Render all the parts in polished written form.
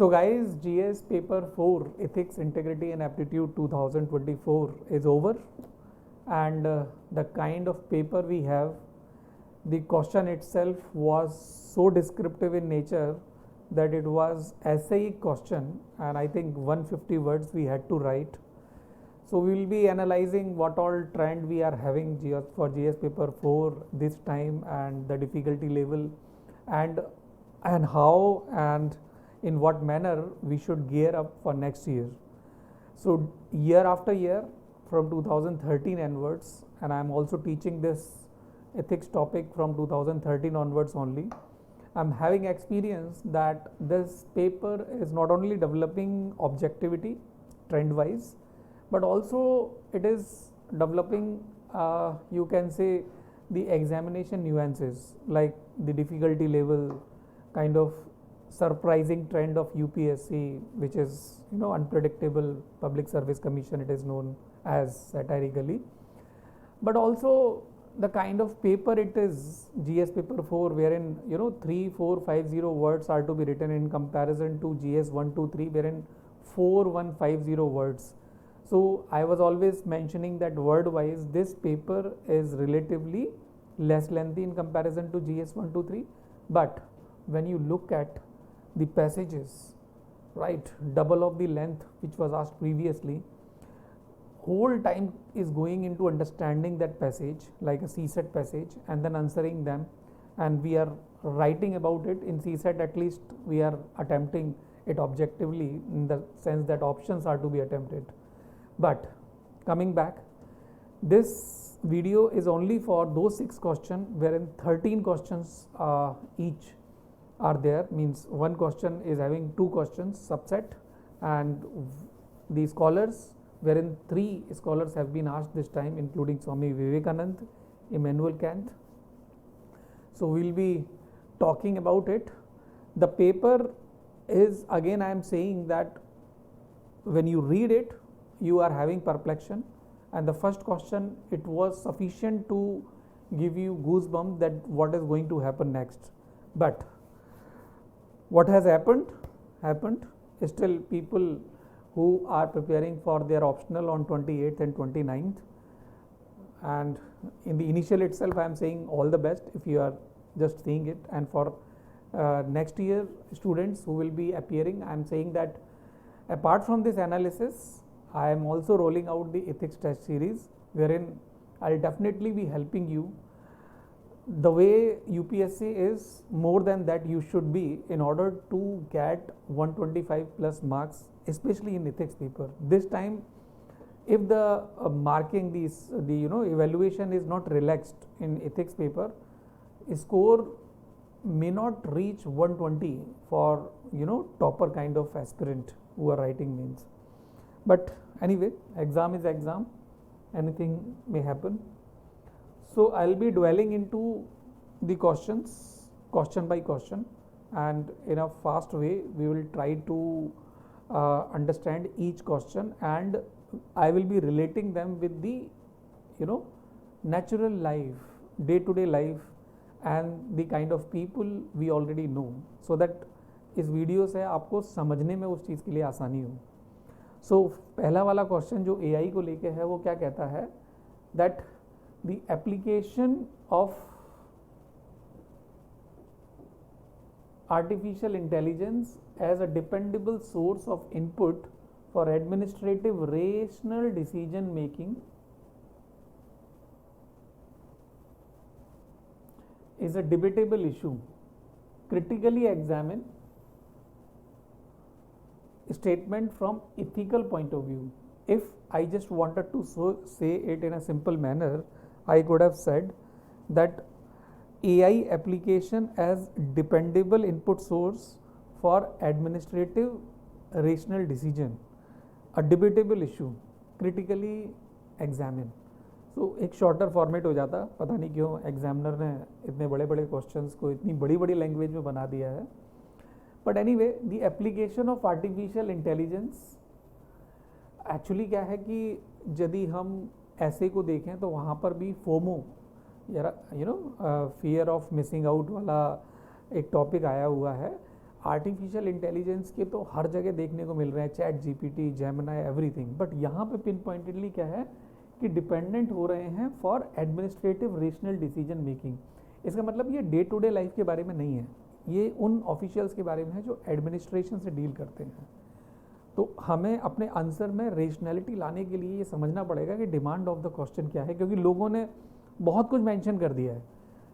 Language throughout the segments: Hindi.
So guys, GS paper 4 Ethics, Integrity and Aptitude 2024 is over, and the kind of paper we have, the question itself was so descriptive in nature that it was essay question, and I think 150 words we had to write. So we will be analyzing what all trend we are having for GS paper 4 this time, and the difficulty level, and how and in what manner we should gear up for next year. So year after year from 2013 onwards, and I am also teaching this ethics topic from 2013 onwards only, I'm having experience that this paper is not only developing objectivity trend wise, but also it is developing, you can say, the examination nuances, like the difficulty level, kind of surprising trend of UPSC, which is unpredictable public service commission, it is known as satirically, but also the kind of paper it is, GS paper 4, wherein 3, 4, 5, 0 words are to be written in comparison to GS 1, 2, 3, wherein 4, 1, 5, 0 words. So I was always mentioning that word wise this paper is relatively less lengthy in comparison to GS 1, 2, 3, but when you look at the passages, right, double of the length which was asked previously, whole time is going into understanding that passage like a CSET passage and then answering them, and we are writing about it in CSET. At least we are attempting it objectively in the sense that options are to be attempted. But coming back, this video is only for those 6 questions wherein 13 questions each are there, means one question is having 2 questions subset, and the scholars, wherein 3 scholars have been asked this time, including Swami Vivekanand, Immanuel Kant. So we will be talking about it. The paper is, again I am saying that when you read it you are having perplexion, and the first question, it was sufficient to give you goosebumps that what is going to happen next. But what has happened still people who are preparing for their optional on 28th and 29th, and in the initial itself I am saying all the best if you are just seeing it, and for next year students who will be appearing, I am saying that apart from this analysis I am also rolling out the ethics test series, wherein I'll definitely be helping you. The way UPSC is, more than that you should be in order to get 125 plus marks, especially in ethics paper. This time if the marking the evaluation is not relaxed in ethics paper, score may not reach 120 for topper kind of aspirant who are writing mains. But anyway, exam is exam, anything may happen. So I'll be dwelling into the questions question by question, and in a fast way we will try to understand each question, and I will be relating them with the natural life, day to day life, and the kind of people we already know, so that इस वीडियो से आपको समझने में उस चीज़ के लिए आसानी हो. सो पहला वाला क्वेश्चन जो AI को लेके है वो क्या कहता है, that the application of artificial intelligence as a dependable source of input for administrative rational decision making is a debatable issue. Critically examine statement from ethical point of view. If I just wanted to say it in a simple manner, I could have said that AI application as dependable input source for administrative rational decision, a debatable issue, critically examine. So एक शॉर्टर फॉर्मेट हो जाता, पता नहीं क्यों एग्जामिनर ने इतने बड़े बड़े क्वेश्चंस को इतनी बड़ी बड़ी लैंग्वेज में बना दिया है. But anyway, the application of artificial intelligence actually क्या है कि यदि हम ऐसे को देखें तो वहाँ पर भी FOMO fear of missing out वाला एक टॉपिक आया हुआ है. आर्टिफिशियल इंटेलिजेंस के तो हर जगह देखने को मिल रहे हैं, chat GPT, Gemini, everything, but यहाँ पे पिन पॉइंटेडली क्या है कि डिपेंडेंट हो रहे हैं for administrative rational decision making. इसका मतलब ये डे टू डे लाइफ के बारे में नहीं है, ये उन ऑफिशियल्स के बारे में है जो एडमिनिस्ट्रेशन से डील करते हैं। तो हमें अपने आंसर में रेशनैलिटी लाने के लिए ये समझना पड़ेगा कि डिमांड ऑफ द क्वेश्चन क्या है, क्योंकि लोगों ने बहुत कुछ मेंशन कर दिया है,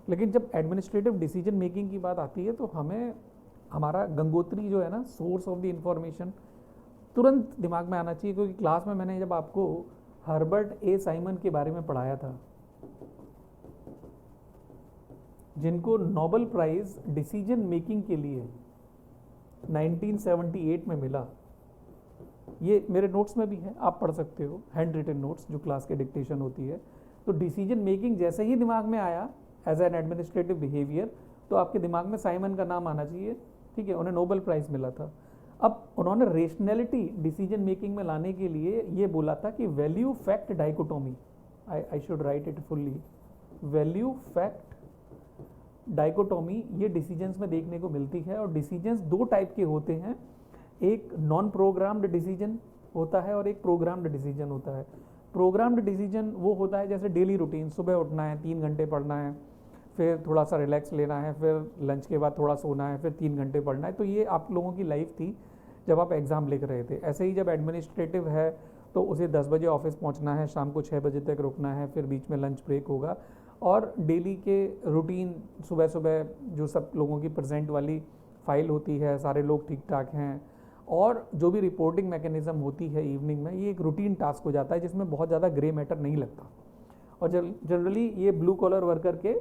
लेकिन जब एडमिनिस्ट्रेटिव डिसीजन मेकिंग की बात आती है तो हमें हमारा गंगोत्री जो है ना, सोर्स ऑफ द इंफॉर्मेशन, तुरंत दिमाग में आना चाहिए। क्योंकि क्लास में मैंने जब आपको हर्बर्ट ए साइमन के बारे में पढ़ाया था, जिनको नोबेल प्राइज डिसीजन मेकिंग के लिए 1978 में मिला, ये मेरे नोट्स में भी है, आप पढ़ सकते हो, हैंड रिटन नोट्स जो क्लास के डिक्टेशन होती है। तो डिसीजन मेकिंग जैसे ही दिमाग में आया एज एन एडमिनिस्ट्रेटिव बिहेवियर, तो आपके दिमाग में साइमन का नाम आना चाहिए, ठीक है, उन्हें नोबेल प्राइज मिला था। अब उन्होंने रेशनैलिटी डिसीजन मेकिंग में लाने के लिए ये बोला था कि value fact dichotomy, I should write it fully, value fact dichotomy ये डिसीजंस में देखने को मिलती है। और डिसीजंस दो टाइप के होते हैं, एक नॉन प्रोग्राम्ड डिसीजन होता है और एक प्रोग्राम्ड डिसीजन होता है। प्रोग्राम्ड डिसीजन वो होता है जैसे डेली रूटीन, सुबह उठना है, 3 घंटे पढ़ना है, फिर थोड़ा सा रिलैक्स लेना है, फिर लंच के बाद थोड़ा सोना है, फिर 3 घंटे पढ़ना है। तो ये आप लोगों की लाइफ थी जब आप एग्ज़ाम लिख रहे थे। ऐसे ही जब एडमिनिस्ट्रेटिव है तो उसे 10 बजे ऑफिस पहुंचना है, शाम को 6 बजे तक रुकना है, फिर बीच में लंच ब्रेक होगा। और डेली के रूटीन, सुबह सुबह जो सब लोगों की प्रेजेंट वाली फाइल होती है, सारे लोग ठीक ठाक हैं, और जो भी रिपोर्टिंग मैकेनिज्म होती है इवनिंग में, ये एक रूटीन टास्क हो जाता है जिसमें बहुत ज़्यादा ग्रे मैटर नहीं लगता। और जनरली ये ब्लू कॉलर वर्कर के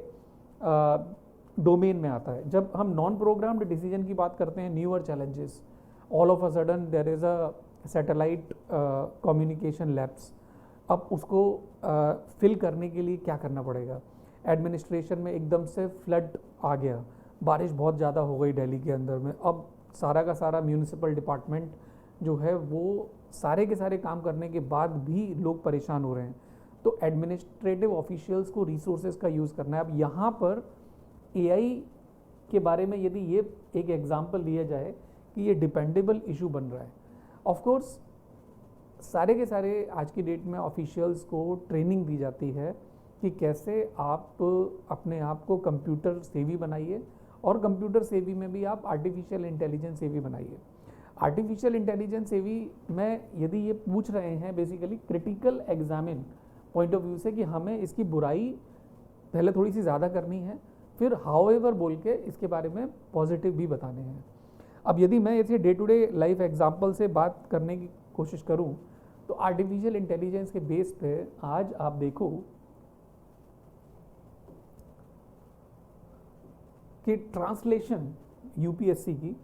डोमेन में आता है। जब हम नॉन प्रोग्राम्ड डिसीजन की बात करते हैं, newer challenges, all of a sudden there is a satellite communication labs, अब उसको फिल करने के लिए क्या करना पड़ेगा। एडमिनिस्ट्रेशन में एकदम से फ्लड आ गया, बारिश बहुत ज़्यादा हो गई दिल्ली के अंदर में, अब सारा का सारा म्यूनिसिपल डिपार्टमेंट जो है वो सारे के सारे काम करने के बाद भी लोग परेशान हो रहे हैं। तो एडमिनिस्ट्रेटिव ऑफिशियल्स को रिसोर्सेज का यूज़ करना है। अब यहाँ पर एआई के बारे में यदि ये एक एग्जांपल लिया जाए कि ये डिपेंडेबल इशू बन रहा है, ऑफ कोर्स सारे के सारे आज की डेट में ऑफिशियल्स को ट्रेनिंग दी जाती है कि कैसे आप अपने आप को कंप्यूटर सेवी बनाइए, और कंप्यूटर सेवी में भी आप आर्टिफिशियल इंटेलिजेंस सेवी बनाइए। आर्टिफिशियल इंटेलिजेंस सेवी में यदि ये पूछ रहे हैं basically critical examine point of view से कि हमें इसकी बुराई पहले थोड़ी सी ज़्यादा करनी है, फिर हाउएवर बोल के इसके बारे में पॉजिटिव भी बताने हैं। अब यदि मैं इसे day to day life example से बात करने की कोशिश करूं, तो आर्टिफिशियल इंटेलिजेंस के बेस पे आज आप देखो कि ट्रांसलेशन यूपीएससी की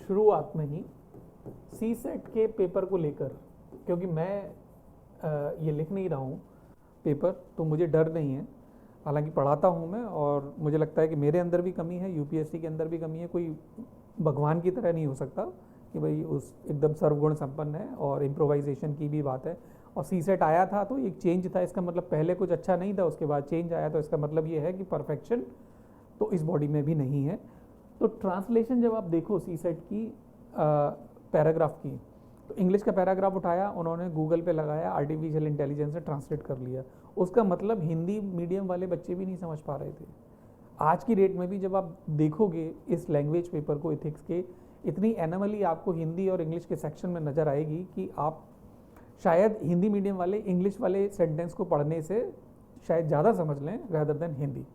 शुरुआत में ही सी सेट के पेपर को लेकर, क्योंकि मैं ये लिख नहीं रहा हूँ पेपर, तो मुझे डर नहीं है, हालांकि पढ़ाता हूँ मैं, और मुझे लगता है कि मेरे अंदर भी कमी है, यूपीएससी के अंदर भी कमी है। कोई भगवान की तरह नहीं हो सकता कि भाई उस एकदम सर्वगुण संपन्न है, और इम्प्रोवाइजेशन की भी बात है। और सी सेट आया था तो एक चेंज था, इसका मतलब पहले कुछ अच्छा नहीं था, उसके बाद चेंज आया, तो इसका मतलब ये है कि परफेक्शन तो इस बॉडी में भी नहीं है। तो ट्रांसलेशन जब आप देखो सी सेट की पैराग्राफ की, तो इंग्लिश का पैराग्राफ उठाया, उन्होंने गूगल पे लगाया, आर्टिफिशियल इंटेलिजेंस से ट्रांसलेट कर लिया। उसका मतलब हिंदी मीडियम वाले बच्चे भी नहीं समझ पा रहे थे। आज की डेट में भी जब आप देखोगे इस लैंग्वेज पेपर को इथिक्स के, इतनी एनोमली आपको हिंदी और इंग्लिश के सेक्शन में नज़र आएगी कि आप शायद हिंदी मीडियम वाले इंग्लिश वाले सेंटेंस को पढ़ने से शायद ज़्यादा समझ लें रैदर देन हिंदी।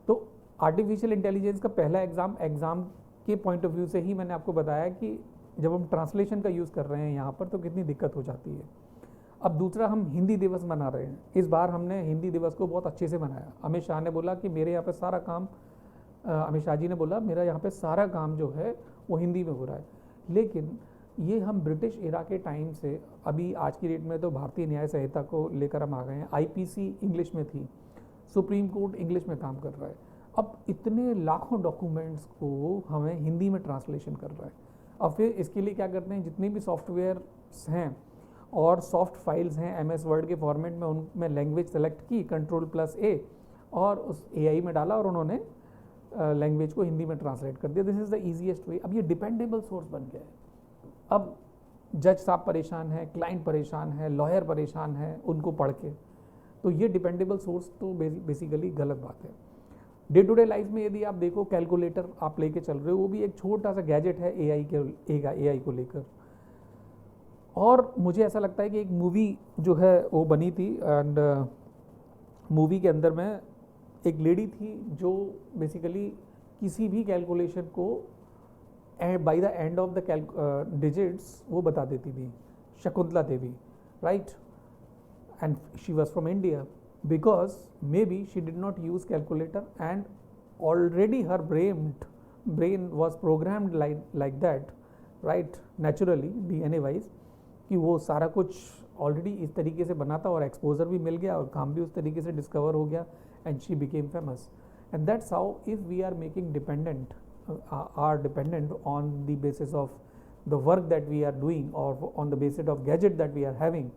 तो आर्टिफिशियल इंटेलिजेंस का पहला एग्ज़ाम के पॉइंट ऑफ व्यू से ही मैंने आपको बताया कि जब हम ट्रांसलेशन का यूज़ कर रहे हैं यहाँ पर तो कितनी दिक्कत हो जाती है। अब दूसरा, हम हिंदी दिवस मना रहे हैं, इस बार हमने हिंदी दिवस को बहुत अच्छे से मनाया। अमित शाह ने बोला कि मेरे यहाँ पे सारा काम, अमित शाह जी ने बोला मेरा यहाँ पे सारा काम जो है वो हिंदी में हो रहा है। लेकिन ये हम ब्रिटिश इरा के टाइम से अभी आज की डेट में तो भारतीय न्याय संहिता को लेकर हम आ गए हैं। आईपीसी इंग्लिश में थी, सुप्रीम कोर्ट इंग्लिश में काम कर रहा है, अब इतने लाखों डॉक्यूमेंट्स को हमें हिंदी में ट्रांसलेशन कर रहा है। अब फिर इसके लिए क्या करते हैं, जितने भी सॉफ्टवेयर्स हैं और सॉफ्ट फाइल्स हैं एमएस वर्ड के फॉर्मेट में, उनमें लैंग्वेज सेलेक्ट की, Ctrl+A, और उस AI में डाला और उन्होंने लैंग्वेज को हिंदी में ट्रांसलेट कर दिया. दिस इज़ द ईजीएस्ट वे. अब ये डिपेंडेबल सोर्स बन गया है. अब जज साहब परेशान है, क्लाइंट परेशान है, लॉयर परेशान है उनको पढ़ के. तो ये डिपेंडेबल सोर्स तो बेसिकली गलत बात है. डे टू डे लाइफ में यदि आप देखो, कैलकुलेटर आप लेके चल रहे हो, वो भी एक छोटा सा गैजेट है AI को लेकर. और मुझे ऐसा लगता है कि एक मूवी जो है वो बनी थी, एंड मूवी के अंदर में एक लेडी थी जो बेसिकली किसी भी कैलकुलेशन को by the end of the digits वो बता देती थी. Shakuntala Devi, right? And she was from India. Because maybe she did not use calculator and already her brain was programmed like that, right, naturally DNA wise, कि वो सारा कुछ ऑलरेडी इस तरीके से बना था और एक्सपोजर भी मिल गया और काम भी उस तरीके से डिस्कवर हो गया, and she became famous. And that's how if we are making dependent on the basis of the work that we are doing और on the basis of gadget that we are having.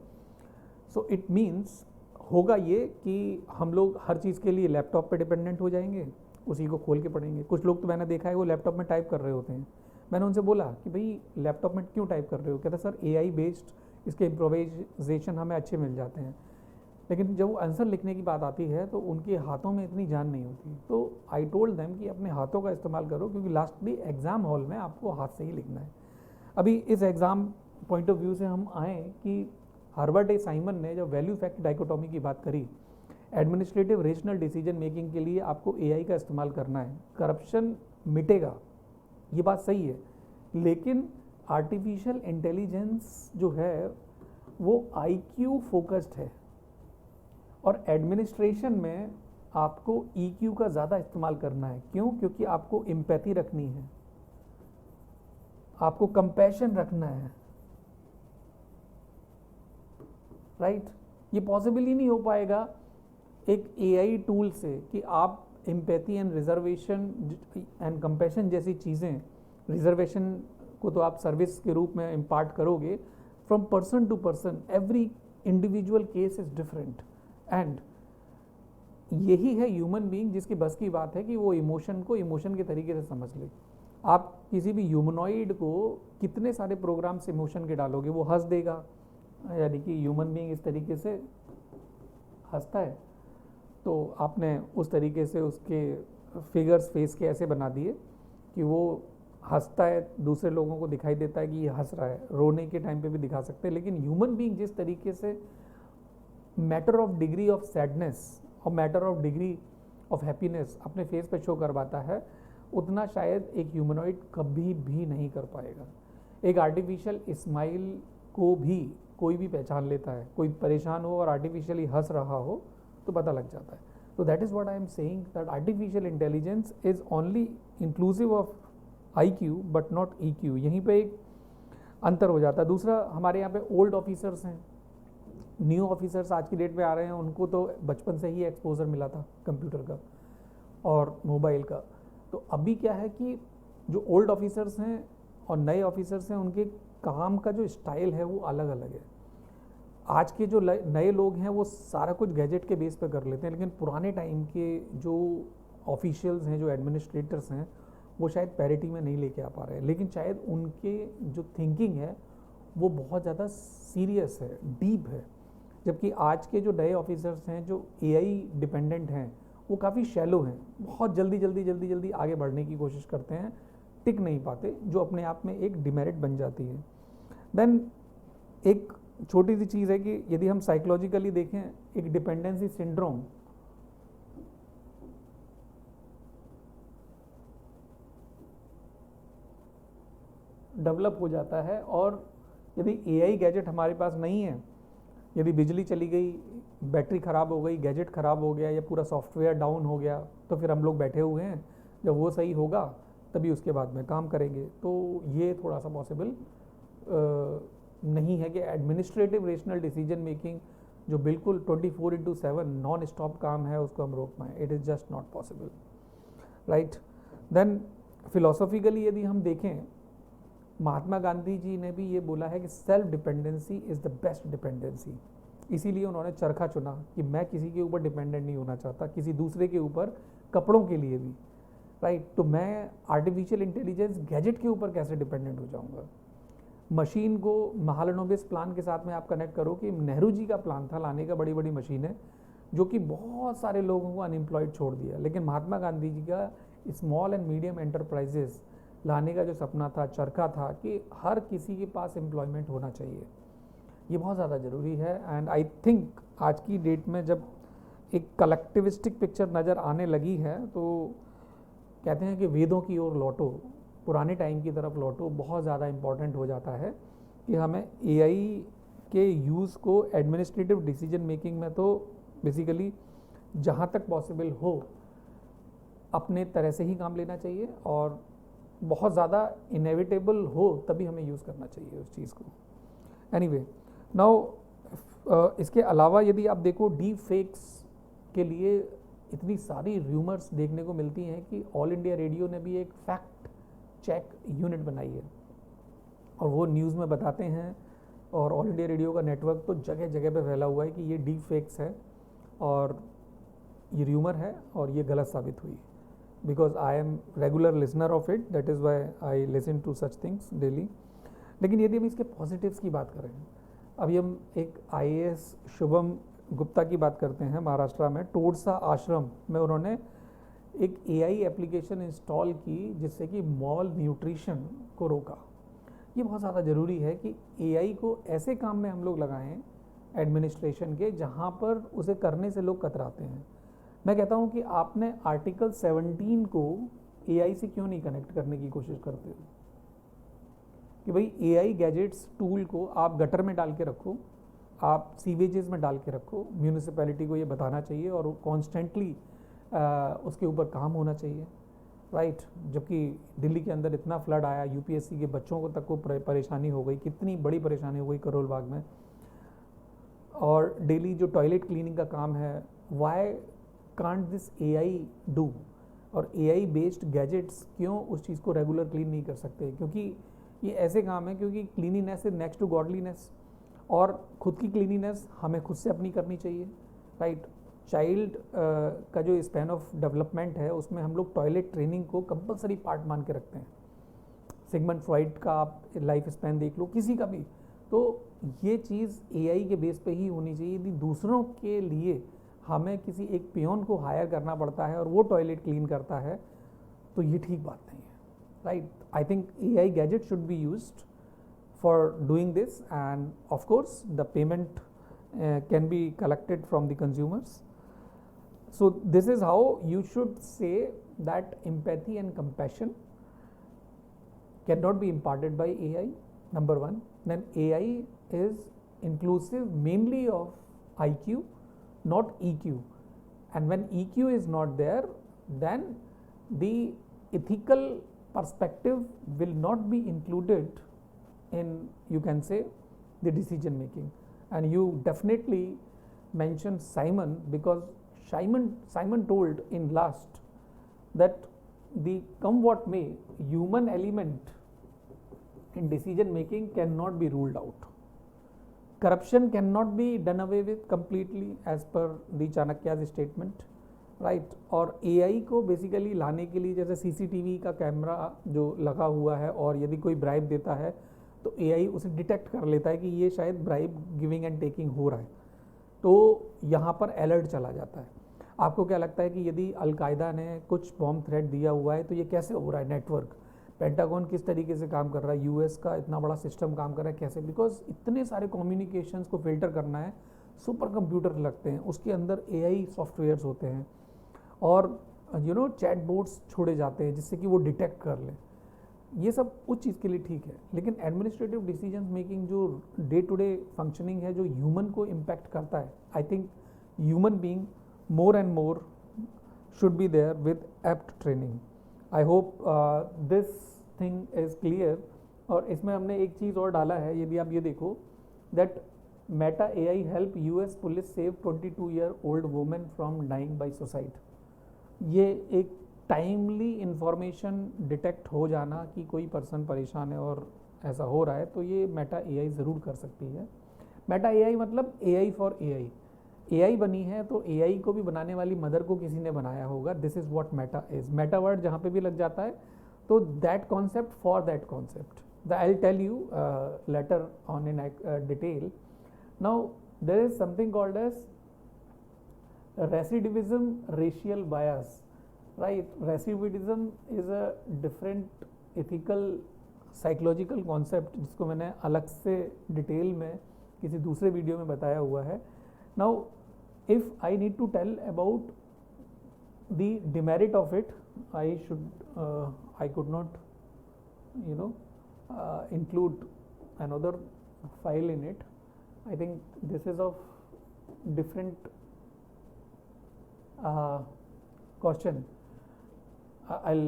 So it means होगा ये कि हम लोग हर चीज़ के लिए लैपटॉप पे डिपेंडेंट हो जाएंगे, उसी को खोल के पढ़ेंगे. कुछ लोग तो मैंने देखा है वो लैपटॉप में टाइप कर रहे होते हैं. मैंने उनसे बोला कि भाई लैपटॉप में क्यों टाइप कर रहे हो? कहता सर AI बेस्ड इसके इम्प्रोवाइजेशन हमें अच्छे मिल जाते हैं. लेकिन जब वो आंसर लिखने की बात आती है तो उनके हाथों में इतनी जान नहीं होती. तो आई टोल्ड देम कि अपने हाथों का इस्तेमाल करो, क्योंकि लास्टली एग्ज़ाम हॉल में आपको हाथ से ही लिखना है. अभी इस एग्ज़ाम पॉइंट ऑफ व्यू से हम आएँ कि हार्बर्ट ए साइमन ने जब वैल्यू फैक्ट डाइकोटॉमी की बात करी, एडमिनिस्ट्रेटिव रेशनल डिसीजन मेकिंग के लिए आपको AI का इस्तेमाल करना है, करप्शन मिटेगा, ये बात सही है. लेकिन आर्टिफिशियल इंटेलिजेंस जो है वो IQ फोकस्ड है, और एडमिनिस्ट्रेशन में आपको EQ का ज़्यादा इस्तेमाल करना है. क्यों? क्योंकि आपको एम्पैथी रखनी है, आपको कंपैशन रखना है, राइट? ये पॉसिबल ही नहीं हो पाएगा एक AI टूल से कि आप empathy and reservation and compassion जैसी चीज़ें, रिजर्वेशन को तो आप सर्विस के रूप में इम्पार्ट करोगे from person to person. Every individual case is different, and यही है ह्यूमन बीइंग जिसकी बस की बात है कि वो इमोशन को इमोशन के तरीके से समझ ले. आप किसी भी ह्यूमनॉइड को कितने सारे प्रोग्राम्स इमोशन के डालोगे, वो हंस देगा, यानी कि ह्यूमन बीइंग इस तरीके से हंसता है, तो आपने उस तरीके से उसके फिगर्स फेस के ऐसे बना दिए कि वो हंसता है, दूसरे लोगों को दिखाई देता है कि ये हंस रहा है. रोने के टाइम पे भी दिखा सकते हैं. लेकिन ह्यूमन बीइंग जिस तरीके से matter of degree of sadness और matter of degree of happiness अपने फेस पे शो करवाता है, उतना शायद एक ह्यूमनॉइड कभी भी नहीं कर पाएगा. एक आर्टिफिशियल स्माइल को भी कोई भी पहचान लेता है. कोई परेशान हो और आर्टिफिशियली हंस रहा हो तो पता लग जाता है. तो that is what I am saying, that artificial intelligence is only inclusive of IQ but not EQ. यहीं पे एक अंतर हो जाता है. दूसरा, हमारे यहाँ पे ओल्ड ऑफिसर्स हैं, न्यू ऑफिसर्स आज की डेट में आ रहे हैं, उनको तो बचपन से ही एक्सपोजर मिला था कंप्यूटर का और मोबाइल का. तो अभी क्या है कि जो ओल्ड ऑफिसर्स हैं और नए ऑफिसर्स हैं, उनके काम का जो स्टाइल है वो अलग अलग है. आज के जो नए लोग हैं वो सारा कुछ गैजेट के बेस पे कर लेते हैं, लेकिन पुराने टाइम के जो ऑफिशियल्स हैं, जो एडमिनिस्ट्रेटर्स हैं, वो शायद पैरिटी में नहीं लेके आ पा रहे हैं. लेकिन शायद उनके जो थिंकिंग है वो बहुत ज़्यादा सीरियस है, डीप है. जबकि आज के जो नए ऑफिसर्स हैं जो AI डिपेंडेंट हैं, वो काफ़ी शैलो हैं, बहुत जल्दी आगे बढ़ने की कोशिश करते हैं, टिक नहीं पाते, जो अपने आप में एक डिमेरिट बन जाती है. देन एक छोटी सी चीज़ है कि यदि हम साइकोलॉजिकली देखें, एक डिपेंडेंसी सिंड्रोम डेवलप हो जाता है, और यदि AI गैजेट हमारे पास नहीं है, यदि बिजली चली गई, बैटरी ख़राब हो गई, गैजेट ख़राब हो गया या पूरा सॉफ्टवेयर डाउन हो गया, तो फिर हम लोग बैठे हुए हैं. जब वो सही होगा तभी उसके बाद में काम करेंगे. तो ये थोड़ा सा पॉसिबल नहीं है कि एडमिनिस्ट्रेटिव रेशनल डिसीजन मेकिंग जो बिल्कुल 24/7 नॉन स्टॉप काम है उसको हम रोक पाएँ. It is just not possible, right? Then philosophically यदि हम देखें, महात्मा गांधी जी ने भी ये बोला है कि self dependency is the best dependency. इसीलिए उन्होंने चरखा चुना कि मैं किसी के ऊपर डिपेंडेंट नहीं होना चाहता, किसी दूसरे के ऊपर, कपड़ों के लिए भी, राइट। तो मैं आर्टिफिशियल इंटेलिजेंस गैजेट के ऊपर कैसे डिपेंडेंट हो जाऊंगा। मशीन को महालनोबिस प्लान के साथ में आप कनेक्ट करो कि नेहरू जी का प्लान था लाने का बड़ी बड़ी मशीनें, जो कि बहुत सारे लोगों को अनएम्प्लॉयड छोड़ दिया, लेकिन महात्मा गांधी जी का स्मॉल एंड मीडियम एंटरप्राइजेस लाने का जो सपना था, चरखा था कि हर किसी के पास एम्प्लॉयमेंट होना चाहिए, ये बहुत ज़्यादा ज़रूरी है। एंड आई थिंक आज की डेट में जब एक कलेक्टिविस्टिक पिक्चर नज़र आने लगी है, तो कहते हैं कि वेदों की ओर लौटो, पुराने टाइम की तरफ लौटो, बहुत ज़्यादा इम्पॉर्टेंट हो जाता है कि हमें एआई के यूज़ को एडमिनिस्ट्रेटिव डिसीजन मेकिंग में तो बेसिकली जहाँ तक पॉसिबल हो अपने तरह से ही काम लेना चाहिए, और बहुत ज़्यादा इनेविटेबल हो तभी हमें यूज़ करना चाहिए उस चीज़ को। एनीवे नाउ इसके अलावा यदि आप देखो डीप फेक्स के लिए इतनी सारी र्यूमर्स देखने को मिलती हैं कि ऑल इंडिया रेडियो ने भी एक फैक्ट चेक यूनिट बनाई है और वो न्यूज़ में बताते हैं, और ऑल इंडिया रेडियो का नेटवर्क तो जगह जगह पे फैला हुआ है कि ये डीप फेक्स है और ये र्यूमर है और ये गलत साबित हुई। Because I am regular listener of it, that is why I listen to such things daily. लेकिन यदि हम इसके पॉजिटिव्स की बात करें, अभी हम एक IAS शुभम गुप्ता की बात करते हैं, महाराष्ट्र में टोडसा आश्रम में उन्होंने एक AI एप्लीकेशन इंस्टॉल की जिससे कि मॉल न्यूट्रिशन को रोका। ये बहुत ज़्यादा ज़रूरी है कि AI को ऐसे काम में हम लोग लगाएं एडमिनिस्ट्रेशन के जहाँ पर उसे करने से लोग कतराते हैं। मैं कहता हूँ कि आपने आर्टिकल 17 को AI से क्यों नहीं कनेक्ट करने की कोशिश करते हो कि भाई AI गैजेट्स टूल को आप गटर में डाल के रखो, आप सीवेजेस में डाल के रखो, म्यूनिसिपैलिटी को ये बताना चाहिए और कॉन्स्टेंटली उसके ऊपर काम होना चाहिए, राइट। जबकि दिल्ली के अंदर इतना फ्लड आया, UPSC के बच्चों को तक को परेशानी हो गई, कितनी बड़ी परेशानी हो गई करोल बाग में, और डेली जो टॉयलेट क्लीनिंग का काम है, why can't this AI do, और AI बेस्ड गैजेट्स क्यों उस चीज़ को रेगुलर क्लीन नहीं कर सकते, क्योंकि ये ऐसे काम है, क्योंकि cleanliness is next to godliness, और खुद की क्लीनिनेस हमें खुद से अपनी करनी चाहिए, राइट। चाइल्ड का जो स्पैन ऑफ डेवलपमेंट है उसमें हम लोग टॉयलेट ट्रेनिंग को कंपलसरी पार्ट मान के रखते हैं। सिगमंड फ्रॉइड का आप लाइफ स्पैन देख लो, किसी का भी, तो ये चीज़ AI के बेस पे ही होनी चाहिए। यदि दूसरों के लिए हमें किसी एक पियोन को हायर करना पड़ता है और वो टॉयलेट क्लीन करता है, तो ये ठीक बात नहीं है, right. I think AI gadget should be used for doing this, and of course the payment can be collected from the consumers. So this is how you should say that empathy and compassion cannot be imparted by AI, number one. Then AI is inclusive mainly of IQ, not EQ, and when EQ is not there, then the ethical perspective will not be included in, you can say, the decision making. And you definitely mentioned Simon, because Simon told in last that the come what may, human element in decision making cannot be ruled out. Corruption cannot be done away with completely as per the Chanakya's statement, right. और AI को बेसिकली लाने के लिए जैसे CCTV का कैमरा जो लगा हुआ है, और यदि कोई ब्राइब देता है तो AI उसे डिटेक्ट कर लेता है कि ये शायद ब्राइब गिविंग एंड टेकिंग हो रहा है, तो यहाँ पर अलर्ट चला जाता है। आपको क्या लगता है कि यदि अलकायदा ने कुछ बॉम्ब थ्रेट दिया हुआ है तो ये कैसे हो रहा है, नेटवर्क पेंटागन किस तरीके से काम कर रहा है, US का इतना बड़ा सिस्टम काम कर रहा है कैसे, बिकॉज इतने सारे कम्युनिकेशंस को फिल्टर करना है, सुपर कंप्यूटर लगते हैं, उसके अंदर AI सॉफ्टवेयर्स होते हैं, और चैट बोर्ड्स छोड़े जाते हैं जिससे कि वो डिटेक्ट कर लें। ये सब उस चीज़ के लिए ठीक है, लेकिन एडमिनिस्ट्रेटिव डिसीजन मेकिंग जो डे टू डे फंक्शनिंग है, जो ह्यूमन को इम्पैक्ट करता है, I think human being more and more should be there with apt training. I hope this thing is clear. और इसमें हमने एक चीज़ और डाला है, यदि आप ये देखो, that Meta AI help US police save 22-year-old women from dying by suicide. ये एक टाइमली इंफॉर्मेशन डिटेक्ट हो जाना कि कोई पर्सन परेशान है और ऐसा हो रहा है, तो ये मेटा AI ज़रूर कर सकती है। मेटा एआई मतलब एआई फॉर एआई, एआई बनी है तो एआई को भी बनाने वाली मदर को किसी ने बनाया होगा, this is what Meta is. Meta word जहाँ पे भी लग जाता है तो that concept for that concept, I will tell you later on in detail. Now there is something called as recidivism, racial bias, right? Recidivism is a different ethical psychological concept जिसको मैंने अलग से डिटेल में किसी दूसरे वीडियो में बताया हुआ है। Now if I need to tell about the demerit of it, I could not include another file in it. I think this is of different question. I'll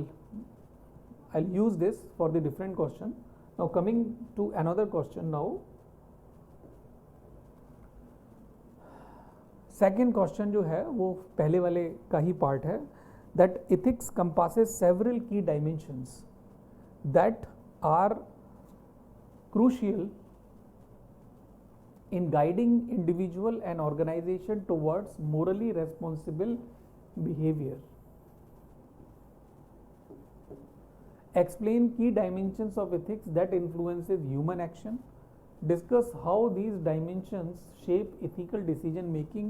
use this for the different question. Now coming to another question now. Second question जो है वो पहले वाले का ही पार्ट है, that ethics compasses several key dimensions that are crucial in guiding individual and organization towards morally responsible behavior. Explain key dimensions of ethics that influences human action. Discuss how these dimensions shape ethical decision making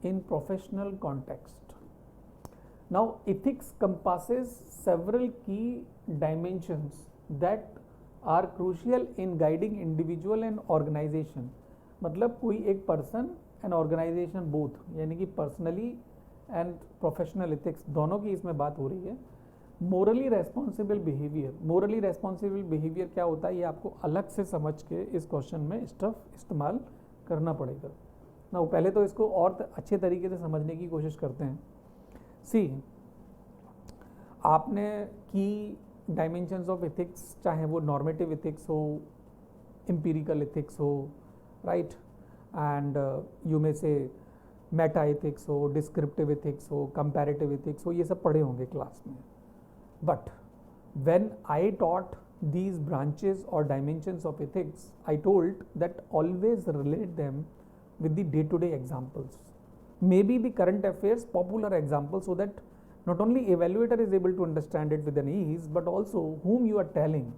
in professional context. Now, ethics compasses several key dimensions that are crucial in guiding individual and organization. मतलब कोई एक पर्सन एंड ऑर्गेनाइजेशन बोथ, यानी कि पर्सनली एंड प्रोफेशनल इथिक्स दोनों की इसमें बात हो रही है। Morally responsible behaviour, morally responsible behaviour क्या होता है ये आपको अलग से समझ के इस क्वेश्चन में स्टफ इस्तेमाल करना पड़ेगा ना। पहले तो इसको और अच्छे तरीके से समझने की कोशिश करते हैं। सी, आपने की डायमेंशंस ऑफ इथिक्स, चाहे वो नॉर्मेटिव इथिक्स हो, एम्पिरिकल इथिक्स हो, राइट, एंड यू मे से मेटा इथिक्स हो, डिस्क्रिप्टिव इथिक्स हो, कंपैरेटिव इथिक्स हो, ये सब पढ़े होंगे क्लास में। But when I taught these branches or dimensions of ethics, I told that always relate them with the day-to-day examples, maybe the current affairs popular examples, so that not only evaluator is able to understand it with an ease, but also whom you are telling,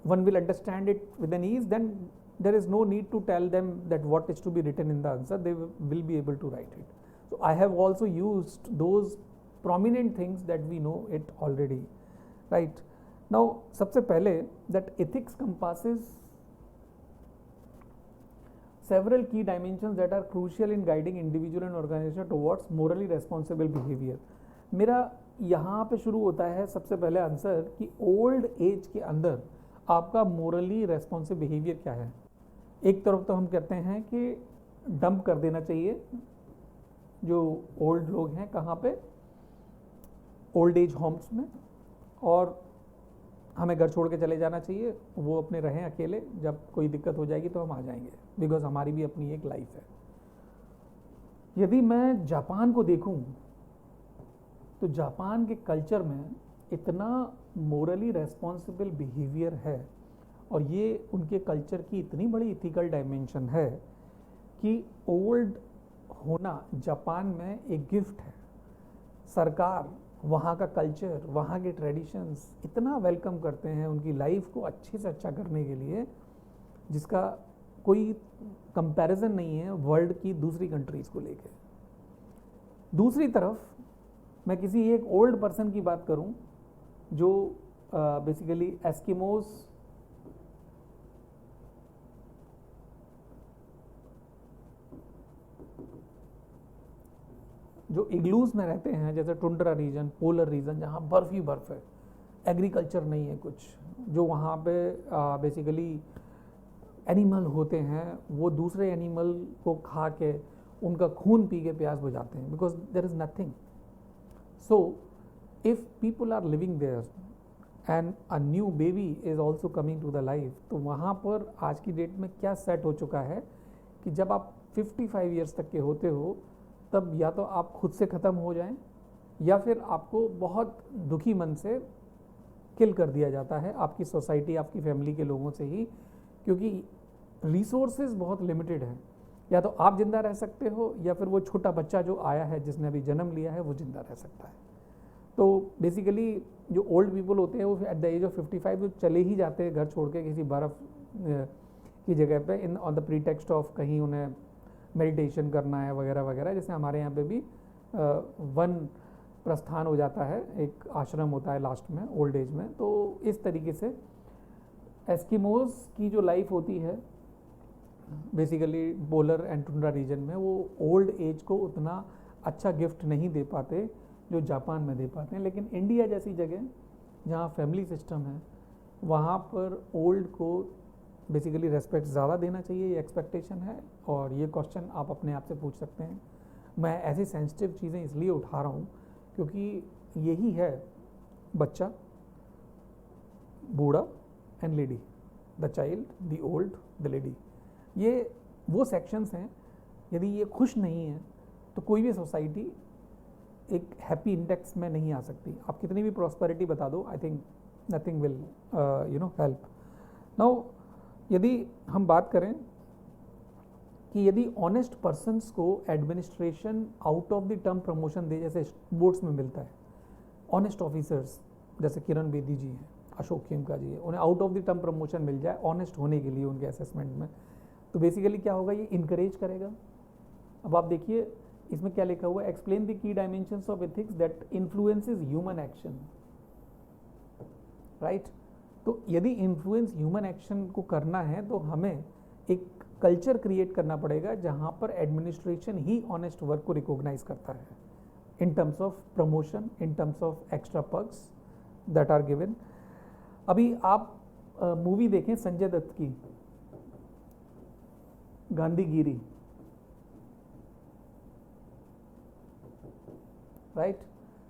one will understand it with an ease, then there is no need to tell them that what is to be written in the answer, they will be able to write it. So I have also used those prominent things that we know it already, right? Now सबसे पहले that ethics compasses several key dimensions that are crucial in guiding individual and organization towards morally responsible behavior. मेरा यहाँ पे शुरू होता है सबसे पहले आंसर कि ओल्ड एज के अंदर आपका मोरली रेस्पॉन्सिव बिहेवियर क्या है। एक तरफ तो हम कहते हैं कि डंप कर देना चाहिए जो ओल्ड लोग हैं, कहाँ पे, ओल्ड एज होम्स में, और हमें घर छोड़ के चले जाना चाहिए, वो अपने रहें अकेले, जब कोई दिक्कत हो जाएगी तो हम आ जाएंगे, बिकॉज हमारी भी अपनी एक लाइफ है। यदि मैं जापान को देखूं तो जापान के कल्चर में इतना मोरली रेस्पॉन्सिबल बिहेवियर है और ये उनके कल्चर की इतनी बड़ी इथिकल डायमेंशन है कि ओल्ड होना जापान में एक गिफ्ट है। सरकार वहाँ का कल्चर, वहाँ के ट्रेडिशंस इतना वेलकम करते हैं उनकी लाइफ को अच्छे से अच्छा करने के लिए, जिसका कोई कंपैरिजन नहीं है वर्ल्ड की दूसरी कंट्रीज़ को लेके। दूसरी तरफ मैं किसी एक ओल्ड पर्सन की बात करूं जो बेसिकली एस्किमोस, जो इग्लूज में रहते हैं, जैसे टुंड्रा रीजन, पोलर रीजन, जहाँ बर्फ़ ही बर्फ़ है, एग्रीकल्चर नहीं है कुछ, जो वहाँ पे बेसिकली एनिमल होते हैं वो दूसरे एनिमल को खा के उनका खून पी के प्यास बुझाते हैं, because there is nothing. So if people are living there and a new baby is also coming to the life, तो वहाँ पर आज की डेट में क्या सेट हो चुका है कि जब आप 55 ईयर्स तक के होते हो तब या तो आप खुद से ख़त्म हो जाएं या फिर आपको बहुत दुखी मन से किल कर दिया जाता है आपकी सोसाइटी, आपकी फैमिली के लोगों से ही, क्योंकि रिसोर्सेज बहुत लिमिटेड है, या तो आप जिंदा रह सकते हो या फिर वो छोटा बच्चा जो आया है जिसने अभी जन्म लिया है वो जिंदा रह सकता है। तो बेसिकली जो ओल्ड पीपल होते हैं वो एट द एज ऑफ 55 तो चले ही जाते हैं घर छोड़ के किसी बर्फ़ की जगह पे, in on the pretext of कहीं उन्हें मेडिटेशन करना है वगैरह वगैरह। जैसे हमारे यहाँ पे भी वन प्रस्थान हो जाता है, एक आश्रम होता है लास्ट में ओल्ड एज में। तो इस तरीके से एस्किमोज की जो लाइफ होती है basically polar and tundra region में, वो ओल्ड एज को उतना अच्छा गिफ्ट नहीं दे पाते जो जापान में दे पाते हैं। लेकिन इंडिया जैसी जगह जहाँ फैमिली सिस्टम है वहाँ पर ओल्ड को बेसिकली रेस्पेक्ट ज़्यादा देना चाहिए, ये एक्सपेक्टेशन है। और ये क्वेश्चन आप अपने आप से पूछ सकते हैं। मैं ऐसी सेंसिटिव चीज़ें इसलिए उठा रहा हूँ क्योंकि यही है बच्चा, बूढ़ा and lady, the child, the old, the lady, ये वो सेक्शंस हैं। यदि ये खुश नहीं है तो कोई भी सोसाइटी एक हैप्पी इंडेक्स में नहीं आ सकती। आप कितनी भी प्रॉस्पेरिटी बता दो, I think nothing will help. Now यदि हम बात करें कि यदि ऑनेस्ट पर्सन्स को administration out of the term promotion दे, जैसे बोर्ड्स में मिलता है, ऑनेस्ट ऑफिसर्स जैसे किरण बेदी जी हैं, अशोक खेमका जी हैं, उन्हें out of the term promotion मिल जाए ऑनेस्ट होने के लिए उनके असेसमेंट में, तो बेसिकली क्या होगा, ये इनकरेज करेगा। अब आप देखिए इसमें क्या लिखा हुआ है, explain the key dimensions of ethics that influences human action, right. तो यदि इन्फ्लुएंस ह्यूमन एक्शन को करना है तो हमें एक कल्चर क्रिएट करना पड़ेगा जहां पर एडमिनिस्ट्रेशन ही ऑनेस्ट वर्क को रिकॉग्नाइज करता है in terms of promotion, in terms of extra perks that are given. अभी आप मूवी देखें संजय दत्त की Gandhigiri, right.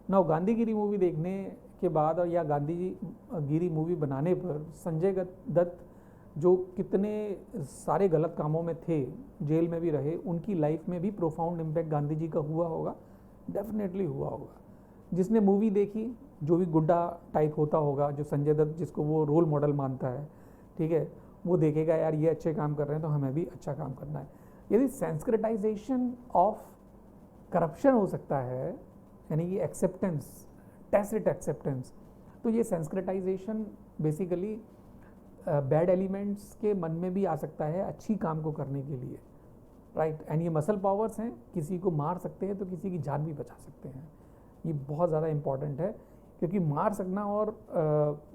Now Gandhigiri movie देखने के बाद और या गांधीगिरी मूवी बनाने पर संजय दत्त जो कितने सारे गलत कामों में थे, जेल में भी रहे, उनकी लाइफ में भी प्रोफाउंड इम्पैक्ट गांधी जी का हुआ होगा, डेफिनेटली हुआ होगा। जिसने मूवी देखी, जो भी गुड्डा टाइप होता होगा, जो संजय दत्त जिसको वो रोल मॉडल मानता है, ठीक है, वो देखेगा यार ये अच्छे काम कर रहे हैं तो हमें भी अच्छा काम करना है। यदि सेंस्क्रिटाइजेशन ऑफ करप्शन हो सकता है, यानी कि एक्सेप्टेंस, टैसिट एक्सेप्टेंस, तो ये सेंस्क्रिटाइजेशन बेसिकली बैड एलिमेंट्स के मन में भी आ सकता है अच्छी काम को करने के लिए, राइट। एंड ये मसल पावर्स हैं, किसी को मार सकते हैं तो किसी की जान भी बचा सकते हैं। ये बहुत ज़्यादा इम्पॉर्टेंट है क्योंकि मार सकना और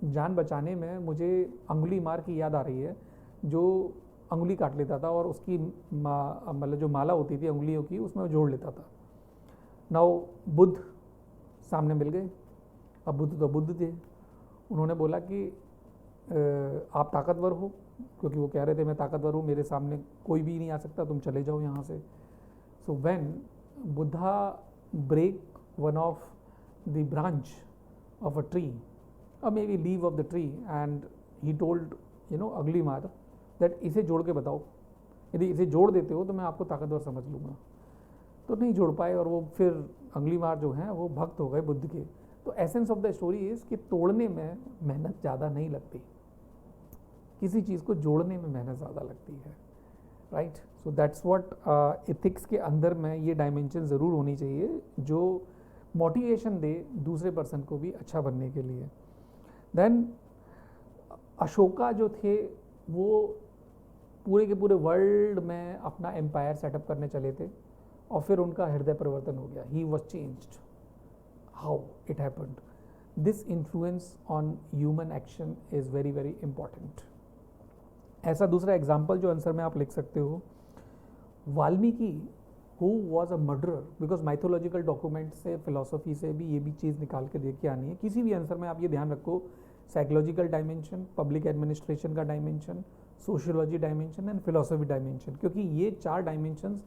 जान बचाने में मुझे अंगुली मार की याद आ रही है, जो अंगुली काट लेता था और उसकी मतलब जो माला होती थी अंगुलियों की उसमें जोड़ लेता था। नाउ बुद्ध सामने मिल गए, अब बुद्ध तो बुद्ध थे, उन्होंने बोला कि आप ताकतवर हो, क्योंकि वो कह रहे थे मैं ताकतवर हूँ, मेरे सामने कोई भी नहीं आ सकता, तुम चले जाओ यहाँ से। So when Buddha break one of the branch of a tree or maybe leaf of the tree and he told अग्निमार that इसे जोड़ के बताओ, यदि इसे जोड़ देते हो तो मैं आपको ताकतवर समझ लूँगा। तो नहीं जोड़ पाए और वो फिर अग्निमार जो हैं वो भक्त हो गए बुद्ध के। तो essence of the story is कि तोड़ने में मेहनत ज़्यादा नहीं लगती, किसी चीज़ को जोड़ने में मेहनत ज़्यादा लगती है, right. So that's what ethics के अंदर में ये डायमेंशन ज़रूर होनी चाहिए जो मोटिवेशन दे दूसरे पर्सन को भी अच्छा बनने के लिए। देन अशोका जो थे वो पूरे के पूरे वर्ल्ड में अपना एम्पायर सेटअप करने चले थे और फिर उनका हृदय परिवर्तन हो गया, he was changed. How it happened, this influence on human action is very very important. ऐसा दूसरा एग्जाम्पल जो आंसर में आप लिख सकते हो, Valmiki who was a murderer, because mythological document से, फिलोसफी से भी ये भी चीज़ निकाल के देख के आनी है। किसी भी आंसर में आप ये ध्यान रखो, साइकोलॉजिकल डायमेंशन, पब्लिक एडमिनिस्ट्रेशन का dimension, sociology dimension and philosophy dimension, क्योंकि ये चार डायमेंशंस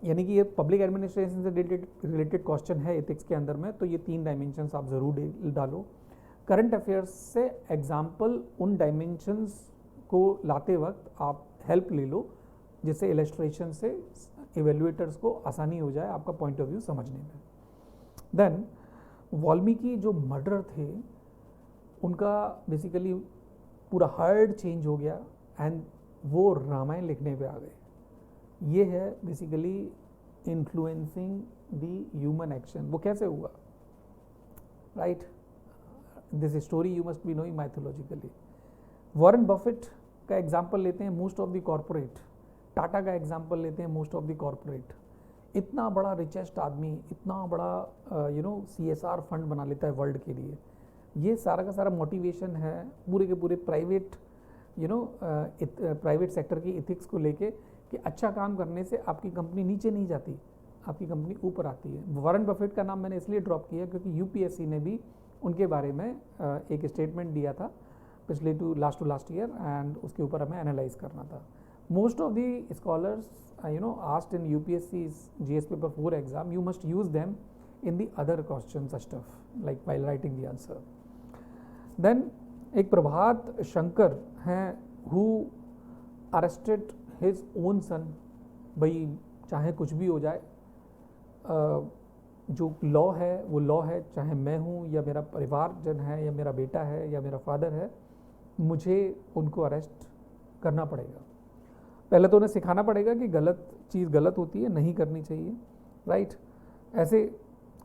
यानी कि ये पब्लिक एडमिनिस्ट्रेशन से रिलेटेड क्वेश्चन है एथिक्स के अंदर में, तो ये तीन डायमेंशंस आप ज़रूर डालो। करंट अफेयर्स से एग्जाम्पल उन डायमेंशंस को लाते वक्त आप हेल्प ले लो, जिससे इलस्ट्रेशन से इवेल्युएटर्स को आसानी हो जाए आपका पॉइंट ऑफ व्यू समझने में। देन वाल्मीकि जो मर्डर थे उनका बेसिकली पूरा हार्ट चेंज हो गया एंड वो रामायण लिखने पे आ गए। ये है basically influencing the human action. वो कैसे हुआ, right? This story you must be knowing mythologically. Warren Buffett का एग्जाम्पल लेते हैं, most of the corporate. Tata का एग्जाम्पल लेते हैं, मोस्ट ऑफ द कॉरपोरेट। इतना बड़ा रिचेस्ट आदमी, इतना बड़ा CSR फंड बना लेता है वर्ल्ड के लिए। ये सारा का सारा मोटिवेशन है पूरे के पूरे प्राइवेट प्राइवेट सेक्टर की इथिक्स को लेके कि अच्छा काम करने से आपकी कंपनी नीचे नहीं जाती, आपकी कंपनी ऊपर आती है। वॉरेन बफेट का नाम मैंने इसलिए ड्रॉप किया क्योंकि UPSC ने भी उनके बारे में एक स्टेटमेंट दिया था पिछले टू लास्ट ईयर, एंड उसके ऊपर हमें एनालाइज करना था। Most of the scholars asked in UPSC's GS paper 4 exam, you must use them in the other questions stuff like while writing the answer. Then एक प्रभात शंकर हैं who arrested his own son। भाई चाहे कुछ भी हो जाए, जो लॉ है वो लॉ है, चाहे मैं हूँ या मेरा परिवारजन है या मेरा बेटा है या मेरा फादर है, मुझे उनको अरेस्ट करना पड़ेगा। पहले तो उन्हें सिखाना पड़ेगा कि गलत चीज़ गलत होती है, नहीं करनी चाहिए, राइट? ऐसे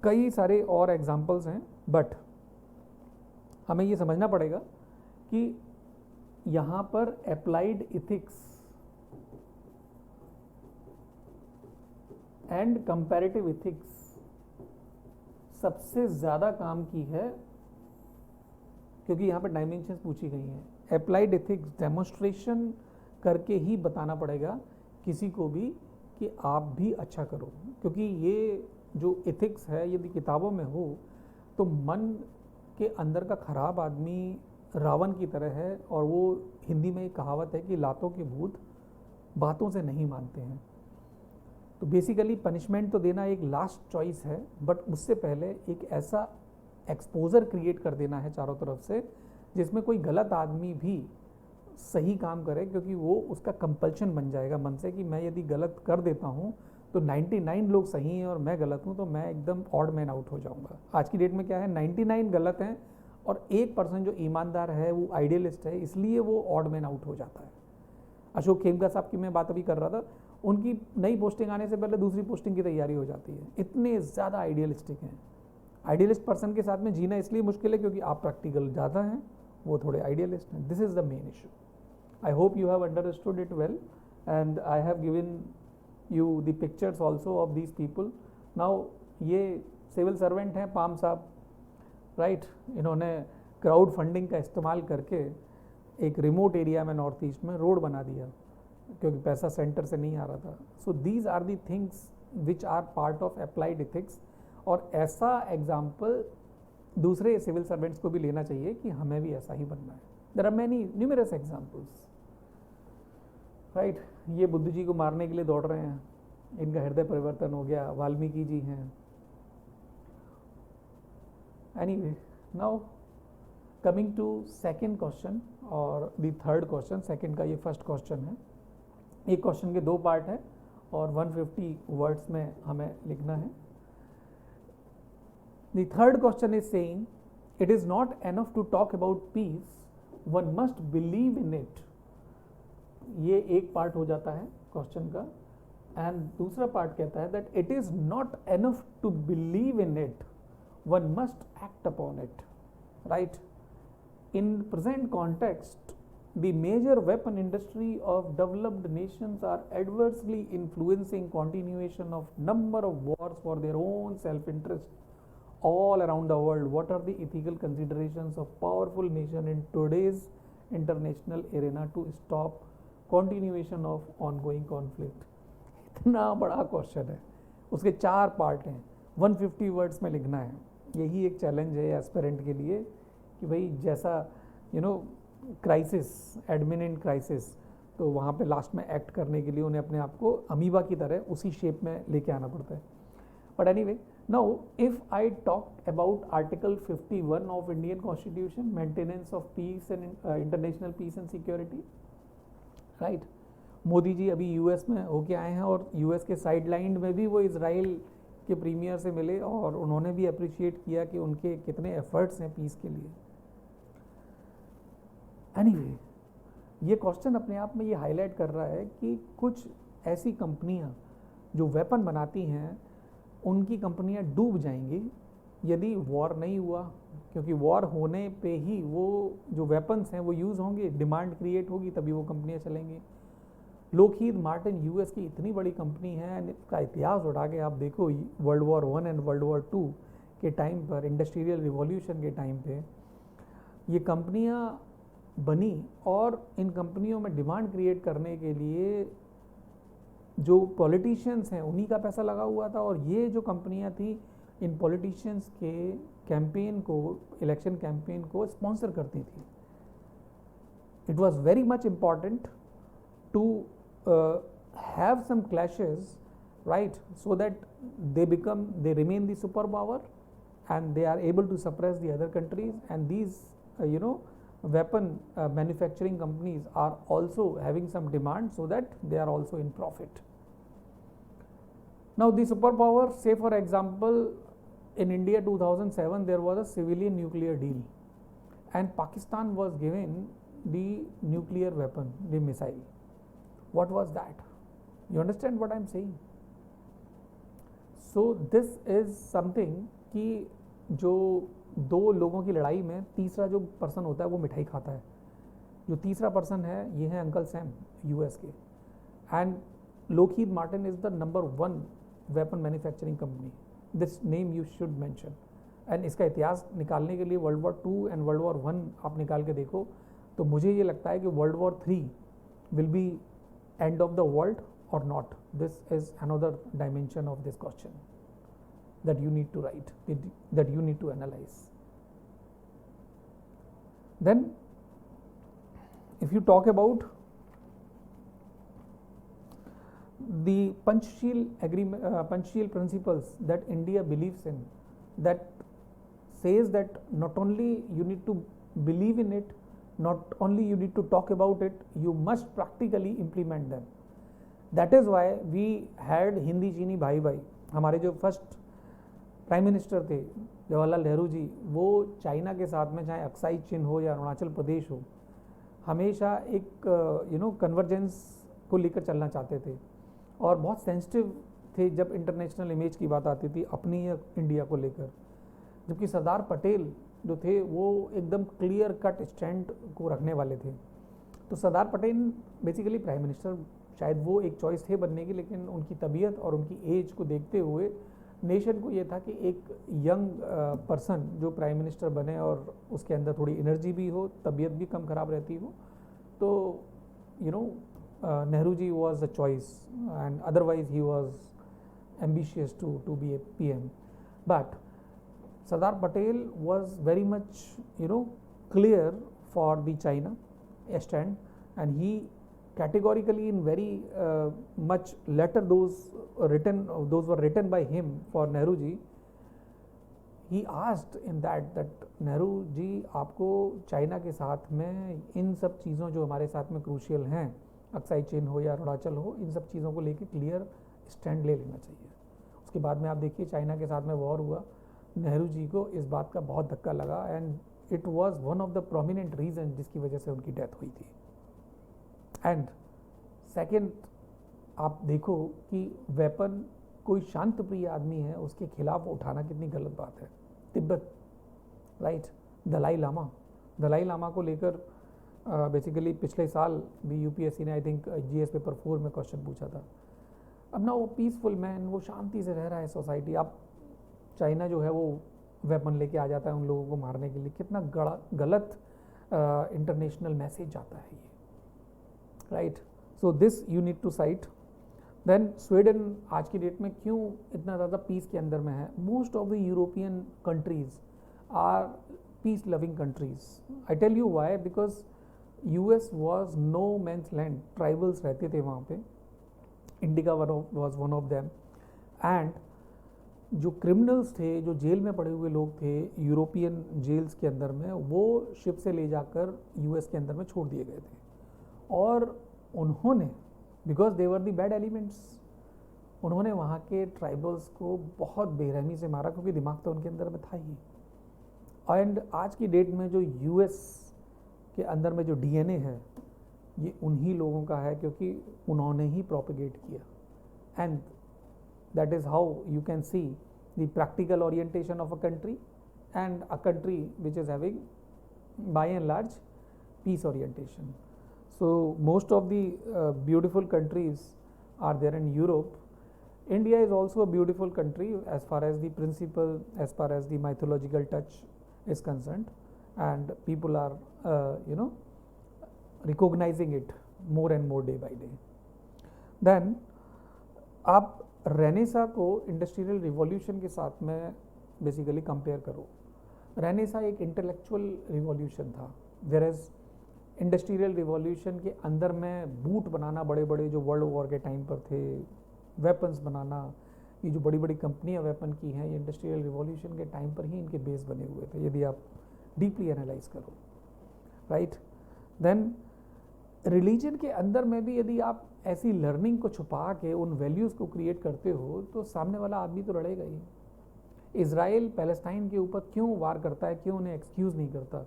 कई सारे और एग्जाम्पल्स हैं, बट हमें ये समझना पड़ेगा कि यहाँ पर applied ethics and comparative ethics सबसे ज़्यादा काम की है, क्योंकि यहाँ पर डायमेंशंस पूछी गई हैं। अप्लाइड इथिक्स डेमोन्स्ट्रेशन करके ही बताना पड़ेगा किसी को भी कि आप भी अच्छा करो, क्योंकि ये जो इथिक्स है यदि किताबों में हो तो मन के अंदर का खराब आदमी रावण की तरह है, और वो हिंदी में एक कहावत है कि लातों के भूत बातों से नहीं मानते हैं। तो बेसिकली पनिशमेंट तो देना एक लास्ट चॉइस है, बट उससे पहले एक ऐसा एक्सपोजर क्रिएट कर देना है चारों तरफ से जिसमें कोई गलत आदमी भी सही काम करे, क्योंकि वो उसका कंपल्शन बन जाएगा मन से कि मैं यदि गलत कर देता हूँ तो 99 लोग सही हैं और मैं गलत हूँ, तो मैं एकदम ऑड मैन आउट हो जाऊँगा। आज की डेट में क्या है, 99 गलत हैं और 1% जो ईमानदार है वो आइडियलिस्ट है, इसलिए वो ऑड मैन आउट हो जाता है। अशोक खेमका साहब की मैं बात अभी कर रहा था, उनकी नई पोस्टिंग आने से पहले दूसरी पोस्टिंग की तैयारी हो जाती है, इतने ज़्यादा आइडियलिस्टिक हैं। आइडियलिस्ट पर्सन के साथ में जीना इसलिए मुश्किल है क्योंकि आप प्रैक्टिकल ज़्यादा हैं, वो थोड़े आइडियलिस्ट हैं। This is the main issue. I hope you have understood it well, and I have given you the pictures also of these people. Now ये सिविल सर्वेंट हैं पाम साहब, राइट? इन्होंने क्राउड फंडिंग का इस्तेमाल करके एक रिमोट एरिया में नॉर्थ ईस्ट में रोड बना दिया, क्योंकि पैसा सेंटर से नहीं आ रहा था। So these are the things which are part of applied ethics, और ऐसा एग्जाम्पल दूसरे सिविल सर्वेंट्स को भी लेना चाहिए कि हमें भी ऐसा ही बनना है। There are many numerous examples, right? ये बुद्ध जी को मारने के लिए दौड़ रहे हैं, इनका हृदय परिवर्तन हो गया, वाल्मीकि जी हैं। Anyway, now coming to second question और द थर्ड क्वेश्चन। सेकंड का ये फर्स्ट क्वेश्चन है। एक क्वेश्चन के दो पार्ट है और 150 वर्ड्स में हमें लिखना है। The third question is saying it is not enough to talk about peace, one must believe in it. ये एक पार्ट हो जाता है क्वेश्चन का, एंड दूसरा पार्ट कहता है that it is not enough to believe in it, one must act upon it, right? In present context the major weapon industry of developed nations are adversely influencing continuation of number of wars for their own self-interest all around the world. What are the ethical considerations of powerful nation in today's international arena to stop continuation of ongoing conflict? इतना बड़ा क्वेश्चन है, उसके 4 पार्ट हैं, 150 वर्ड्स में लिखना है। यही एक चैलेंज है एस्पिरेंट के लिए कि भाई जैसा क्राइसिस, एडमिनेंट क्राइसिस, तो वहाँ पे लास्ट में एक्ट करने के लिए उन्हें अपने आप को अमीबा की तरह उसी शेप में लेके आना पड़ता है। But anyway, now if I talk about article 51 of Indian constitution, maintenance of peace and international peace and security, right? Modi ji अभी यूएस में होके आए हैं और यूएस के साइडलाइन में भी वो इजराइल के प्रीमियर से मिले और उन्होंने भी अप्रिशिएट किया कि उनके कितने एफर्ट्स हैं पीस के लिए। एनीवे, ये क्वेश्चन अपने आप में ये हाईलाइट कर रहा है कि कुछ ऐसी कंपनियां जो वेपन बनाती हैं उनकी कंपनियां डूब जाएंगी यदि वॉर नहीं हुआ, क्योंकि वॉर होने पे ही वो जो वेपन्स हैं वो यूज़ होंगे, डिमांड क्रिएट होगी, तभी वो कंपनियां चलेंगी। लोकहीड मार्टिन यूएस की इतनी बड़ी कंपनी है, इसका इतिहास उठा के आप देखो, world war 1 and world war 2 के टाइम पर, इंडस्ट्रियल रिवॉल्यूशन के टाइम पे ये कंपनियां बनी और इन कंपनियों में डिमांड क्रिएट करने के लिए जो पॉलिटिशियंस हैं उन्हीं का पैसा लगा हुआ था, और ये जो कंपनियां थी इन पॉलिटिशियंस के कैंपेन को, इलेक्शन कैंपेन को स्पॉन्सर करती थी। It was very much important to have some clashes, right, so that they remain the superpower and they are able to suppress the other countries, and these weapon manufacturing companies are also having some demand so that they are also in profit. Now the superpower, say for example in India 2007 there was a civilian nuclear deal and Pakistan was given the nuclear weapon, the missile. What was that? You understand what I am saying? So this is something कि जो दो लोगों की लड़ाई में तीसरा जो पर्सन होता है वो मिठाई खाता है। जो तीसरा पर्सन है ये है अंकल सैम यूएस के, and Lockheed Martin is the number 1 weapon manufacturing company. This name you should mention. And इसका इतिहास निकालने के लिए world war 2 and world war 1 आप निकाल के देखो तो मुझे ये लगता है कि world war 3 will be end of the world or not. This is another dimension of this question that you need to write, that you need to analyze. Then if you talk about the Panchsheel principles that India believes in, that says that not only you need to believe in it, not only you need to talk about it, you must practically implement them. That is why we had Hindi चीनी भाई भाई। हमारे जो फर्स्ट प्राइम मिनिस्टर थे जवाहरलाल नेहरू जी, वो चाइना के साथ में चाहे अक्साई चिन हो या अरुणाचल प्रदेश हो, हमेशा एक कन्वर्जेंस को लेकर चलना चाहते थे और बहुत सेंसिटिव थे जब इंटरनेशनल इमेज की बात आती थी अपनी इंडिया को लेकर। जबकि सरदार पटेल जो थे वो एकदम क्लियर कट स्टैंड को रखने वाले थे। तो Sardar Patel basically prime minister, शायद वो एक चॉइस थे बनने की, लेकिन उनकी तबीयत और उनकी एज को देखते हुए नेशन को ये था कि एक यंग पर्सन जो प्राइम मिनिस्टर बने और उसके अंदर थोड़ी एनर्जी भी हो, तबीयत भी कम ख़राब रहती हो, तो Nehru ji was the choice, and otherwise he was ambitious to be a PM. But Sardar Patel was very much clear for the China stand, and he categorically in very much letter those were written by him for Nehru ji. He asked in that Nehru ji, आपको चाइना के साथ में इन सब चीज़ों जो हमारे साथ में क्रूशियल हैं, अक्साई चीन हो या अरुणाचल हो, इन सब चीज़ों को लेके क्लियर स्टैंड ले लेना चाहिए। उसके बाद में आप देखिए चाइना के साथ में वॉर हुआ, नेहरू जी को इस बात का बहुत धक्का लगा, and it was one of the prominent reason जिसकी वजह से उनकी डेथ हुई थी। एंड सेकंड, आप देखो कि वेपन कोई शांत प्रिय आदमी है उसके खिलाफ उठाना कितनी गलत बात है। तिब्बत, राइट, दलाई लामा को लेकर बेसिकली पिछले साल भी UPSC ने आई थिंक GS पेपर 4 में क्वेश्चन पूछा था। अब ना वो पीसफुल मैन, वो शांति से रह रहा है सोसाइटी, आप चाइना जो है वो वेपन लेके आ जाता है उन लोगों को मारने के लिए। कितना गलत इंटरनेशनल मैसेज जाता है ये, right. So this you need to cite. Then Sweden आज की डेट में क्यों इतना ज़्यादा पीस के अंदर में है? Most of the European countries are peace loving countries. I tell you why, because US was no man's land, tribals रहते थे वहाँ पे, Indica was one of them, and जो क्रिमिनल्स थे, जो जेल में पड़े हुए लोग थे यूरोपियन जेल्स के अंदर में, वो शिप से ले जाकर US के अंदर में छोड़ दिए गए थे। और उन्होंने, because they were the bad elements, उन्होंने वहाँ के ट्राइबल्स को बहुत बेरहमी से मारा, क्योंकि दिमाग तो उनके अंदर में था ही। एंड आज की डेट में जो US के अंदर में जो DNA है, ये उन्हीं लोगों का है क्योंकि उन्होंने ही प्रोपेगेट किया। And that is how you can see the practical orientation of a country and a country which is having by and large peace orientation. So most of the beautiful countries are there in Europe. India is also a beautiful country as far as the principle, as far as the mythological touch is concerned, and people are recognizing it more and more day by day. Then आप रेनेसा को इंडस्ट्रियल रिवॉल्यूशन के साथ में बेसिकली कंपेयर करो। रेनेसा एक इंटेलेक्चुअल रिवॉल्यूशन था, वेयर एज इंडस्ट्रियल रिवॉल्यूशन के अंदर में बूट बनाना, बड़े बड़े जो वर्ल्ड वॉर के टाइम पर थे, वेपन्स बनाना, ये जो बड़ी बड़ी कंपनियां वेपन की हैं, ये इंडस्ट्रियल रिवॉल्यूशन के टाइम पर ही इनके बेस बने हुए थे, यदि आप डीपली एनालाइज करो, राइट। देन रिलीजन के अंदर में भी यदि आप ऐसी लर्निंग को छुपा के उन वैल्यूज़ को क्रिएट करते हो तो सामने वाला आदमी तो लड़ेगा ही। इज़राइल पैलेस्टाइन के ऊपर क्यों वार करता है, क्यों उन्हें एक्सक्यूज़ नहीं करता?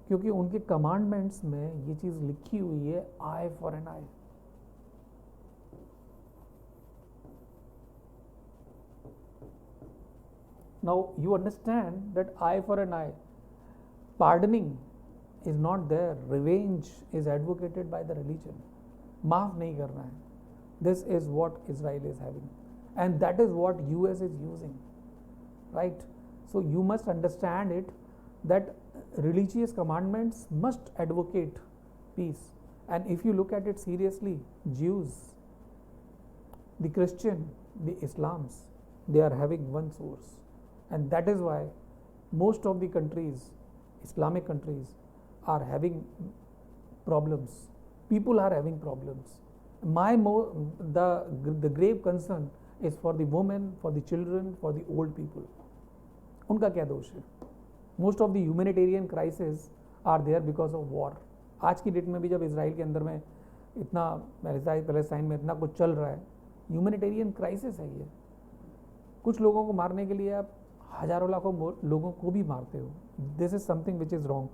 क्योंकि उनके कमांडमेंट्स में ये चीज़ लिखी हुई है, I for an I. Now you understand that I for an I, pardoning is not there, revenge is advocated by the religion, maaf nahi karna hai. This is what Israel is having, and that is what US is using, right? So you must understand it that religious commandments must advocate peace, and if you look at it seriously, Jews, the Christian, the Islams, they are having one source, and that is why most of the countries, Islamic countries, are having problems. People are having problems. The grave concern is for the women, for the children, for the old people. उनका क्या दोष है? Most of the humanitarian crises are there because of war. आज की डेट में भी जब इजराइल के अंदर में इतना पैलेस्टाइन में इतना कुछ चल रहा है, ह्यूमैनिटेरियन क्राइसिस है ये। कुछ लोगों को मारने के लिए आप हजारों लाखों लोगों को भी मारते हो। This is something which is wrong.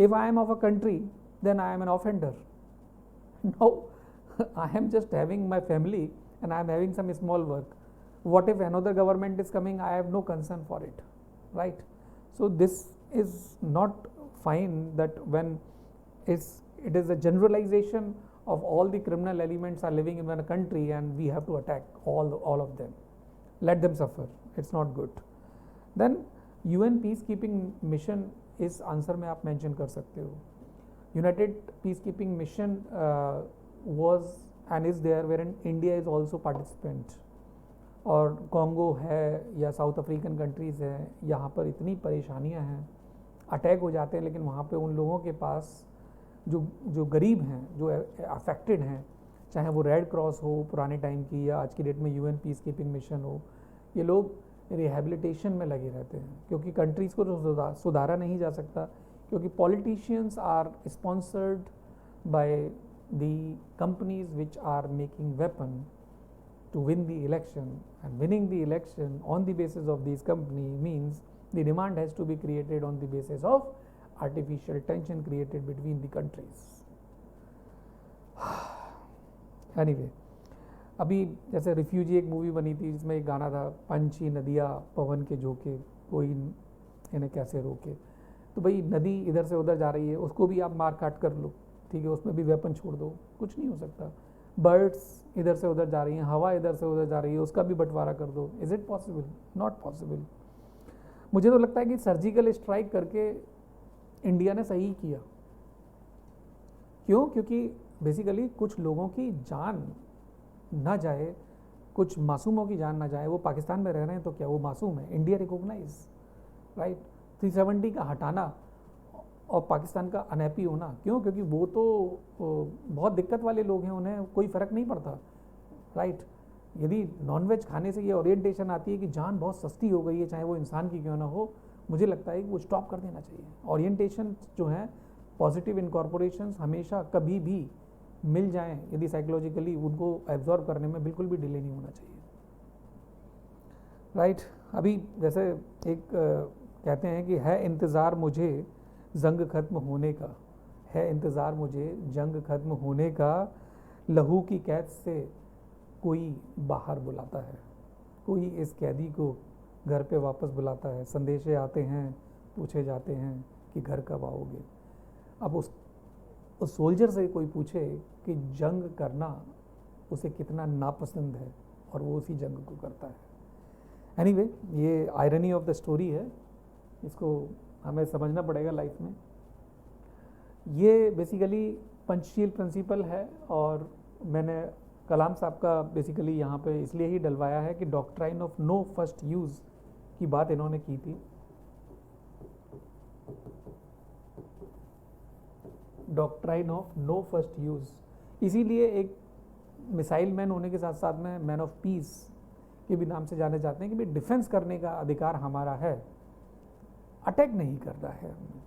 If I am of a country, then I am an offender. Now, I am just having my family and I am having some small work. What if another government is coming? I have no concern for it, right? So this is not fine that when it is a generalization of all the criminal elements are living in a country and we have to attack all of them. Let them suffer. It's not good. Then UN peacekeeping mission इस आंसर में आप मेंशन कर सकते हो। United peace keeping mission was and is there where in India is also participant, और कॉन्गो है या साउथ अफ्रीकन कंट्रीज़ हैं, यहाँ पर इतनी परेशानियाँ हैं, अटैक हो जाते हैं, लेकिन वहाँ पे उन लोगों के पास जो गरीब हैं, जो अफेक्टेड हैं, चाहे वो रेड क्रॉस हो पुराने टाइम की या आज की डेट में UN पीस कीपिंग मिशन हो, ये लोग रिहेबिलिटेशन में लगे रहते हैं, क्योंकि कंट्रीज़ को तो सुधारा नहीं जा सकता, क्योंकि politicians are sponsored by the companies which are making weapon to win the election, and winning the election on the basis of this company means the demand has to be created on the basis of artificial tension created between the countries. Anyway, अभी जैसे रिफ्यूजी एक मूवी बनी थी जिसमें एक गाना था, पंछी नदियाँ पवन के झोंके कोई इन्हें कैसे रोके। तो भाई नदी इधर से उधर जा रही है, उसको भी आप मार काट कर लो, ठीक है, उसमें भी वेपन छोड़ दो, कुछ नहीं हो सकता। बर्ड्स इधर से उधर जा रही हैं, हवा इधर से उधर जा रही है, उसका भी बंटवारा कर दो। Is it possible? Not possible. मुझे तो लगता है कि सर्जिकल स्ट्राइक करके इंडिया ने सही किया। क्यों? क्योंकि बेसिकली कुछ लोगों की जान ना जाए, कुछ मासूमों की जान ना जाए। वो पाकिस्तान में रह रहे हैं तो क्या वो मासूम है? India recognise, right. 370 का हटाना और पाकिस्तान का अनहैप्पी होना, क्यों? क्योंकि वो तो बहुत दिक्कत वाले लोग हैं, उन्हें कोई फ़र्क नहीं पड़ता, राइट। यदि नॉनवेज खाने से ये ओरिएंटेशन आती है कि जान बहुत सस्ती हो गई है, चाहे वो इंसान की क्यों ना हो, मुझे लगता है कि वो स्टॉप कर देना चाहिए। ओरिएंटेशन जो है, पॉजिटिव इनकॉर्पोरेशंस हमेशा कभी भी मिल जाएं, यदि साइकोलॉजिकली उनको एब्जॉर्ब करने में बिल्कुल भी डिले नहीं होना चाहिए, राइट। अभी जैसे एक कहते हैं कि है इंतज़ार मुझे जंग ख़त्म होने का, है इंतज़ार मुझे जंग खत्म होने का, लहू की कैद से कोई बाहर बुलाता है, कोई इस कैदी को घर पे वापस बुलाता है, संदेशे आते हैं, पूछे जाते हैं कि घर कब आओगे। अब उस सोल्जर से कोई पूछे कि जंग करना उसे कितना नापसंद है, और वो उसी जंग को करता है। एनीवे, ये आयरनी ऑफ द स्टोरी है, इसको हमें समझना पड़ेगा लाइफ में। ये बेसिकली पंचशील प्रिंसिपल है, और मैंने कलाम साहब का बेसिकली यहाँ पे इसलिए ही डलवाया है कि doctrine of no first use की बात इन्होंने की थी। Doctrine of no first use, इसीलिए एक मिसाइल मैन होने के साथ साथ में मैन ऑफ पीस के भी नाम से जाने जाते हैं कि भाई डिफेंस करने का अधिकार हमारा है, अटैक नहीं करना है हमें।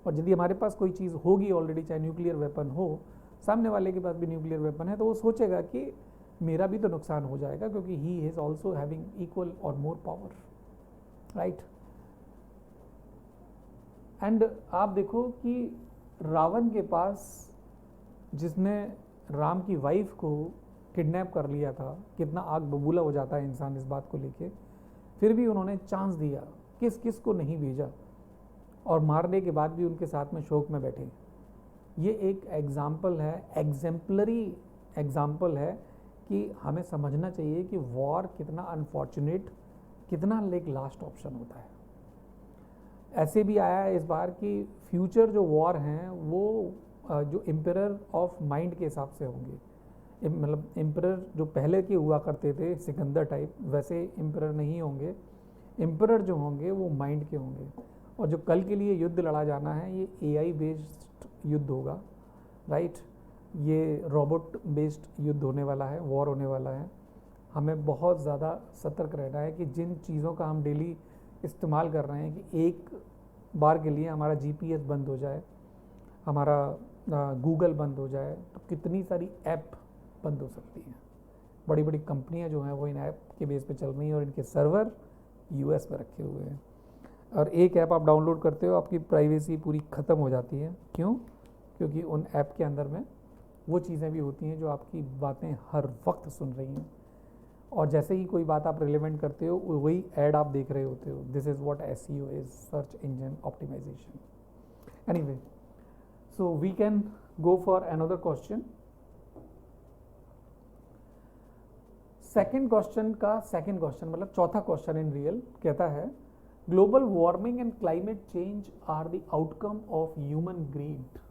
और यदि हमारे पास कोई चीज़ होगी ऑलरेडी, चाहे न्यूक्लियर वेपन हो, सामने वाले के पास भी न्यूक्लियर वेपन है, तो वो सोचेगा कि मेरा भी तो नुकसान हो जाएगा, क्योंकि he is also having equal और मोर पावर, राइट। एंड आप देखो कि रावण के पास, जिसने राम की वाइफ को किडनैप कर लिया था, कितना आग बबूला हो जाता है इंसान इस बात को लेके, फिर भी उन्होंने चांस दिया, किस किस को नहीं भेजा, और मारने के बाद भी उनके साथ में शोक में बैठे। ये एक एग्जाम्पल है, एग्जेम्पलरी एग्जाम्पल है कि हमें समझना चाहिए कि वॉर कितना अनफॉर्चुनेट, कितना एक लास्ट ऑप्शन होता है। ऐसे भी आया है इस बार कि फ्यूचर जो वॉर हैं वो जो एम्परर ऑफ माइंड के हिसाब से होंगे, मतलब एम्परर जो पहले के हुआ करते थे सिकंदर टाइप, वैसे एम्परर नहीं होंगे। एम्परर जो होंगे वो माइंड के होंगे, और जो कल के लिए युद्ध लड़ा जाना है ये एआई बेस्ड युद्ध होगा, राइट। ये रोबोट बेस्ड युद्ध होने वाला है, वॉर होने वाला है। हमें बहुत ज़्यादा सतर्क रहना है कि जिन चीज़ों का हम डेली इस्तेमाल कर रहे हैं, कि एक बार के लिए हमारा जीपीएस बंद हो जाए, हमारा गूगल बंद हो जाए, तो कितनी सारी ऐप बंद हो सकती हैं। बड़ी बड़ी कंपनियां जो हैं वो इन ऐप के बेस पे चल रही हैं, और इनके सर्वर यूएस पे रखे हुए हैं, और एक ऐप आप डाउनलोड करते हो, आपकी प्राइवेसी पूरी ख़त्म हो जाती है। क्यों? क्योंकि उन ऐप के अंदर में वो चीज़ें भी होती हैं जो आपकी बातें हर वक्त सुन रही हैं, और जैसे ही कोई बात आप रिलेवेंट करते हो वही ऐड आप देख रहे होते हो। This is what SEO is, search engine optimisation. Anyway, so we can go for another question. Second question का सेकेंड क्वेश्चन मतलब चौथा क्वेश्चन इन रियल कहता है, global warming and climate change are the outcome of human greed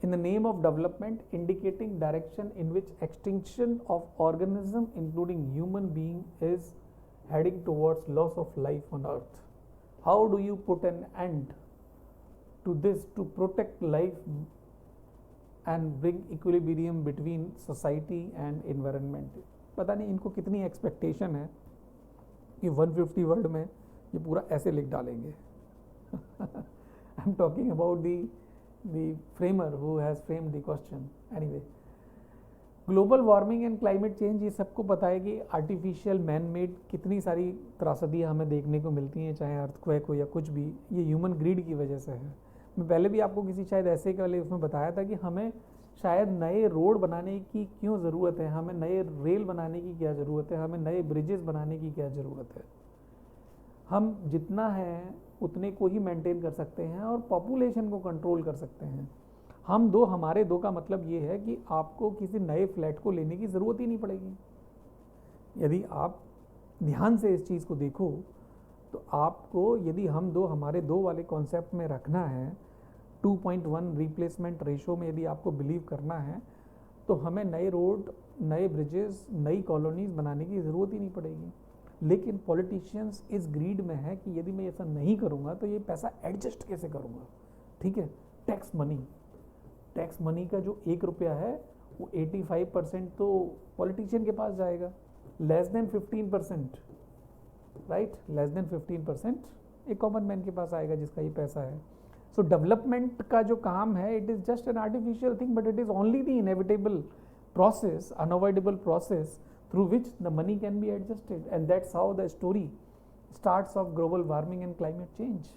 in the name of development, indicating direction in which extinction of organism including human being is heading towards loss of life on earth. How do you put an end to this to protect life and bring equilibrium between society and environment? पता नहीं इनको कितनी एक्सपेक्टेशन है कि 150 वर्ड में ये पूरा ऐसे लिख डालेंगे। I am talking about the framer who has framed the question. Anyway, global warming and climate change, ये सबको पता है कि आर्टिफिशियल मैन मेड कितनी सारी त्रासदियाँ हमें देखने को मिलती हैं, चाहे अर्थक्वेक हो या कुछ भी, ये ह्यूमन ग्रीड की वजह से है। मैं पहले भी आपको किसी शायद ऐसे के वाले उसमें बताया था कि हमें शायद नए रोड बनाने की क्यों ज़रूरत है, हमें नए रेल बनाने की क्या ज़रूरत है, हमें नए ब्रिजेस बनाने की क्या ज़रूरत है। हम जितना है उतने को ही मेंटेन कर सकते हैं और पॉपुलेशन को कंट्रोल कर सकते हैं। हम दो, हमारे दो का मतलब ये है कि आपको किसी नए फ्लैट को लेने की ज़रूरत ही नहीं पड़ेगी। यदि आप ध्यान से इस चीज़ को देखो तो आपको, यदि हम दो, हमारे दो वाले कॉन्सेप्ट में रखना है, 2.1 रिप्लेसमेंट रेशो में यदि आपको बिलीव करना है, तो हमें नए रोड, नए ब्रिजेस, नई कॉलोनीज बनाने की ज़रूरत ही नहीं पड़ेगी। लेकिन पॉलिटिशियंस इस ग्रीड में है कि यदि मैं ऐसा नहीं करूँगा तो ये पैसा एडजस्ट कैसे करूँगा। ठीक है, टैक्स मनी का जो 1 रुपया है वो 85% तो पॉलिटिशियन के पास जाएगा, less than 15%, right, less than 15% एक कॉमन मैन के पास आएगा जिसका ये पैसा है। सो डेवलपमेंट का जो काम है, it is just an artificial thing, but it is only the inevitable process, unavoidable process through which the money can be adjusted, and that's how the story starts of global warming and climate change,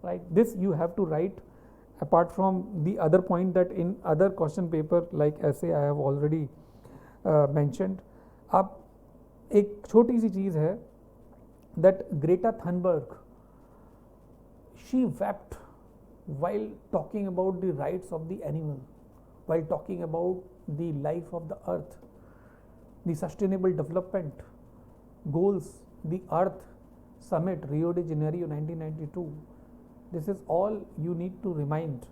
right? This you have to write apart from the other point that in other question paper like essay I have already mentioned, अब एक छोटी सी चीज़ है that Greta Thunberg, she wept while talking about the rights of the animal, while talking about the life of the earth, the sustainable development goals, the earth summit Rio de Janeiro 1992. This is all you need to remind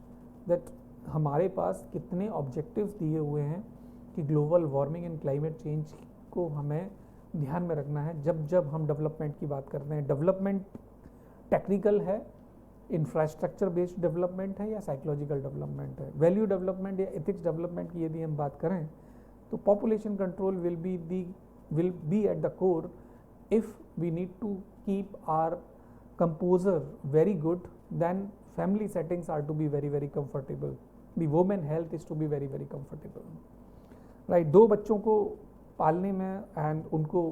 that हमारे पास कितने ऑब्जेक्टिव्स दिए हुए हैं कि global warming and climate change को हमें ध्यान में रखना है जब जब हम डेवलपमेंट की बात करते हैं. डेवलपमेंट टेक्निकल है, इंफ्रास्ट्रक्चर बेस्ड डेवलपमेंट है या साइकोलॉजिकल डेवलपमेंट है. वैल्यू डेवलपमेंट या एथिक्स डेवलपमेंट की यदि हम बात करें तो population control will be at the core if we need to keep our composure very good, then family settings are to be very very comfortable. The women health is to be very very comfortable, right? दो बच्चों को पालने में एंड उनको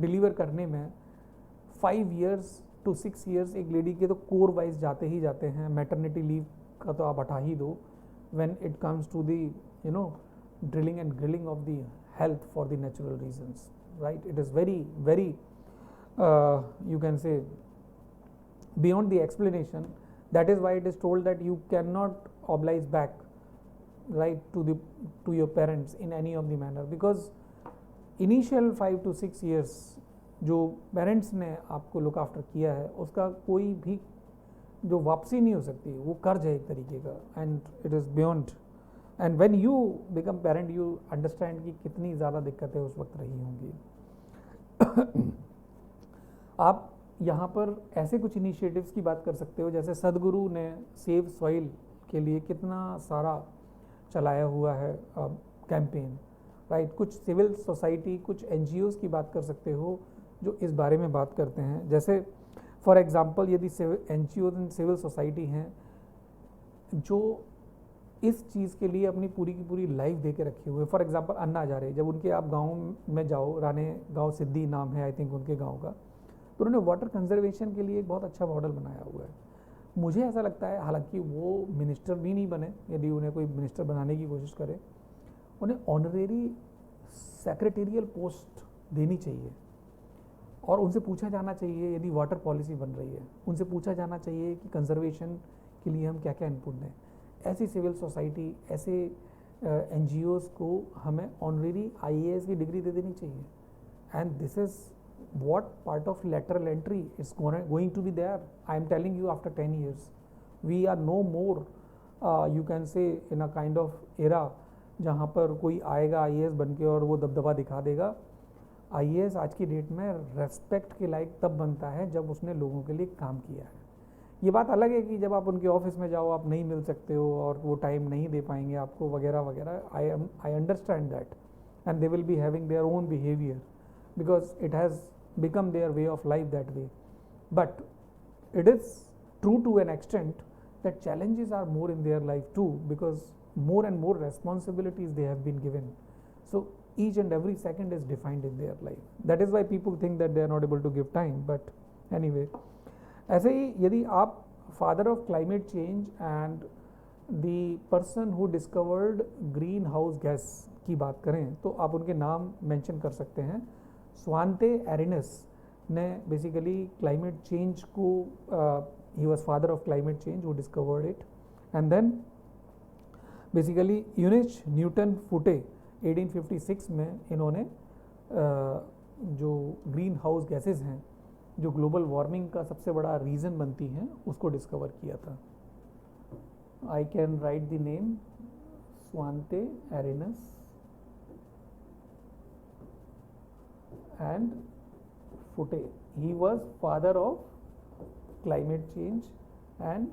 डिलीवर करने में 5 years to 6 years एक लेडी के तो कोर वाइज जाते ही जाते हैं. मैटरनिटी लीव का तो आप हटा ही दो. when it comes to the drilling and grilling of the health for the natural reasons, right? It is very very you can say beyond the explanation. That is why it is told that you cannot oblige back, right, to your parents in any of the manner, because initial 5 to 6 years जो पेरेंट्स ने आपको लुक आफ्टर किया है उसका कोई भी जो वापसी नहीं हो सकती, वो कर्ज है एक तरीके का. And it is beyond. And when you become parent you understand कि कितनी ज़्यादा दिक्कतें उस वक्त रही होंगी. आप यहाँ पर ऐसे कुछ इनिशिएटिव्स की बात कर सकते हो जैसे सदगुरु ने सेव सॉइल के लिए कितना सारा चलाया हुआ है कैंपेन, राइट? कुछ सिविल सोसाइटी, कुछ एनजीओज़ की बात कर सकते हो जो इस बारे में बात करते हैं. जैसे फॉर एग्जांपल यदि एनजीओज़ एंड सिविल सोसाइटी हैं जो इस चीज़ के लिए अपनी पूरी की पूरी लाइफ दे के रखे हुए. फॉर एग्जांपल अन्ना हजारे, जब उनके आप गांव में जाओ, राणे गांव सिद्धि नाम है आई थिंक उनके गांव का, तो उन्होंने वाटर कंजर्वेशन के लिए एक बहुत अच्छा मॉडल बनाया हुआ है. मुझे ऐसा लगता है, हालांकि वो मिनिस्टर भी नहीं बने, यदि उन्हें कोई मिनिस्टर बनाने की कोशिश करे, उन्हें ऑनरेरी सेक्रेटेरियल पोस्ट देनी चाहिए और उनसे पूछा जाना चाहिए यदि वाटर पॉलिसी बन रही है, उनसे पूछा जाना चाहिए कि कंजर्वेशन के लिए हम क्या क्या इनपुट दें. ऐसी सिविल सोसाइटी, ऐसे एनजीओज़ को हमें ऑनरेरी आईएएस की डिग्री दे देनी चाहिए. And this is what part of lateral entry is going to be there. I am telling you, after 10 years we are no more you can say in a kind of era जहाँ पर कोई आएगा आईएएस बन के और वो दबदबा दिखा देगा. आईएएस आज की डेट में रेस्पेक्ट के लायक तब बनता है जब उसने लोगों के लिए काम किया है. ये बात अलग है कि जब आप उनके ऑफिस में जाओ आप नहीं मिल सकते हो और वो टाइम नहीं दे पाएंगे आपको वगैरह वगैरह. I understand that and they will be having their own behaviour because it has become their way of life that way. But it is true to an extent that challenges are more in their life too, because more and more responsibilities they have been given. So each and every second is defined in their life. That is why people think that they are not able to give time. But anyway, ऐसे ही यदि आप father of climate change and the person who discovered greenhouse gas की बात करें तो आप उनके नाम मेंशन कर सकते हैं. स्वांते एरिनस ने बेसिकली क्लाइमेट चेंज को, he was father of climate change who discovered it. And then basically Eunice Newton Foote 1856 में इन्होंने जो ग्रीन हाउस गैसेज हैं जो ग्लोबल वार्मिंग का सबसे बड़ा रीज़न बनती हैं उसको डिस्कवर किया था. I can write the name Svante Arrhenius and Foote. He was father of climate change and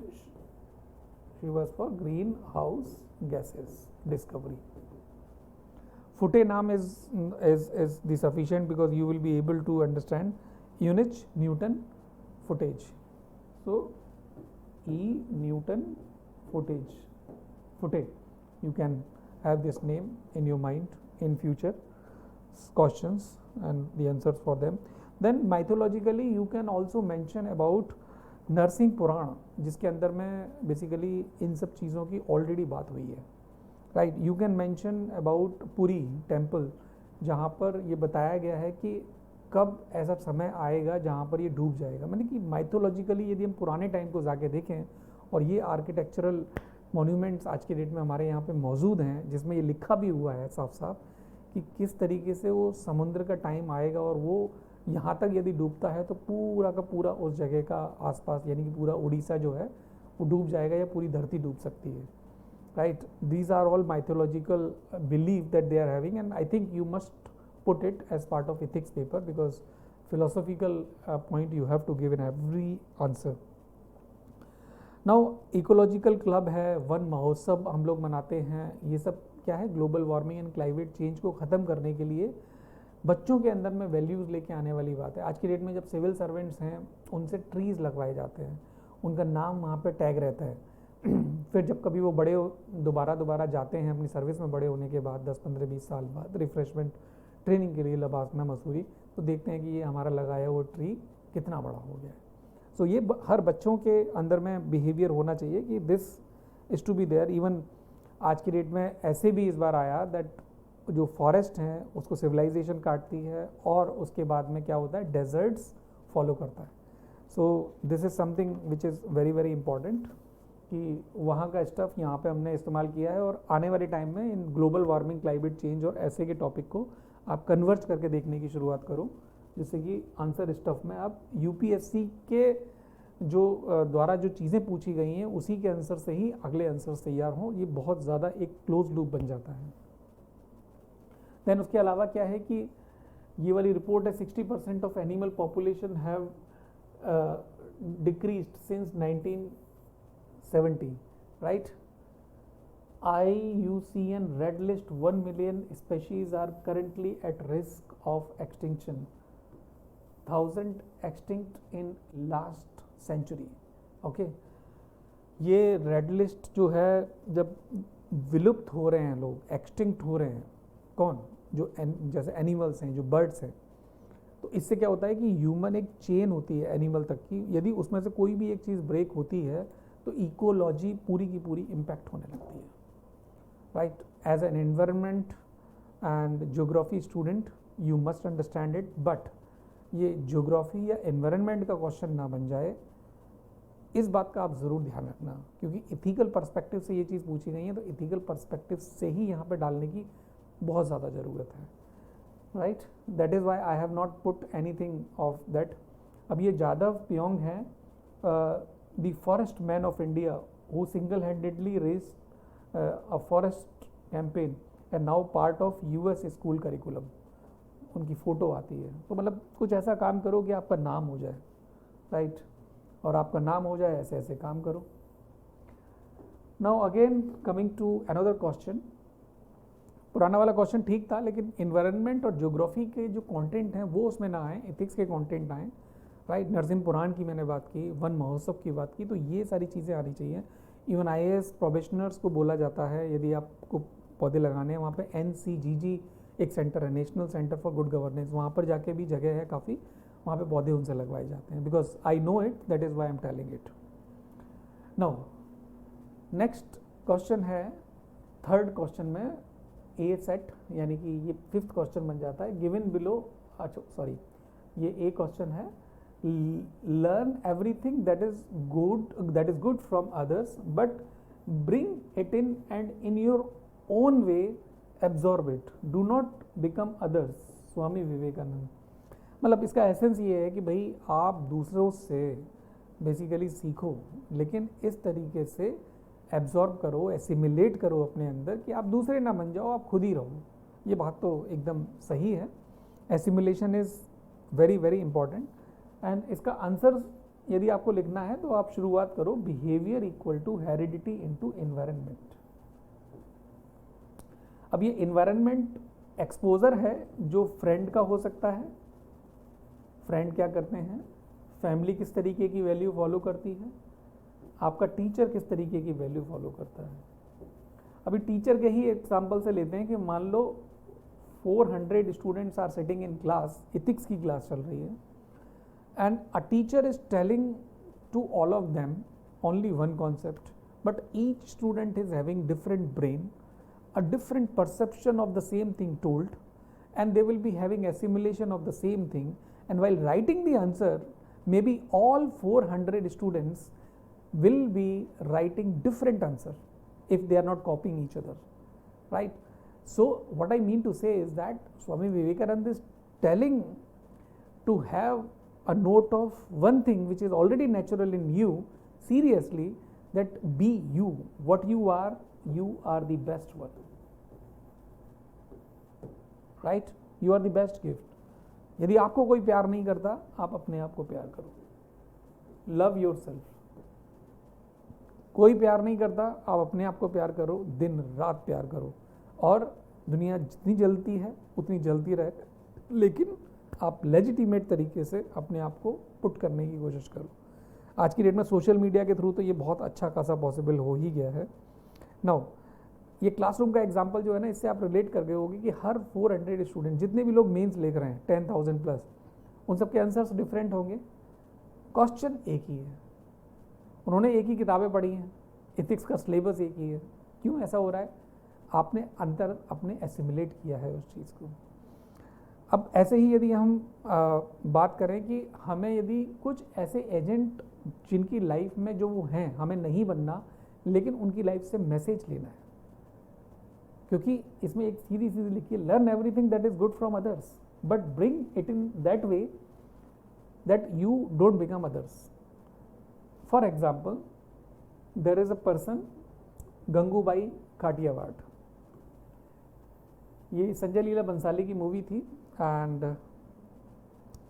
she was for greenhouse gases discovery. Foote naam is the sufficient because you will be able to understand Eunice Newton Footage. So E Newton Footage, Foote. You can have this name in your mind in future questions and the answers for them. Then mythologically you can also mention about Narasimha Purana, जिसके अंदर में बेसिकली इन सब चीज़ों की ऑलरेडी बात हुई है, right. You can mention about Puri temple, जहाँ पर ये बताया गया है कि कब ऐसा समय आएगा जहाँ पर ये डूब जाएगा. मैंने कि माइथोलॉजिकली यदि हम पुराने टाइम को जाके देखें और ये आर्किटेक्चरल मॉन्यूमेंट्स आज के डेट में हमारे यहाँ पे मौजूद हैं, जिसमें ये लिखा भी हुआ है साफ साफ कि किस तरीके से वो समुद्र का टाइम आएगा और वो यहाँ तक यदि डूबता है तो पूरा का पूरा उस जगह का आसपास, यानी कि पूरा उड़ीसा जो है वो डूब जाएगा या पूरी धरती डूब सकती है, right. These are all mythological believe that they are having, and I think you must put it as part of ethics paper because philosophical point you have to give in every answer. Now ecological club है, वन महोत्सव हम लोग मनाते हैं, ये सब क्या है, global warming and climate change को ख़त्म करने के लिए बच्चों के अंदर में वैल्यूज़ लेके आने वाली बात है. आज की डेट में जब सिविल सर्वेंट्स हैं उनसे ट्रीज़ लगवाए जाते हैं, उनका नाम वहाँ पे टैग रहता है. फिर जब कभी वो बड़े दोबारा जाते हैं अपनी सर्विस में बड़े होने के बाद 10-15-20 साल बाद रिफ्रेशमेंट ट्रेनिंग के लिए लबासना मसूरी, तो देखते हैं कि ये हमारा लगाया वो ट्री कितना बड़ा हो गया है. सो ये हर बच्चों के अंदर में बिहेवियर होना चाहिए कि this is to be there. Even आज की डेट में ऐसे भी इस बार आया दैट जो फॉरेस्ट हैं उसको सिविलाइजेशन काटती है और उसके बाद में क्या होता है, डेजर्ट्स फॉलो करता है. So this is something which is very very important कि वहाँ का स्टफ़ यहाँ पे हमने इस्तेमाल किया है. और आने वाले टाइम में in global warming, climate change और ऐसे के टॉपिक को आप कन्वर्ट करके देखने की शुरुआत करो, जिससे कि आंसर स्टफ़ में आप यूपीएससी के जो द्वारा जो चीज़ें पूछी गई हैं उसी के आंसर से ही अगले आंसर्स तैयार हों. ये बहुत ज़्यादा एक क्लोज लूप बन जाता है. देन उसके अलावा क्या है कि ये वाली रिपोर्ट है 60% of animal population have decreased since 1970, right. IUCN Red List 1 million species are currently at risk of extinction. 1000 extinct in last century. Okay. ये रेड लिस्ट जो है, जब विलुप्त हो रहे हैं लोग, एक्सटिंक्ट हो रहे हैं, कौन, जो जैसे एनिमल्स हैं, जो बर्ड्स हैं, तो इससे क्या होता है कि ह्यूमन एक चेन होती है एनिमल तक की, यदि उसमें से कोई भी एक चीज़ ब्रेक होती है तो इकोलॉजी पूरी की पूरी इम्पैक्ट होने लगती है, right. As an environment and geography student you must understand it, but ये geography या environment का क्वेश्चन ना बन जाए, इस बात का आप ज़रूर ध्यान रखना, क्योंकि इथिकल पर्सपेक्टिव से ये चीज़ पूछी गई है, तो इथिकल पर्सपेक्टिव से ही यहाँ पे डालने की बहुत ज़्यादा ज़रूरत है, right. That is why I have not put anything of that. अब ये जादव प्योंग है, the forest man of India who single handedly raise a forest campaign and now part of US school curriculum, उनकी फ़ोटो आती है. तो मतलब कुछ ऐसा काम करो कि आपका नाम हो जाए, राइट. और आपका नाम हो जाए, ऐसे ऐसे काम करो. Now again coming to another question. पुराना वाला क्वेश्चन ठीक था, लेकिन इन्वायरमेंट और ज्योग्राफी के जो कंटेंट हैं वो उसमें ना आए, एथिक्स के कंटेंट आए, राइट. नरसिंह पुराण की मैंने बात की, वन महोत्सव की बात की, तो ये सारी चीज़ें आनी चाहिए. इवन IAS प्रोबेशनर्स को बोला जाता है, यदि आपको पौधे लगाने हैं, वहाँ पे NCGG एक सेंटर है, national centre for good governance, वहाँ पर जाके भी जगह है काफ़ी, वहाँ पे पौधे उनसे लगवाए जाते हैं, because I know it, that is why I am telling it. Now next question है, थर्ड क्वेश्चन में ए सेट, यानी कि ये फिफ्थ क्वेश्चन बन जाता है. गिवन बिलो, अच्छा सॉरी, ये ए क्वेश्चन है, learn everything that is good from others but bring it in and in your own way absorb it, do not become others. Swami Vivekananda. मतलब इसका एसेंस ये है कि भाई आप दूसरों से बेसिकली सीखो, लेकिन इस तरीके से एब्जॉर्ब करो, एसिमिलेट करो अपने अंदर कि आप दूसरे ना बन जाओ, आप खुद ही रहो. ये बात तो एकदम सही है. Assimilation is very very important. And इसका आंसर यदि आपको लिखना है तो आप शुरुआत करो, behaviour equal to heredity into environment. अब ये एनवायरनमेंट एक्सपोजर है जो फ्रेंड का हो सकता है. फ्रेंड क्या करते हैं, फैमिली किस तरीके की वैल्यू फॉलो करती है, आपका टीचर किस तरीके की वैल्यू फॉलो करता है. अभी टीचर के ही एग्जाम्पल से लेते हैं कि मान लो 400 students are sitting in class, ethics की क्लास चल रही है, and a teacher is telling to all of them only one concept, but each student is having different brain, a different perception of the same thing told, and they will be having assimilation of the same thing, and while writing the answer, maybe all 400 students will be writing different answer if they are not copying each other, right? So what I mean to say is that Swami Vivekananda is telling to have a note of one thing which is already natural in you seriously, that be you, what you are the best one, right? You are the best gift. यदि आपको कोई प्यार नहीं करता, आप अपने आप को प्यार करो, लव योर सेल्फ. कोई प्यार नहीं करता, आप अपने आप को प्यार करो, दिन रात प्यार करो, और दुनिया जितनी जलती है उतनी जलती रहे, लेकिन आप लेजिटिमेट तरीके से अपने आप को पुट करने की कोशिश करो. आज की डेट में सोशल मीडिया के थ्रू तो ये बहुत अच्छा खासा पॉसिबल हो ही गया है. नाउ ये क्लासरूम का एग्जांपल जो है ना, इससे आप रिलेट कर गए होंगे कि हर 400 स्टूडेंट, जितने भी लोग मेंस लेकर रहे हैं 10,000 प्लस, उन सबके आंसर्स डिफरेंट होंगे, क्वेश्चन एक ही है, उन्होंने एक ही किताबें पढ़ी हैं, एथिक्स का सिलेबस एक ही है. क्यों ऐसा हो रहा है? आपने अंतर अपने एसिमिलेट किया है उस चीज़ को. अब ऐसे ही यदि हम बात करें कि हमें यदि कुछ ऐसे एजेंट जिनकी लाइफ में जो वो हैं, हमें नहीं बनना, लेकिन उनकी लाइफ से मैसेज लेना है, क्योंकि इसमें एक सीधी लिखी है, learn everything that is good from others but bring it in that way that you don't become others. For example, there is a person Gangubai Kathiawad. ये संजय लीला बंसाली की मूवी थी, एंड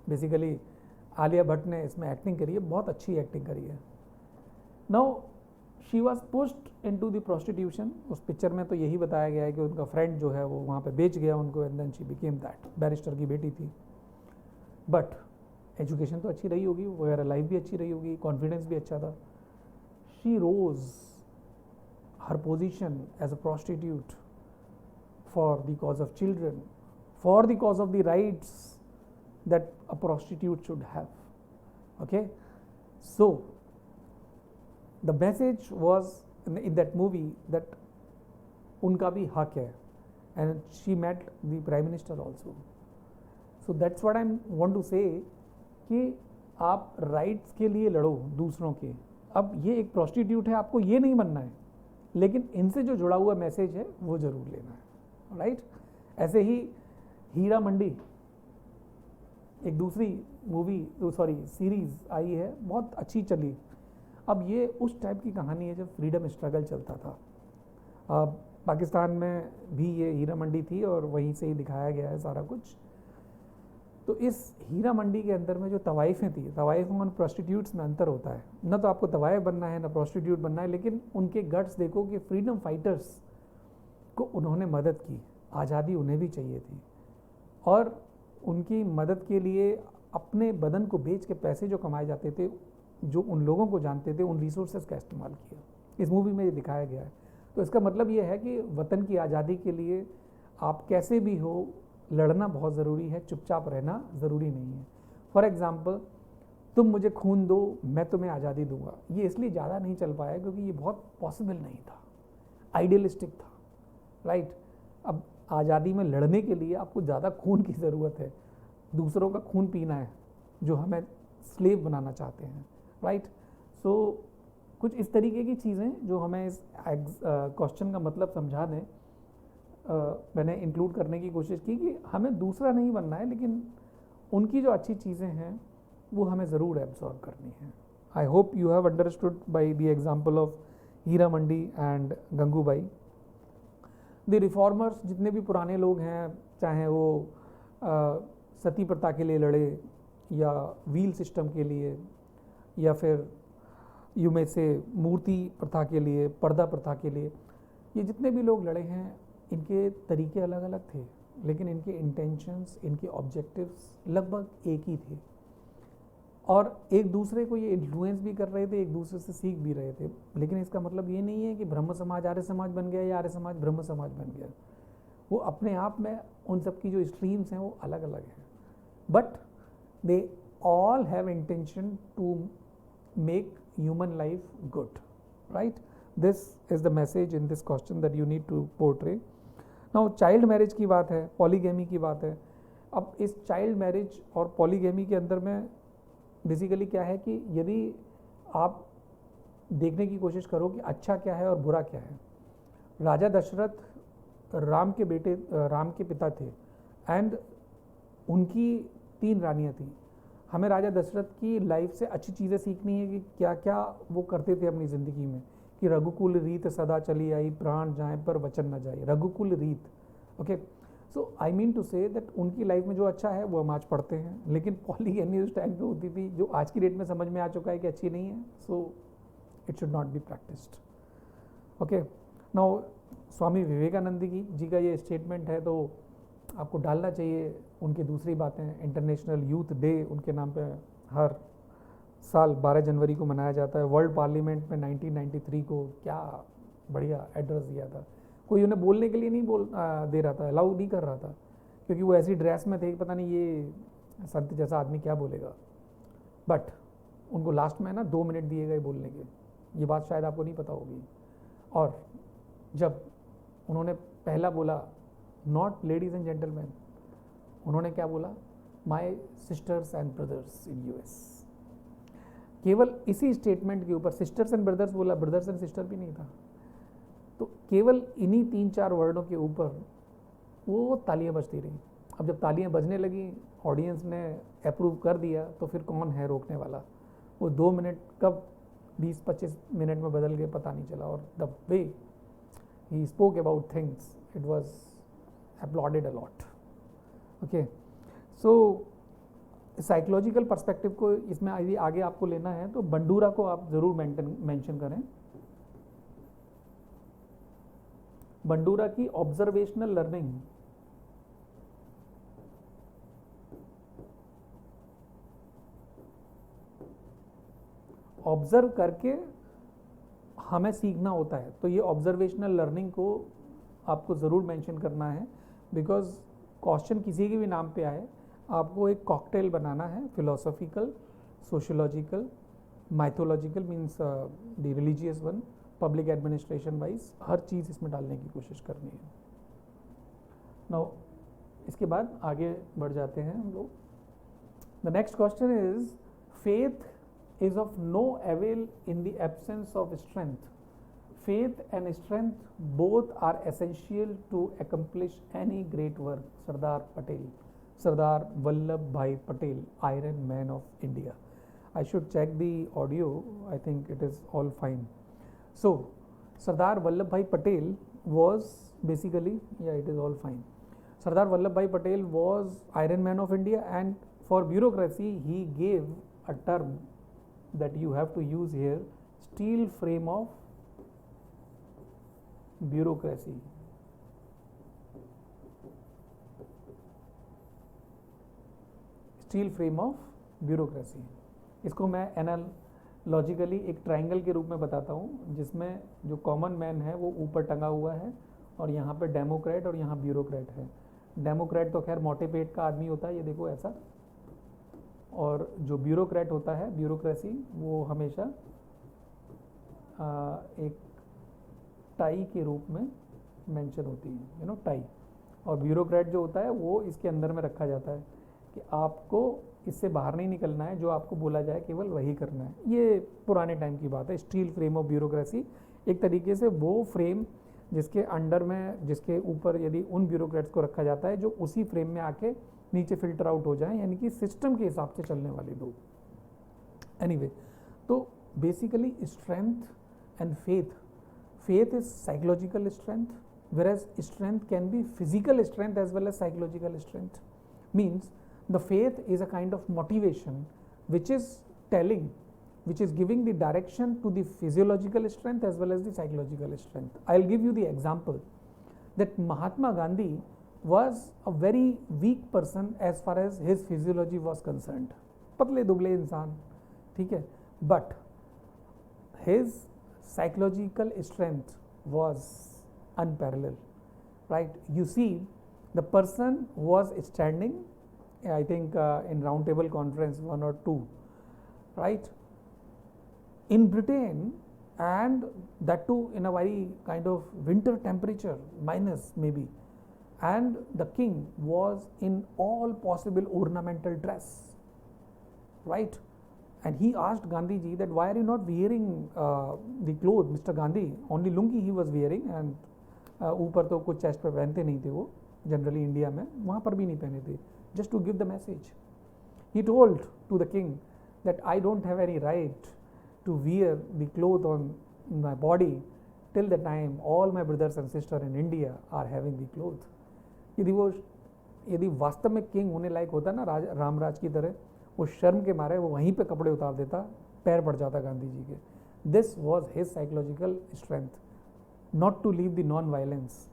बेसिकली आलिया भट्ट ने इसमें एक्टिंग करी है, बहुत अच्छी एक्टिंग करी है. Now she was pushed into the prostitution. उस पिक्चर में तो यही बताया गया है कि उनका फ्रेंड जो है वो वहाँ पे बेच गया उनको, and then she became that. Barrister की बेटी थी, बट एजुकेशन तो अच्छी रही होगी वगैरह, लाइफ भी अच्छी रही होगी, कॉन्फिडेंस भी अच्छा था. She rose her position as a prostitute for the cause of children, for the cause of the rights that a prostitute should have. Okay, so the message was in that movie that unka bhi hak hai, and she met the prime minister also. So that's what I want to say कि आप राइट्स के लिए लड़ो दूसरों के. अब ये एक प्रोस्टिट्यूट है, आपको ये नहीं बनना है, लेकिन इनसे जो जुड़ा हुआ मैसेज है वो जरूर लेना है, राइट? ऐसे ही हीरा मंडी एक दूसरी मूवी सीरीज आई है, बहुत अच्छी चली. अब ये उस टाइप की कहानी है जब फ्रीडम स्ट्रगल चलता था. पाकिस्तान में भी ये हीरा मंडी थी और वहीं से ही दिखाया गया है सारा कुछ. तो इस हीरा मंडी के अंदर में जो तवाइफें थी, तवाइफों और प्रोस्टिट्यूट्स में अंतर होता है. ना तो आपको तवाइफ बनना है ना प्रोस्टिट्यूट बनना है, लेकिन उनके गट्स देखो कि फ्रीडम फाइटर्स को उन्होंने मदद की, आज़ादी उन्हें भी चाहिए थी, और उनकी मदद के लिए अपने बदन को बेच के पैसे जो कमाए जाते थे, जो उन लोगों को जानते थे, उन रिसोर्सेज का इस्तेमाल किया. इस मूवी में ये दिखाया गया है. तो इसका मतलब ये है कि वतन की आज़ादी के लिए आप कैसे भी हो, लड़ना बहुत ज़रूरी है, चुपचाप रहना ज़रूरी नहीं है. फॉर एग्ज़ाम्पल, तुम मुझे खून दो, मैं तुम्हें आज़ादी दूंगा, ये इसलिए ज़्यादा नहीं चल पाया क्योंकि ये बहुत पॉसिबल नहीं था, आइडियलिस्टिक था, राइट? अब आज़ादी में लड़ने के लिए आपको ज़्यादा खून की ज़रूरत है, दूसरों का खून पीना है जो हमें स्लेव बनाना चाहते हैं, राइट? सो कुछ इस तरीके की चीज़ें जो हमें इस क्वेश्चन का मतलब समझा दें, मैंने इंक्लूड करने की कोशिश की कि हमें दूसरा नहीं बनना है, लेकिन उनकी जो अच्छी चीज़ें हैं वो हमें ज़रूर एब्जॉर्ब करनी है. I hope you have understood by the example of Heera Mandi and Gangubai. The reformers जितने भी पुराने लोग हैं, चाहे वो सती प्रथा के लिए लड़े या व्हील सिस्टम के लिए, या फिर यू में से मूर्ति प्रथा के लिए, पर्दा प्रथा के लिए, ये जितने भी लोग लड़े हैं, इनके तरीके अलग अलग थे, लेकिन इनके इंटेंशंस, इनके ऑब्जेक्टिव्स लगभग एक ही थे, और एक दूसरे को ये इन्फ्लुएंस भी कर रहे थे, एक दूसरे से सीख भी रहे थे. लेकिन इसका मतलब ये नहीं है कि ब्रह्म समाज आर्य समाज बन गया या आर्य समाज ब्रह्म समाज बन गया. वो अपने आप में उन सब की जो स्ट्रीम्स हैं वो अलग अलग हैं, but they all have intention to make human life good, right? This is the message in this question that you need to portray. Now child marriage की बात है, polygamy की बात है. अब इस चाइल्ड मैरिज और पॉलीगेमी के अंदर में बेसिकली क्या है कि यदि आप देखने की कोशिश करो कि अच्छा क्या है और बुरा क्या है. राजा दशरथ राम के बेटे, राम के पिता थे एंड उनकी 3 रानियां थी. हमें राजा दशरथ की लाइफ से अच्छी चीज़ें सीखनी है कि क्या क्या वो करते थे अपनी ज़िंदगी में, कि रघुकुल रीत सदा चली आई, प्राण जाए पर वचन न जाए. रघुकुल रीत, okay. So I mean to say that उनकी लाइफ में जो अच्छा है वो हम आज पढ़ते हैं, लेकिन पॉलीगैमी उस टाइम पे होती थी जो आज की डेट में समझ में आ चुका है कि अच्छी नहीं है. So it should not be practised. Okay. Now Swami Vivekananda ji का ये स्टेटमेंट है तो आपको डालना चाहिए. उनकी दूसरी बातें, इंटरनेशनल यूथ डे उनके नाम पे हर साल 12 जनवरी को मनाया जाता है. वर्ल्ड पार्लियामेंट में 1993 को क्या बढ़िया एड्रेस दिया था. कोई उन्हें बोलने के लिए नहीं दे रहा था, अलाउ नहीं कर रहा था, क्योंकि वो ऐसी ड्रेस में थे कि पता नहीं ये संत जैसा आदमी क्या बोलेगा. बट उनको लास्ट में ना 2 मिनट दिए गए बोलने के. ये बात शायद आपको नहीं पता होगी. और जब उन्होंने पहला बोला, नॉट लेडीज एंड जेंटलमैन, उन्होंने क्या बोला, my sisters and brothers in US. केवल इसी स्टेटमेंट के ऊपर सिस्टर्स एंड ब्रदर्स बोला, ब्रदर्स एंड सिस्टर भी नहीं था. तो केवल इन्हीं 3-4 वर्डों के ऊपर वो तालियां बजती रही. अब जब तालियां बजने लगी, ऑडियंस ने अप्रूव कर दिया, तो फिर कौन है रोकने वाला. वो 2 मिनट कब 20-25 मिनट में बदल गए पता नहीं चला. और the way he spoke about things, it was applauded a lot. Okay, so psychological perspective को इसमें यदि आगे आपको लेना है तो बंडूरा को आप जरूर मेंशन करें. बंडूरा की ऑब्जर्वेशनल लर्निंग ऑब्जर्व करके हमें सीखना होता है. तो ये ऑब्जर्वेशनल लर्निंग को आपको ज़रूर मेंशन करना है, बिकॉज क्वेश्चन किसी के भी नाम पे आए, आपको एक कॉकटेल बनाना है. Philosophical, sociological, mythological means the religious one, public administration wise, हर चीज़ इसमें डालने की कोशिश करनी है. नाउ इसके बाद आगे बढ़ जाते हैं हम लोग. The next question is, faith is of no avail in the absence of strength. Faith and strength both are essential to accomplish any great work. Sardar Patel, Sardar Vallabhbhai Patel, Iron Man of India. I should check the audio. I think it is all fine. So Sardar Vallabhbhai Patel was basically, yeah, it is all fine. Sardar Vallabhbhai Patel was Iron Man of India, and for bureaucracy he gave a term that you have to use here, steel frame of bureaucracy. Steel frame of bureaucracy. इसको मैं एनालॉजिकली एक ट्राइंगल के रूप में बताता हूँ, जिसमें जो कॉमन मैन है वो ऊपर टंगा हुआ है और यहाँ पे डेमोक्रेट और यहाँ ब्यूरोक्रेट है. डेमोक्रेट तो खैर मोटे पेट का आदमी होता है, ये देखो ऐसा. और जो ब्यूरोक्रेट होता है, ब्यूरोक्रेसी, वो हमेशा एक टाई के रूप में मेंशन होती है, यू नो, टाई. और ब्यूरोक्रेट जो होता है वो इसके अंदर में रखा जाता है कि आपको इससे बाहर नहीं निकलना है, जो आपको बोला जाए केवल वही करना है. ये पुराने टाइम की बात है. स्टील फ्रेम ऑफ ब्यूरोक्रेसी एक तरीके से वो फ्रेम जिसके अंडर में, जिसके ऊपर यदि उन ब्यूरोक्रेट्स को रखा जाता है जो उसी फ्रेम में आके नीचे फिल्टर आउट हो जाए, यानी कि सिस्टम के हिसाब से चलने वाले लोग. एनीवे, तो basically strength and faith. Faith is psychological strength, whereas strength can be physical strength as well as psychological strength. Means the faith is a kind of motivation which is telling, which is giving the direction to the physiological strength as well as the psychological strength. I'll give you the example that Mahatma Gandhi was a very weak person as far as his physiology was concerned. पतले दुबले इंसान, ठीक है, but his psychological strength was unparalleled, right? You see, the person was standing, I think in round table conference 1 or 2, right? in Britain, and that too in a very kind of winter temperature, minus maybe, and the king was in all possible ornamental dress, right? And he asked Gandhi ji that why are you not wearing the clothes, Mr. Gandhi? Only lungi he was wearing, and ऊपर तो कुछ चेस्ट पे पहनते नहीं थे वो, जनरली इंडिया में वहाँ पर भी नहीं पहने थे, just to give the message. He told to the king that I don't have any right to wear the cloth on my body till the time all my brothers and sisters in India are having the cloth. यदि वास्तव में किंग होने लायक होता ना रामराज की तरह, वो शर्म के मारे वो वहीं पे कपड़े उतार देता, पैर पड़ जाता गांधी जी के. This was his psychological strength, not to leave the non violence,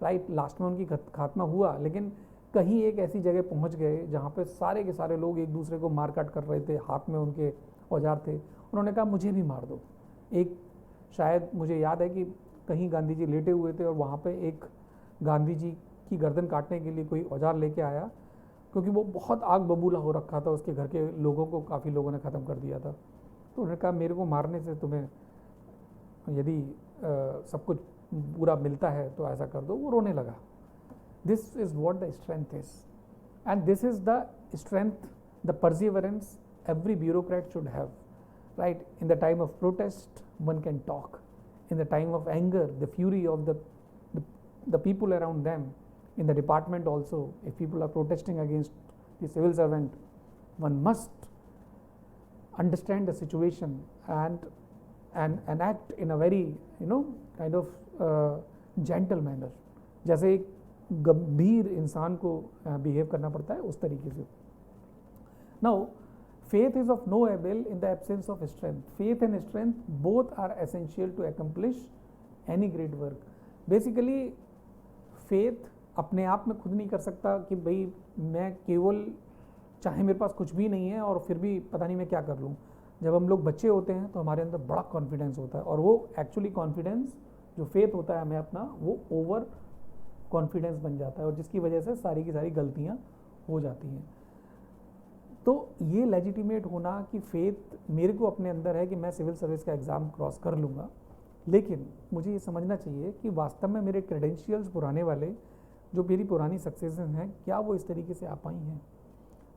right. Last में उनकी खात्मा हुआ, लेकिन कहीं एक ऐसी जगह पहुंच गए जहाँ पे सारे के सारे लोग एक दूसरे को मार काट कर रहे थे, हाथ में उनके औजार थे. उन्होंने कहा मुझे भी मार दो. एक शायद मुझे याद है कि कहीं गांधी जी लेटे हुए थे और वहाँ पे एक गांधी जी की गर्दन काटने के लिए कोई औजार लेके आया, क्योंकि वो बहुत आग बबूला हो रखा था, उसके घर के लोगों को काफ़ी लोगों ने ख़त्म कर दिया था. तो उन्होंने कहा मेरे को मारने से तुम्हें यदि सब कुछ पूरा मिलता है तो ऐसा कर दो. वो रोने लगा. This is what the strength is, and this is the strength, the perseverance every bureaucrat should have, right? In the time of protest one can talk, in the time of anger, the fury of the people around them, in the department also, if people are protesting against the civil servant, one must understand the situation and act in a very kind of gentle manner, जैसे एक गंभीर इंसान को बिहेव करना पड़ता है उस तरीके से. Now faith is of no avail in the absence of strength. Faith and strength both are essential to accomplish any great work. Basically faith अपने आप में खुद नहीं कर सकता कि भाई मैं केवल चाहे मेरे पास कुछ भी नहीं है और फिर भी पता नहीं मैं क्या कर लूँ. जब हम लोग बच्चे होते हैं तो हमारे अंदर बड़ा कॉन्फिडेंस होता है, और वो एक्चुअली कॉन्फिडेंस जो फेथ होता है हमें अपना, वो ओवर कॉन्फिडेंस बन जाता है, और जिसकी वजह से सारी की सारी गलतियाँ हो जाती हैं. तो ये लेजिटिमेट होना कि फेथ मेरे को अपने अंदर है कि मैं सिविल सर्विस का एग्ज़ाम क्रॉस कर लूँगा, लेकिन मुझे ये समझना चाहिए कि वास्तव में मेरे क्रेडेंशियल्स पुराने वाले, जो मेरी पुरानी सक्सेसेस हैं, क्या वो इस तरीके से आ पाई हैं.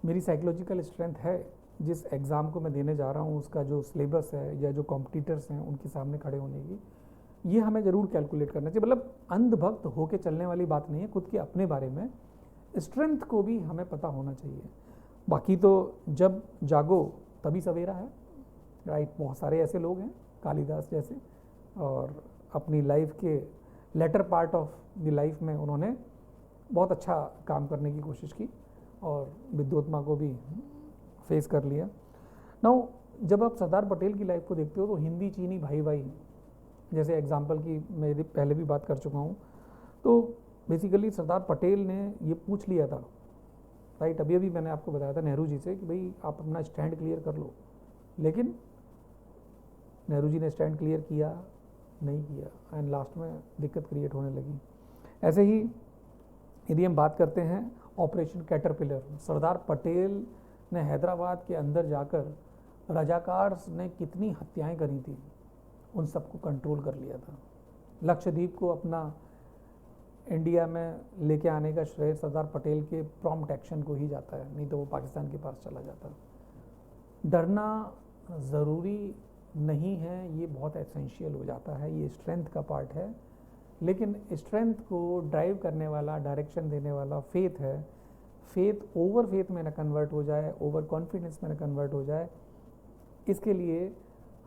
मेरी साइकोलॉजिकल स्ट्रेंथ है जिस एग्ज़ाम को मैं देने जा रहा हूँ, उसका जो सिलेबस है या जो कॉम्पिटिटर्स हैं उनके सामने खड़े होने की, ये हमें ज़रूर कैलकुलेट करना चाहिए. मतलब अंधभक्त होके चलने वाली बात नहीं है, खुद के अपने बारे में स्ट्रेंथ को भी हमें पता होना चाहिए. बाकी तो जब जागो तभी सवेरा है, राइट. बहुत सारे ऐसे लोग हैं कालिदास जैसे, और अपनी लाइफ के later part of the life में उन्होंने बहुत अच्छा काम करने की कोशिश की और विद्वत्मा को भी फेस कर लिया. नाउ जब आप सरदार पटेल की लाइफ को देखते हो तो हिंदी चीनी भाई भाई जैसे एग्जाम्पल की मैं पहले भी बात कर चुका हूँ. तो बेसिकली सरदार पटेल ने ये पूछ लिया था, राइट. अभी मैंने आपको बताया था नेहरू जी से कि भाई आप अपना स्टैंड क्लियर कर लो, लेकिन नेहरू जी ने स्टैंड क्लियर किया नहीं किया, एंड लास्ट में दिक्कत क्रिएट होने लगी. ऐसे ही यदि हम बात करते हैं ऑपरेशन कैटरपिलर, सरदार पटेल ने हैदराबाद के अंदर जाकर रजाकार ने कितनी हत्याएं करी थी, उन सबको कंट्रोल कर लिया था. लक्षद्वीप को अपना इंडिया में लेके आने का श्रेय सरदार पटेल के प्रॉम्प्ट एक्शन को ही जाता है, नहीं तो वो पाकिस्तान के पास चला जाता. डरना ज़रूरी नहीं है, ये बहुत एसेंशियल हो जाता है, ये स्ट्रेंथ का पार्ट है, लेकिन स्ट्रेंथ को ड्राइव करने वाला, डायरेक्शन देने वाला फेथ है. फेथ ओवर फेथ में ना कन्वर्ट हो जाए, ओवर कॉन्फिडेंस में ना कन्वर्ट हो जाए, इसके लिए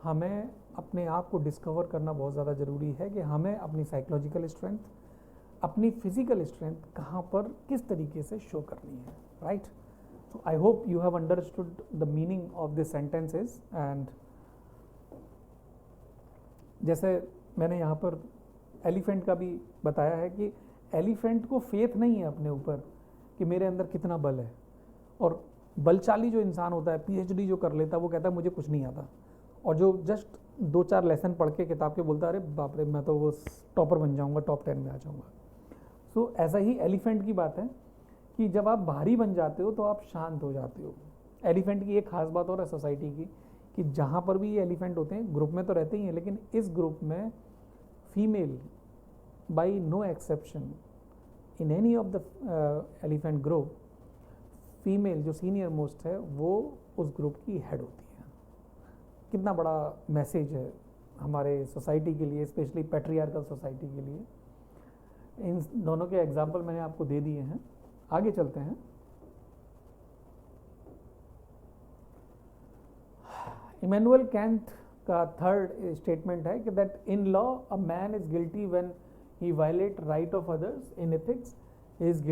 हमें अपने आप को डिस्कवर करना बहुत ज़्यादा ज़रूरी है कि हमें अपनी साइकोलॉजिकल स्ट्रेंथ, अपनी फिजिकल स्ट्रेंथ कहाँ पर किस तरीके से शो करनी है, right. So I hope you have understood the meaning of this sentences. And जैसे मैंने यहाँ पर एलिफेंट का भी बताया है कि एलिफेंट को फेथ नहीं है अपने ऊपर कि मेरे अंदर कितना बल है, और बलशाली जो इंसान होता है, पीएचडी जो कर लेता है, वो कहता है मुझे कुछ नहीं आता, और जो जस्ट 2-4 लेसन पढ़ के किताब के बोलता है अरे बाप रे मैं तो वो टॉपर बन जाऊँगा, टॉप 10 में आ जाऊँगा. सो ऐसा ही एलिफेंट की बात है कि जब आप भारी बन जाते हो तो आप शांत हो जाते हो. एलिफेंट की एक खास बात और है सोसाइटी की कि जहाँ पर भी ये एलिफेंट होते हैं ग्रुप में तो रहते ही हैं, लेकिन इस ग्रुप में female by no exception in any of the elephant group, female जो सीनियर मोस्ट है वो उस ग्रुप की हेड होती है। कितना बड़ा मैसेज है हमारे सोसाइटी के लिए, स्पेशली पैट्रियार्कल सोसाइटी के लिए। इन दोनों के एग्जाम्पल मैंने आपको दे दिए हैं। आगे चलते हैं। इमैनुअल कैंट का थर्ड स्टेटमेंट है कि that in law a man is guilty when he violate right of others, in ethics he is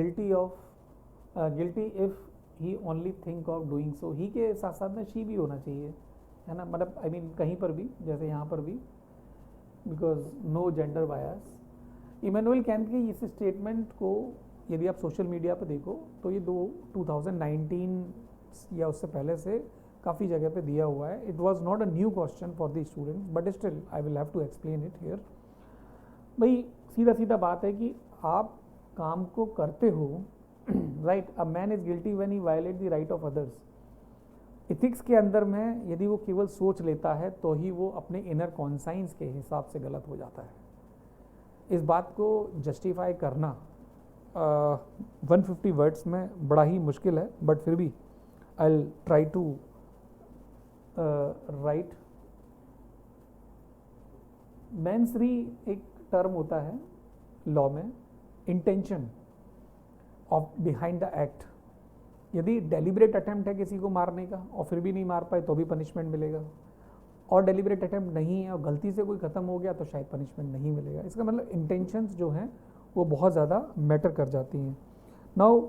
guilty if he only think of doing so. ही के साथ साथ में शी भी होना चाहिए, है ना, मतलब आई मीन कहीं पर भी, जैसे यहाँ पर भी, because no gender bias. Immanuel Kant के इस स्टेटमेंट को यदि आप सोशल मीडिया पर देखो तो ये 2019 या उससे पहले से काफ़ी जगह पे दिया हुआ है। It was not a new question for the students but still I will have to explain it here. भाई सीधा सीधा बात है कि आप काम को करते हो, right, a man is guilty when he violate the right of others. Ethics के अंदर में यदि वो केवल सोच लेता है तो ही वो अपने इनर कॉन्साइंस के हिसाब से गलत हो जाता है। इस बात को जस्टिफाई करना 150 वर्ड्स में बड़ा ही मुश्किल है, बट फिर भी I will try to write. Mens rea एक टर्म होता है लॉ में, intention of behind the act. यदि डेलिब्रेट अटेम्प्ट है किसी को मारने का और फिर भी नहीं मार पाए तो भी पनिशमेंट मिलेगा, और डेलिब्रेट अटेम्प्ट नहीं है और गलती से कोई ख़त्म हो गया तो शायद पनिशमेंट नहीं मिलेगा। इसका मतलब इंटेंशंस जो हैं वो बहुत ज़्यादा मैटर कर जाती हैं। नाउ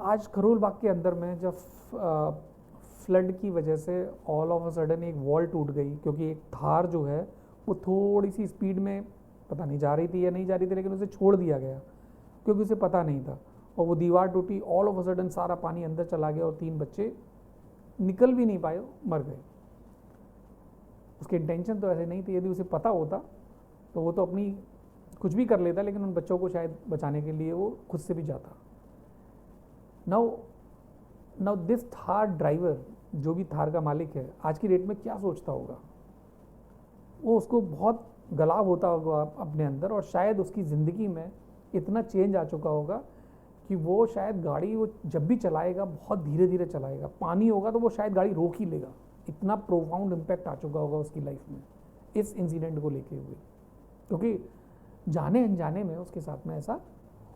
आज करोल बाग के अंदर में जब फ्लड की वजह से ऑल ऑफ अ सडन एक वॉल टूट गई, क्योंकि एक थार जो है वो थोड़ी सी स्पीड में पता नहीं जा रही थी या नहीं जा रही थी, लेकिन उसे छोड़ दिया गया क्योंकि उसे पता नहीं था, और वो दीवार टूटी, ऑल ऑफ अ सडन सारा पानी अंदर चला गया और 3 बच्चे निकल भी नहीं पाए, मर गए। उसकी इंटेंशन तो ऐसे नहीं थी। यदि उसे पता होता तो वो तो अपनी कुछ भी कर लेता, लेकिन उन बच्चों को शायद बचाने के लिए वो खुद से भी जाता। नाउ दिस थार ड्राइवर, जो भी थार का मालिक है, आज की डेट में क्या सोचता होगा? वो उसको बहुत गलाव होता होगा अपने अंदर, और शायद उसकी ज़िंदगी में इतना चेंज आ चुका होगा कि वो शायद गाड़ी वो जब भी चलाएगा बहुत धीरे धीरे चलाएगा। पानी होगा तो वो शायद गाड़ी रोक ही लेगा। इतना प्रोफाउंड इम्पैक्ट आ चुका होगा उसकी लाइफ में इस इंसिडेंट को लेके हुए, क्योंकि जाने अनजाने में उसके साथ में ऐसा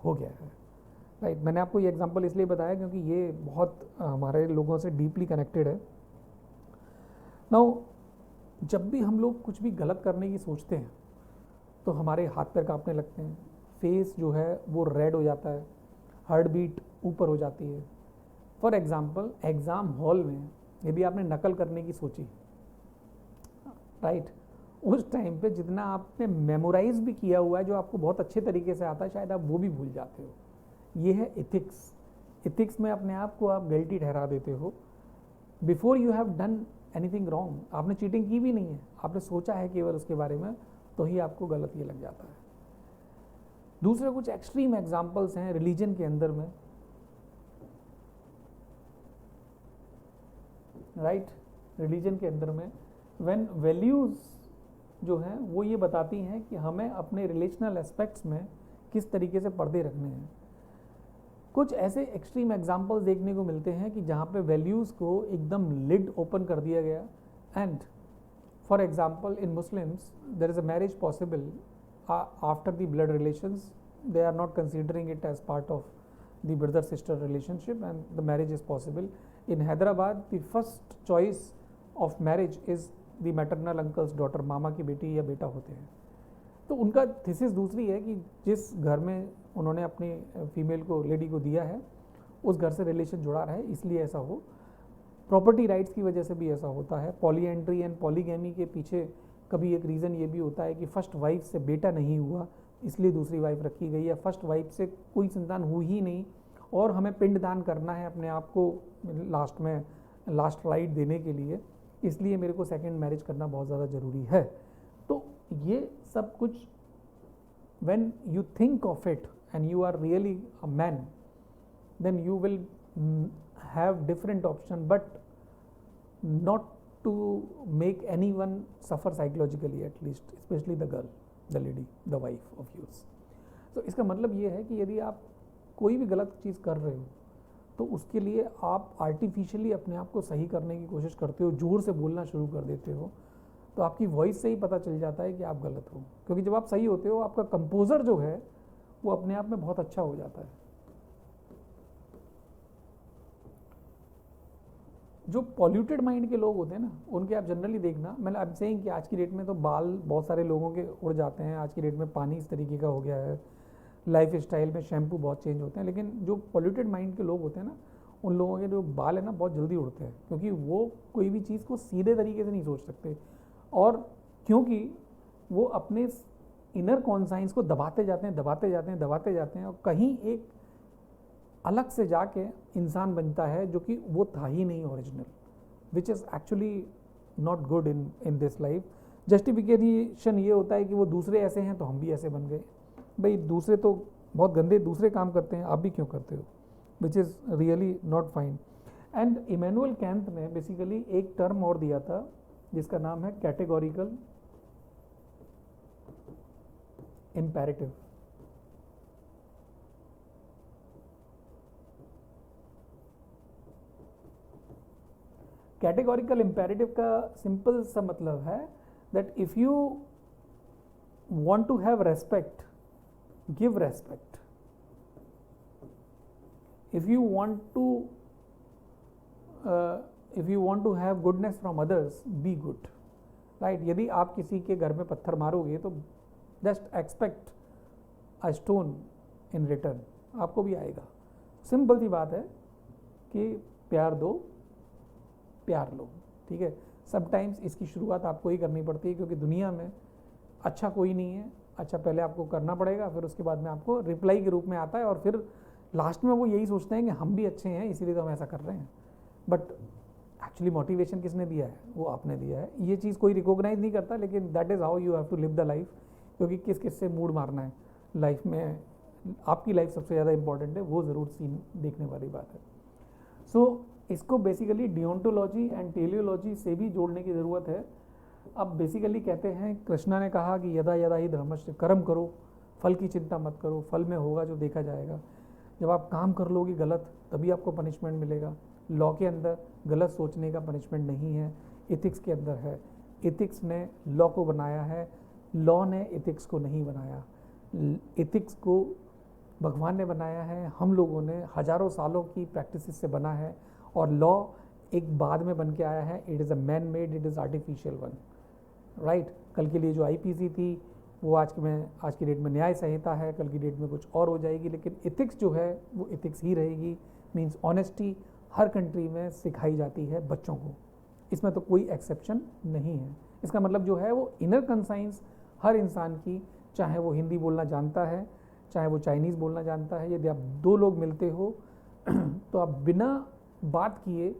हो गया है, राइट। मैंने आपको ये एग्जांपल इसलिए बताया क्योंकि ये बहुत हमारे लोगों से डीपली कनेक्टेड है। नाउ जब भी हम लोग कुछ भी गलत करने की सोचते हैं तो हमारे हाथ पैर कांपने लगते हैं, फेस जो है वो रेड हो जाता है, हार्ट बीट ऊपर हो जाती है। फॉर एग्जाम्पल एग्ज़ाम हॉल में यदि आपने नकल करने की सोची, राइट, उस टाइम पे जितना आपने मेमोराइज भी किया हुआ है, जो आपको बहुत अच्छे तरीके से आता है, शायद आप वो भी भूल जाते हो। ये है इथिक्स। इथिक्स में अपने आप को आप गिल्टी ठहरा देते हो before you have done anything wrong. आपने चीटिंग की भी नहीं है, आपने सोचा है केवल उसके बारे में, तो ही आपको गलत ये लग जाता है। दूसरे कुछ एक्सट्रीम एग्जाम्पल्स हैं रिलीजन के अंदर में, राइट। रिलीजन के अंदर में व्हेन वैल्यूज़ जो हैं वो ये बताती हैं कि हमें अपने रिलेशनल एस्पेक्ट्स में किस तरीके से पर्दे रखने हैं। कुछ ऐसे एक्सट्रीम एग्जाम्पल्स देखने को मिलते हैं कि जहाँ पे वैल्यूज़ को एकदम लिड ओपन कर दिया गया। And for example in Muslims there is a marriage possible after the blood relations, they are not considering it as part of the brother sister relationship and the marriage is possible. In Hyderabad the first choice of marriage is the maternal uncle's daughter, मामा की बेटी या बेटा होते हैं। तो उनका थीसिस दूसरी है कि जिस घर में उन्होंने अपनी फीमेल को, लेडी को दिया है, उस घर से रिलेशन जुड़ा रहे, इसलिए ऐसा हो। प्रॉपर्टी राइट्स की वजह से भी ऐसा होता है। पॉलीएंट्री एंड पॉलीगैमी के पीछे कभी एक रीज़न ये भी होता है कि फर्स्ट वाइफ से बेटा नहीं हुआ इसलिए दूसरी वाइफ रखी गई, या फर्स्ट वाइफ से कोई संतान हुई ही नहीं और हमें पिंडदान करना है अपने आप को लास्ट में, लास्ट राइट देने के लिए, इसलिए मेरे को सेकंड मैरिज करना बहुत ज़्यादा ज़रूरी है। तो ये सब कुछ when you think of it and you are really a man, then you will have different option, but not to make anyone suffer psychologically at least, especially the girl, the lady, the wife of yours. तो इसका मतलब ये है कि यदि आप कोई भी गलत चीज़ कर रहे हो तो उसके लिए आप आर्टिफिशियली अपने आप को सही करने की कोशिश करते हो, ज़ोर से बोलना शुरू कर देते हो, तो आपकी वॉइस से ही पता चल जाता है कि आप गलत हो। क्योंकि जब आप सही होते हो आपका कंपोजर जो है वो अपने आप में बहुत अच्छा हो जाता है। जो पॉल्यूटेड माइंड के लोग होते हैं ना, उनके आप जनरली देखना, मतलब आई एम सेइंग कि आज की डेट में तो बाल बहुत सारे लोगों के उड़ जाते हैं, आज की डेट में पानी इस तरीके का हो गया है, लाइफ स्टाइल में शैम्पू बहुत चेंज होते हैं, लेकिन जो पॉल्यूटेड माइंड के लोग होते हैं ना, उन लोगों के जो बाल है ना बहुत जल्दी उड़ते हैं, क्योंकि वो कोई भी चीज़ को सीधे तरीके से नहीं सोच सकते, और क्योंकि वो अपने इनर कॉन्साइंस को दबाते जाते हैं, दबाते जाते हैं, दबाते जाते हैं, और कहीं एक अलग से जाके इंसान बनता है जो कि वो था ही नहीं original, which is actually not good in this life. Justification ये होता है कि वो दूसरे ऐसे हैं तो हम भी ऐसे बन गए। भाई दूसरे तो बहुत गंदे दूसरे काम करते हैं, आप भी क्यों करते हो, which is really not fine. And Immanuel Kant ने बेसिकली एक टर्म और दिया था जिसका नाम है कैटेगोरिकल इम्पेरेटिव। कैटेगोरिकल इम्पेरेटिव का सिंपल सा मतलब है that if you want to have respect, give respect. If you want to have goodness from others, be good, right? यदि आप किसी के घर में पत्थर मारोगे तो just expect a stone in return, आपको भी आएगा। सिंपल सी बात है कि प्यार दो, प्यार लो, ठीक है। समटाइम्स इसकी शुरुआत आपको ही करनी पड़ती है, क्योंकि दुनिया में अच्छा कोई नहीं है, अच्छा पहले आपको करना पड़ेगा, फिर उसके बाद में आपको रिप्लाई के रूप में आता है, और फिर लास्ट में वो यही सोचते हैं कि हम भी अच्छे हैं इसीलिए तो हम ऐसा कर रहे हैं। बट एक्चुअली मोटिवेशन किसने दिया है, वो आपने दिया है। ये चीज़ कोई रिकॉग्नाइज नहीं करता, लेकिन that is how you have to live the life, क्योंकि किस किस से मूड मारना है लाइफ में, आपकी लाइफ सबसे ज़्यादा इंपॉर्टेंट है, वो ज़रूर सीन देखने वाली बात है। सो इसको बेसिकली डियोंटोलॉजी एंड टेलियोलॉजी से भी जोड़ने की ज़रूरत है। अब बेसिकली कहते हैं, कृष्णा ने कहा कि यदा यदा ही धर्मस्य, कर्म करो, फल की चिंता मत करो, फल में होगा जो देखा जाएगा। जब आप काम कर लोगे गलत तभी आपको पनिशमेंट मिलेगा। लॉ के अंदर गलत सोचने का पनिशमेंट नहीं है, इथिक्स के अंदर है। इथिक्स ने लॉ को बनाया है, लॉ ने इथिक्स को नहीं बनाया। इथिक्स को भगवान ने बनाया है, हम लोगों ने हज़ारों सालों की प्रैक्टिस से बना है, और लॉ एक बाद में बन के आया है। It is a man made, it is artificial one, right. कल के लिए जो आईपीसी थी वो आज की डेट में न्याय संहिता है, कल की डेट में कुछ और हो जाएगी, लेकिन इथिक्स जो है वो इथिक्स ही रहेगी। मीन्स ऑनेस्टी हर कंट्री में सिखाई जाती है बच्चों को, इसमें तो कोई एक्सेप्शन नहीं है। इसका मतलब जो है वो इनर कंसाइंस हर इंसान की, चाहे वो हिंदी बोलना जानता है, चाहे वो चाइनीज़ बोलना जानता है, यदि आप दो लोग मिलते हो तो आप बिना बात किए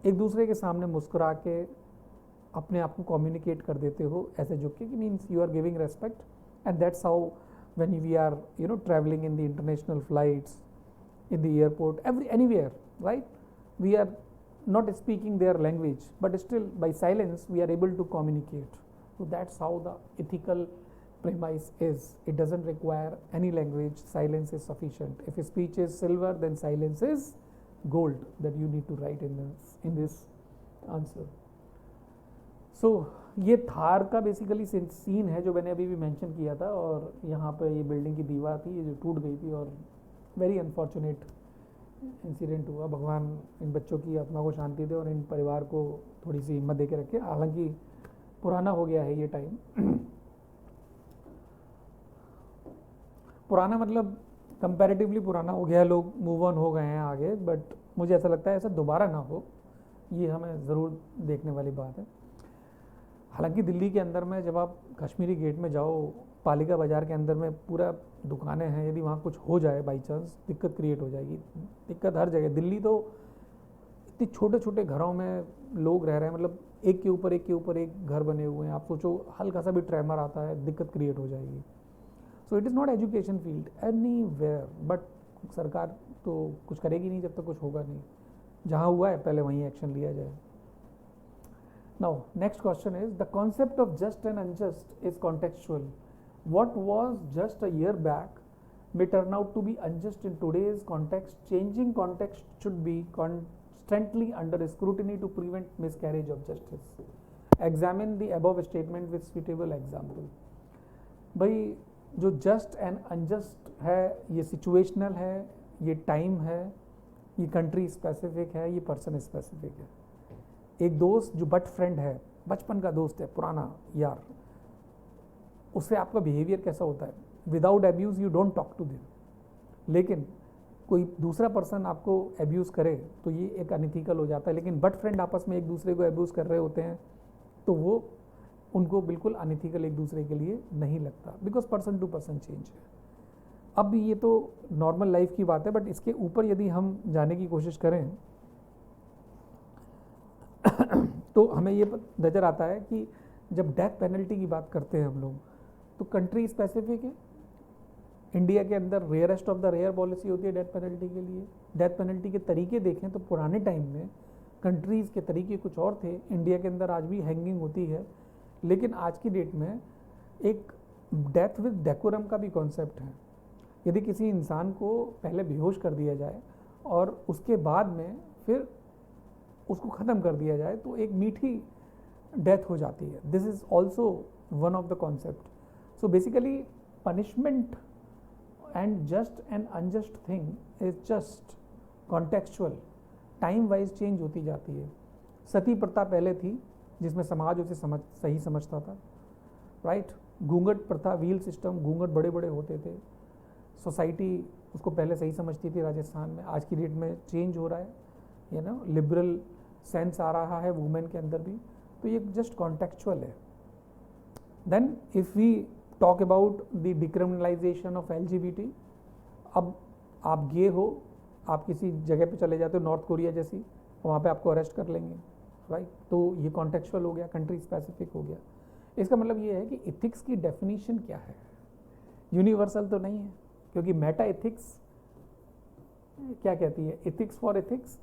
एक दूसरे के सामने मुस्कुरा के अपने आप को कम्युनिकेट कर देते हो, ऐसे जो कि means you are giving respect. And that's how when we are travelling in the international flights, in the airport, anywhere, right? We are not speaking their language, but still by silence we are able to communicate. So that's how the ethical premise is. It doesn't require any language, silence is sufficient. If speech is silver, then silence is gold, that you need to write in this answer. So ये थार का बेसिकली सीन है जो मैंने अभी भी मेंशन किया था, और यहाँ पे ये बिल्डिंग की दीवार थी ये जो टूट गई थी, और वेरी अनफॉर्चुनेट इंसिडेंट हुआ। भगवान इन बच्चों की आत्मा को शांति दे और इन परिवार को थोड़ी सी हिम्मत दे के रखे। हालांकि पुराना हो गया है ये टाइम, पुराना मतलब कंपैरेटिवली पुराना हो गया है, लोग मूव ऑन हो गए हैं आगे, बट मुझे ऐसा लगता है ऐसा दोबारा ना हो, ये हमें ज़रूर देखने वाली बात है। हालांकि दिल्ली के अंदर में जब आप कश्मीरी गेट में जाओ, पालिका बाज़ार के अंदर में पूरा दुकानें हैं, यदि वहाँ कुछ हो जाए बाई चांस दिक्कत क्रिएट हो जाएगी। दिक्कत हर जगह, दिल्ली तो इतने छोटे छोटे घरों में लोग रह रहे हैं, मतलब एक के ऊपर एक घर बने हुए हैं। आप सोचो हल्का सा भी ट्रेमर आता है दिक्कत क्रिएट हो जाएगी। So it is not education field anywhere, but सरकार तो कुछ करेगी नहीं जब तक कुछ होगा नहीं। जहाँ हुआ है पहले वहीं एक्शन लिया जाए। Now, next question is, the concept of just and unjust is contextual. What was just a year back may turn out to be unjust in today's context. Changing context should be constantly under scrutiny to prevent miscarriage of justice. Examine the above statement with suitable example. भाई जो जस्ट एंड अनजस्ट है ये सिचुएशनल है, ये टाइम है, ये कंट्री स्पेसिफिक है, ये पर्सन स्पेसिफिक है. एक दोस्त जो बट फ्रेंड है, बचपन का दोस्त है, पुराना यार, उससे आपका बिहेवियर कैसा होता है? Without abuse you don't talk to them. लेकिन कोई दूसरा पर्सन आपको एब्यूज़ करे तो ये एक अनइथिकल हो जाता है. लेकिन बट फ्रेंड आपस में एक दूसरे को एब्यूज़ कर रहे होते हैं तो वो उनको बिल्कुल अनइथिकल एक दूसरे के लिए नहीं लगता, because person to person change है. अब ये तो नॉर्मल लाइफ की बात है, बट इसके ऊपर यदि हम जाने की कोशिश करें तो हमें ये नज़र आता है कि जब डेथ पेनल्टी की बात करते हैं हम लोग तो कंट्री स्पेसिफिक है. इंडिया के अंदर rarest of the rare policy होती है डेथ पेनल्टी के लिए. डेथ पेनल्टी के तरीके देखें तो पुराने टाइम में कंट्रीज़ के तरीके कुछ और थे. इंडिया के अंदर आज भी हैंगिंग होती है, लेकिन आज की डेट में एक डेथ विद डेकोरम का भी कॉन्सेप्ट है. यदि किसी इंसान को पहले बेहोश कर दिया जाए और उसके बाद में फिर उसको ख़त्म कर दिया जाए तो एक मीठी डेथ हो जाती है. This is also one of the concept. So basically punishment and just and unjust thing is just contextual, time wise change होती जाती है. सती प्रथा पहले थी जिसमें समाज उसे सही समझता था, राइट. घूंघट प्रथा, व्हील सिस्टम, घूंघट बड़े बड़े होते थे, सोसाइटी उसको पहले सही समझती थी राजस्थान में. आज की डेट में चेंज हो रहा है, यू नो, लिबरल सेंस आ रहा है वुमेन के अंदर भी. तो ये जस्ट कॉन्टेक्चुअल है. Then if we talk about the decriminalisation of LGBT, अब आप गे हो, आप किसी जगह पे चले जाते हो नॉर्थ कोरिया जैसी, वहाँ पे आपको अरेस्ट कर लेंगे, राइट. तो ये कॉन्टेक्चुअल हो गया, कंट्री स्पेसिफिक हो गया. इसका मतलब ये है कि इथिक्स की डेफिनेशन क्या है, यूनिवर्सल तो नहीं है, क्योंकि मेटा इथिक्स क्या कहती है, इथिक्स फॉर इथिक्स,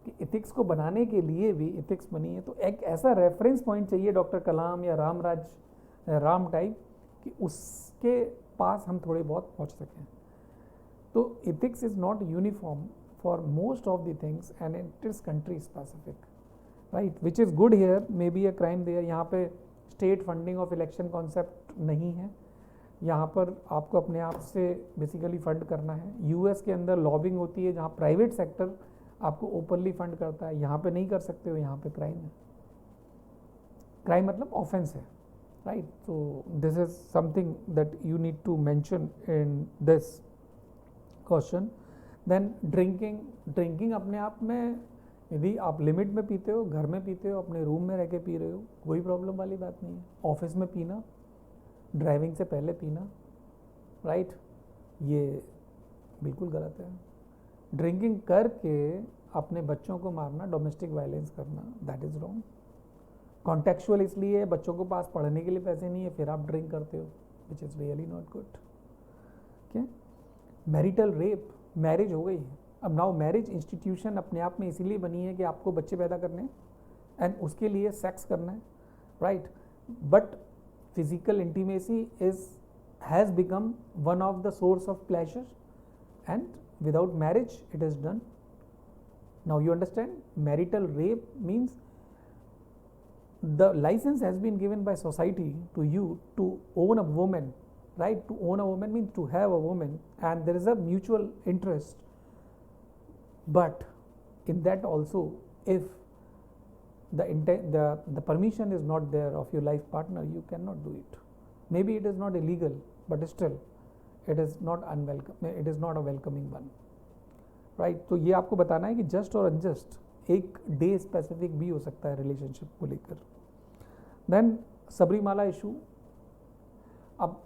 कि इथिक्स को बनाने के लिए भी इथिक्स बनी है. तो एक ऐसा रेफरेंस पॉइंट चाहिए डॉक्टर कलाम या राम टाइप, कि उसके पास हम थोड़े बहुत पहुंच सकें. तो ethics is not uniform for most of the things and it is country specific, right, which is good here, may be a crime there. यहाँ पे state funding of election concept नहीं है. यहाँ पर आपको अपने आप से बेसिकली फंड करना है. US के अंदर लॉबिंग होती है जहाँ प्राइवेट सेक्टर आपको ओपनली फंड करता है. यहाँ पे नहीं कर सकते हो, यहाँ पे क्राइम है. क्राइम मतलब ऑफेंस है, राइट. तो this is something that you need to mention in this question. Then drinking अपने आप में, यदि आप लिमिट में पीते हो, घर में पीते हो, अपने रूम में रह के पी रहे हो, कोई प्रॉब्लम वाली बात नहीं है. ऑफिस में पीना, ड्राइविंग से पहले पीना, राइट, ये बिल्कुल गलत है. ड्रिंकिंग करके अपने बच्चों को मारना, डोमेस्टिक वायलेंस करना, दैट इज़ रॉन्ग. कॉन्टेक्चुअल इसलिए बच्चों को पास पढ़ने के लिए पैसे नहीं है, फिर आप ड्रिंक करते हो, which is really not good. क्या मैरिटल रेप, मैरिज हो गई है, अब नाउ मैरिज इंस्टीट्यूशन अपने आप में इसीलिए बनी है कि आपको बच्चे पैदा करने एंड उसके लिए सेक्स करना है, right. But physical intimacy has become one of the source of pleasure and without marriage it is done. Now you understand, marital rape means the license has been given by society to you to own a woman, right. To own a woman means to have a woman, and there is a mutual interest, but in that also if the permission is not there of your life partner, you cannot do it. Maybe it is not illegal, but still it is not a welcoming one, right. तो ये आपको बताना है कि जस्ट और अनजस्ट एक डे स्पेसिफिक भी हो सकता है रिलेशनशिप को लेकर. Then Sabarimala issue. अब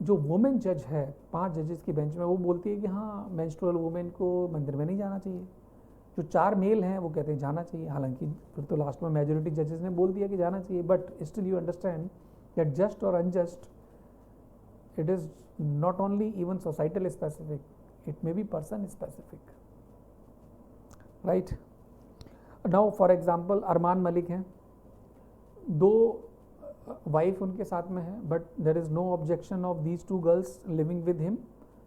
जो वुमेन जज है 5 जजेस की बेंच में, वो बोलती है कि हाँ मेंस्ट्रुअल वुमेन को मंदिर में नहीं जाना चाहिए. जो 4 मेल हैं वो कहते हैं जाना चाहिए. हालांकि फिर तो लास्ट में मेजोरिटी जजेस ने बोल दिया कि जाना चाहिए, but still you understand that just और unjust, it is not only even societal specific, it may be person specific, right. Now for example Armaan Malik हैं, दो वाइफ उनके साथ में है, but there is no objection of these two girls living with him,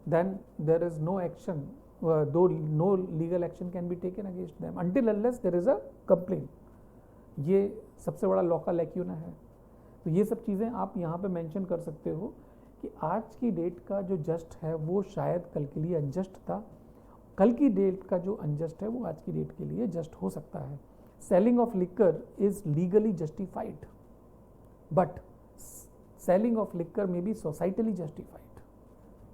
then there is no action, though no legal action can be taken against them until unless there is a complain. ये सबसे बड़ा लॉ का लैक्यूना है। तो ये सब चीज़ें आप यहाँ पे मेंशन कर सकते हो कि आज की डेट का जो जस्ट है वो शायद कल के लिए अनजस्ट था, कल की डेट का जो अनजस्ट है वो आज की डेट के लिए जस्ट हो सकता है। Selling of liquor is legally justified, but selling of liquor may be societally justified,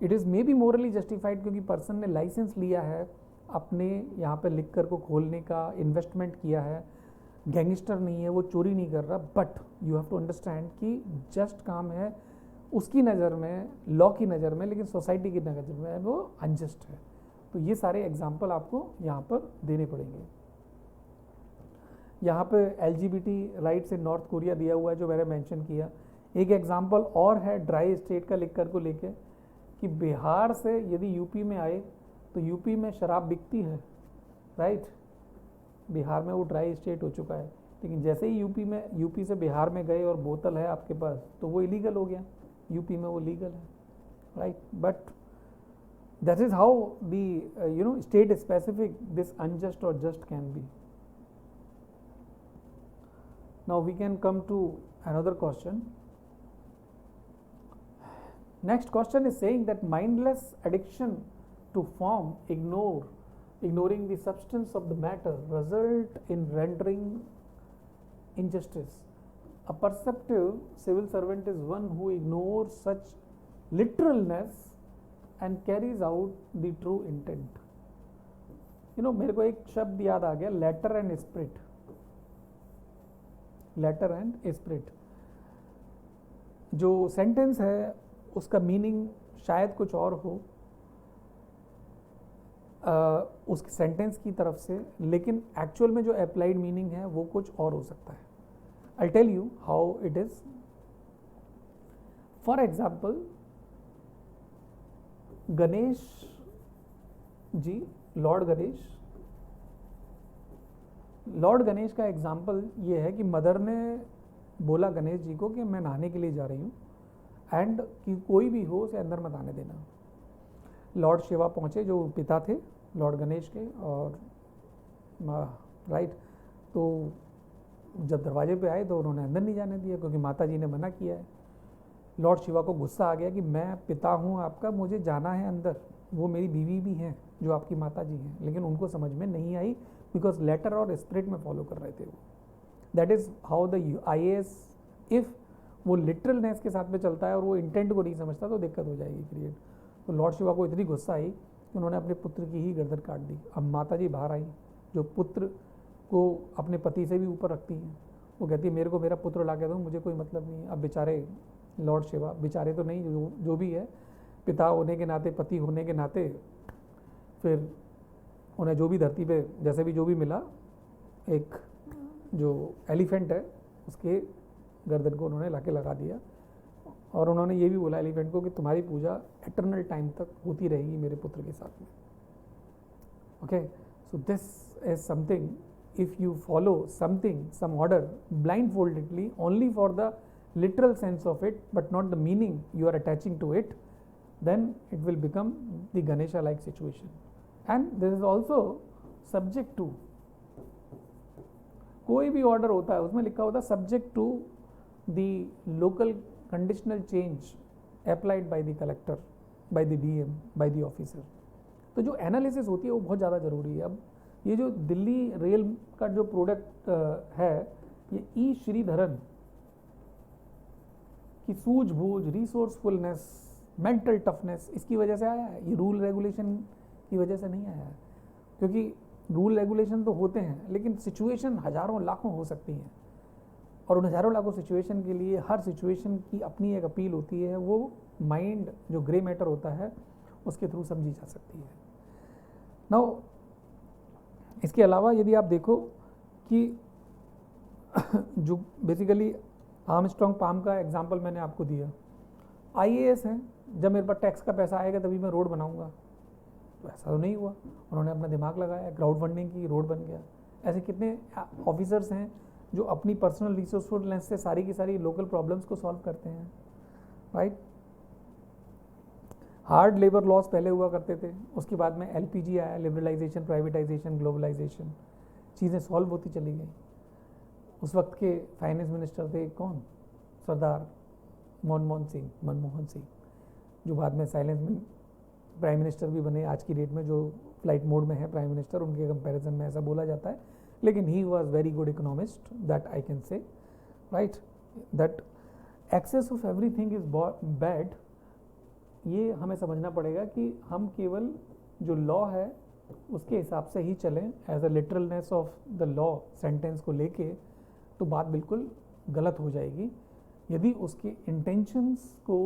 it is may be morally justified, क्योंकि पर्सन ने लाइसेंस लिया है अपने यहाँ पे लिकर को खोलने का, इन्वेस्टमेंट किया है, गैंगस्टर नहीं है, वो चोरी नहीं कर रहा, but you have to understand कि जस्ट काम है उसकी नज़र में, लॉ की नज़र में, लेकिन सोसाइटी की नज़र में वो अनजस्ट है। तो ये सारे एग्जाम्पल आपको यहाँ पर देने पड़ेंगे। यहाँ पे LGBT राइट्स इन नॉर्थ कोरिया दिया हुआ है जो मैंने मेंशन किया। एक एग्जाम्पल और है ड्राई स्टेट का लिकर को लेके, कि बिहार से यदि यूपी में आए तो यूपी में शराब बिकती है, राइट, बिहार में वो ड्राई स्टेट हो चुका है, लेकिन जैसे ही यूपी से बिहार में गए और बोतल है आपके पास तो वो इलीगल हो गया, यूपी में वो लीगल है, right. But that is how the state specific this unjust और just can be. Now we can come to another question. Next question is saying that mindless addiction to form, ignoring the substance of the matter result in rendering injustice. A perceptive civil servant is one who ignores such literalness and carries out the true intent. मेरे को एक शब्द याद आ गया, letter and spirit. Letter and spirit जो सेंटेंस है उसका मीनिंग शायद कुछ और हो उस सेंटेंस की तरफ से, लेकिन एक्चुअल में जो अप्लाइड मीनिंग है वो कुछ और हो सकता है। I tell you how it is. For example, Ganesh ji, lord Ganesh का एग्जाम्पल ये है कि मदर ने बोला गणेश जी को कि मैं नहाने के लिए जा रही हूँ एंड कि कोई भी हो उसे अंदर मत आने देना। लॉर्ड शिवा पहुँचे जो पिता थे लॉर्ड गणेश के, और राइट, तो जब दरवाजे पे आए तो उन्होंने अंदर नहीं जाने दिया क्योंकि माता जी ने मना किया है। लॉर्ड शिवा को गुस्सा आ गया कि मैं पिता हूँ आपका, मुझे जाना है अंदर, वो मेरी बीवी भी हैं जो आपकी माता जी हैं, लेकिन उनको समझ में नहीं आई बिकॉज लेटर और स्पिरिट में फॉलो कर रहे थे वो। That is how the IAS, if वो लिटरलनेस के साथ में चलता है और वो इंटेंट को नहीं समझता तो दिक्कत हो जाएगी क्रिएट। तो लॉर्ड शिवा को इतनी गुस्सा आई कि उन्होंने अपने पुत्र की ही गर्दन काट दी। अब माता जी बाहर आई जो पुत्र को अपने पति से भी ऊपर रखती हैं, वो कहती है मेरे को मेरा पुत्र ला के दो, मुझे कोई मतलब नहीं। अब बेचारे लॉर्ड शिवा, बेचारे तो नहीं, जो भी है, पिता होने के नाते, पति होने के नाते, फिर उन्हें जो भी धरती पे जैसे भी जो भी मिला, एक जो एलिफेंट है उसके गर्दन को उन्होंने लाके लगा दिया, और उन्होंने ये भी बोला एलिफेंट को कि तुम्हारी पूजा इटर्नल टाइम तक होती रहेगी मेरे पुत्र के साथ में। Okay, so this is something, if you follow something, some order blindfoldedly only for the literal sense of it but not the meaning you are attaching to it, then it will become the Ganesha like situation. And this is also subject to, कोई भी ऑर्डर होता है उसमें लिखा होता है subject to the local conditional change applied by the collector, by the DM, by the officer. तो जो एनालिसिस होती है वो बहुत ज़्यादा ज़रूरी है। अब ये जो दिल्ली रेल का जो प्रोडक्ट है, ये ई श्रीधरन की सूझबूझ, रिसोर्सफुलनेस, मेंटल टफनेस, इसकी वजह से आया है। ये रूल रेगुलेशन की वजह से नहीं आया है, क्योंकि रूल रेगुलेशन तो होते हैं लेकिन सिचुएशन हज़ारों लाखों हो सकती हैं, और उन हज़ारों लाखों सिचुएशन के लिए हर सिचुएशन की अपनी एक अपील होती है, वो माइंड जो ग्रे मैटर होता है उसके थ्रू समझी जा सकती है। नाउ इसके अलावा यदि आप देखो कि जो बेसिकली आर्मस्ट्रॉन्ग पाम का एग्जांपल मैंने आपको दिया, IAS हैं, जब मेरे पास टैक्स का पैसा आएगा तभी मैं रोड बनाऊंगा, तो ऐसा तो नहीं हुआ। उन्होंने अपना दिमाग लगाया, क्राउड फंडिंग की, रोड बन गया। ऐसे कितने ऑफिसर्स हैं जो अपनी पर्सनल रिसोर्सफुलनेस से सारी की सारी लोकल प्रॉब्लम्स को सॉल्व करते हैं, राइट। हार्ड लेबर लॉस पहले हुआ करते थे, उसके बाद में एलपीजी आया, लिबरलाइजेशन, प्राइवेटाइजेशन, ग्लोबलाइजेशन, चीज़ें सॉल्व होती चली गई। उस वक्त के फाइनेंस मिनिस्टर थे कौन? सरदार मनमोहन सिंह, जो बाद में साइलेंस प्राइम मिनिस्टर भी बने आज की डेट में, जो फ्लाइट मोड में है प्राइम मिनिस्टर, उनके कंपैरिजन में ऐसा बोला जाता है, लेकिन he was very good economist, that I can say, right. That excess of everything is bad. ये हमें समझना पड़ेगा कि हम केवल जो लॉ है उसके हिसाब से ही चलें, as a literalness of the law sentence को लेके, तो बात बिल्कुल गलत हो जाएगी। यदि उसके इंटेंशंस को,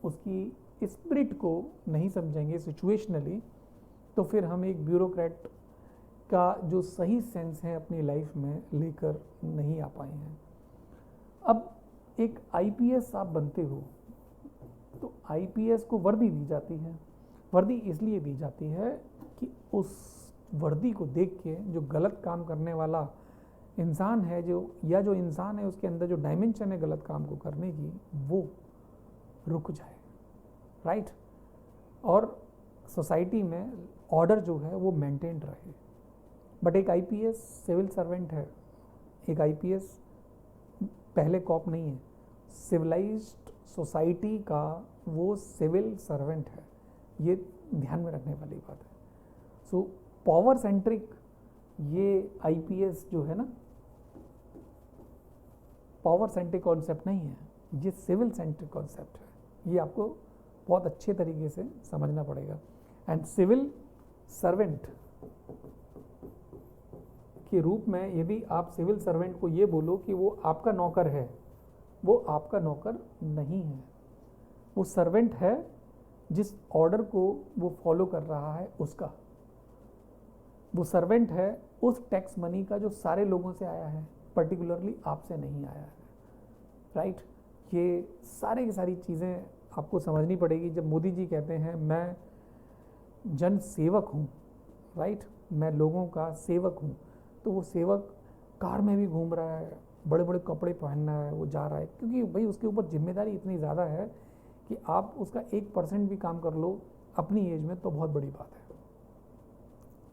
उसकी स्पिरिट को नहीं समझेंगे सिचुएशनली, तो फिर हम एक ब्यूरोक्रेट का जो सही सेंस है अपनी लाइफ में लेकर नहीं आ पाए हैं। अब एक आईपीएस आप बनते हो, तो आईपीएस को वर्दी दी जाती है। वर्दी इसलिए दी जाती है कि उस वर्दी को देख के जो गलत काम करने वाला इंसान है, जो इंसान है उसके अंदर जो डायमेंशन है गलत काम को करने की, वो रुक जाए, राइट। और सोसाइटी में ऑर्डर जो है वो मेंटेन्ड रहे। बट एक आईपीएस सिविल सर्वेंट है, एक आईपीएस पहले कॉप नहीं है, सिविलाइज्ड सोसाइटी का वो सिविल सर्वेंट है। ये ध्यान में रखने वाली बात है। सो पावर सेंट्रिक ये आईपीएस जो है ना, पावर सेंट्रिक कॉन्सेप्ट नहीं है, ये सिविल सेंट्रिक कॉन्सेप्ट है। ये आपको बहुत अच्छे तरीके से समझना पड़ेगा। एंड सिविल सर्वेंट के रूप में यदि आप सिविल सर्वेंट को ये बोलो कि वो आपका नौकर है, वो आपका नौकर नहीं है। वो सर्वेंट है जिस ऑर्डर को वो फॉलो कर रहा है उसका। वो सर्वेंट है उस टैक्स मनी का जो सारे लोगों से आया है, पर्टिकुलरली आपसे नहीं आया है, राइट। ये सारे की सारी चीज़ें आपको समझनी पड़ेगी। जब मोदी जी कहते हैं मैं जन सेवक हूँ, राइट, मैं लोगों का सेवक हूँ, तो वो सेवक कार में भी घूम रहा है, बड़े बड़े कपड़े पहनना है, वो जा रहा है, क्योंकि भाई उसके ऊपर जिम्मेदारी इतनी ज़्यादा है कि आप उसका 1% भी काम कर लो अपनी एज में तो बहुत बड़ी बात है।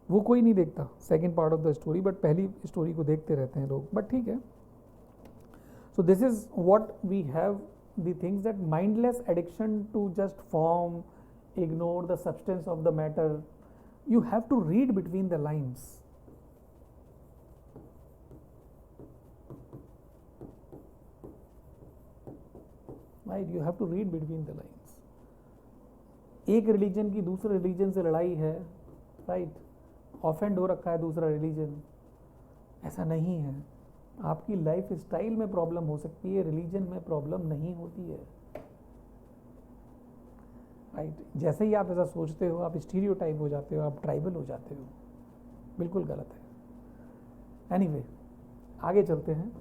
वो कोई नहीं देखता second part of the story, but पहली स्टोरी को देखते रहते हैं लोग, बट ठीक है। So this is what we have the things, that mindless addiction to just form, ignore the substance of the matter. You have to read between the lines, right? You have to read between the lines. एक रिलीजन की दूसरे रिलीजन से लड़ाई है, राइट, ऑफेंड हो रखा है दूसरा रिलीजन, ऐसा नहीं है। आपकी लाइफ स्टाइल में प्रॉब्लम हो सकती है, रिलीजन में प्रॉब्लम नहीं होती है, राइट। जैसे ही आप ऐसा सोचते हो आप स्टीरियोटाइप हो जाते हो, आप ट्राइबल हो जाते हो, बिल्कुल गलत है। एनीवे, आगे चलते हैं।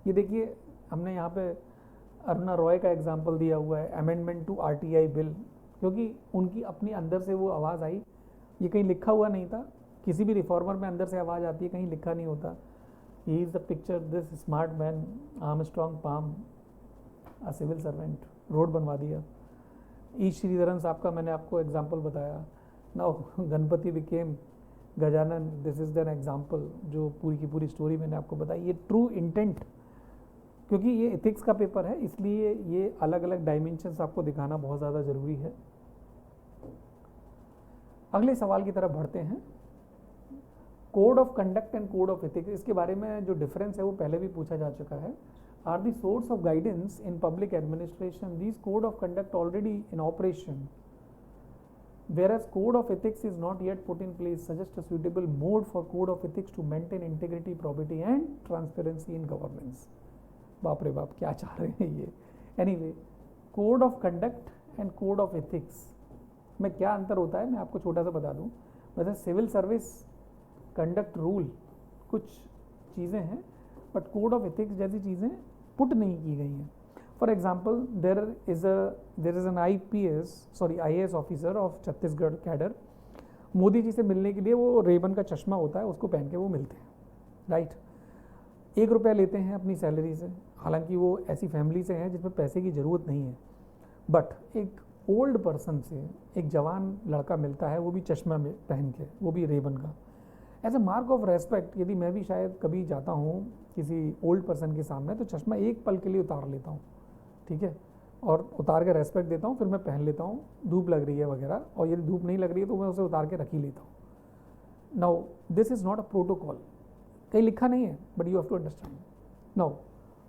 ये देखिए हमने यहाँ पे अरुणा रॉय का एग्जांपल दिया हुआ है, अमेंडमेंट टू आरटीआई बिल, क्योंकि उनकी अपनी अंदर से वो आवाज़ आई। ये कहीं लिखा हुआ नहीं था, किसी भी रिफॉर्मर में अंदर से आवाज़ आती है, कहीं लिखा नहीं होता। He is the picture, this smart man, Armstrong Palm, a civil servant, road बनवा दिया। ई श्रीधरन साहब का मैंने आपको एग्जांपल बताया। Now Ganapati became Gajanan, this is than example, जो पूरी की पूरी स्टोरी मैंने आपको बताई। ये ट्रू इंटेंट, क्योंकि ये एथिक्स का पेपर है, इसलिए ये अलग अलग डायमेंशंस आपको दिखाना बहुत ज़्यादा ज़रूरी है। अगले सवाल की तरफ बढ़ते हैं। Code of conduct and code of ethics, इसके बारे में जो डिफरेंस है वो पहले भी पूछा जा चुका है। Are the source of guidance in public administration, this code of conduct already in operation, whereas code of ethics is not yet put in place, suggest a suitable mode for code of ethics to maintain integrity, probity and transparency in governance। बाप रे बाप, क्या चाह रहे हैं ये। Anyway, code of conduct and code of ethics में क्या अंतर होता है मैं आपको छोटा सा बता दूं। वैसे सिविल सर्विस कंडक्ट रूल कुछ चीज़ें हैं, बट कोड ऑफ एथिक्स जैसी चीज़ें पुट नहीं की गई हैं। For example, there is an IAS officer of Chhattisgarh cadre. Modi ji से मिलने के लिए वो रेबन का चश्मा होता है, उसको पहन के वो मिलते हैं, राइट। 1 रुपया लेते हैं अपनी सैलरी से, हालांकि वो ऐसी फैमिली से हैं जिसमें पैसे की ज़रूरत नहीं है, बट एक ओल्ड पर्सन से एक जवान लड़का मिलता है, वो भी चश्मा में पहन के, वो भी रेबन का, as a mark of respect यदि मैं भी शायद कभी जाता हूँ किसी ओल्ड पर्सन के सामने तो चश्मा एक पल के लिए उतार लेता हूँ, ठीक है, और उतार के रेस्पेक्ट देता हूँ, फिर मैं पहन लेता हूँ, धूप लग रही है वगैरह, और यदि धूप नहीं लग रही है तो मैं उसे उतार के रख ही लेता हूँ. Now this is not a protocol, कहीं लिखा नहीं है, but you have to understand. Now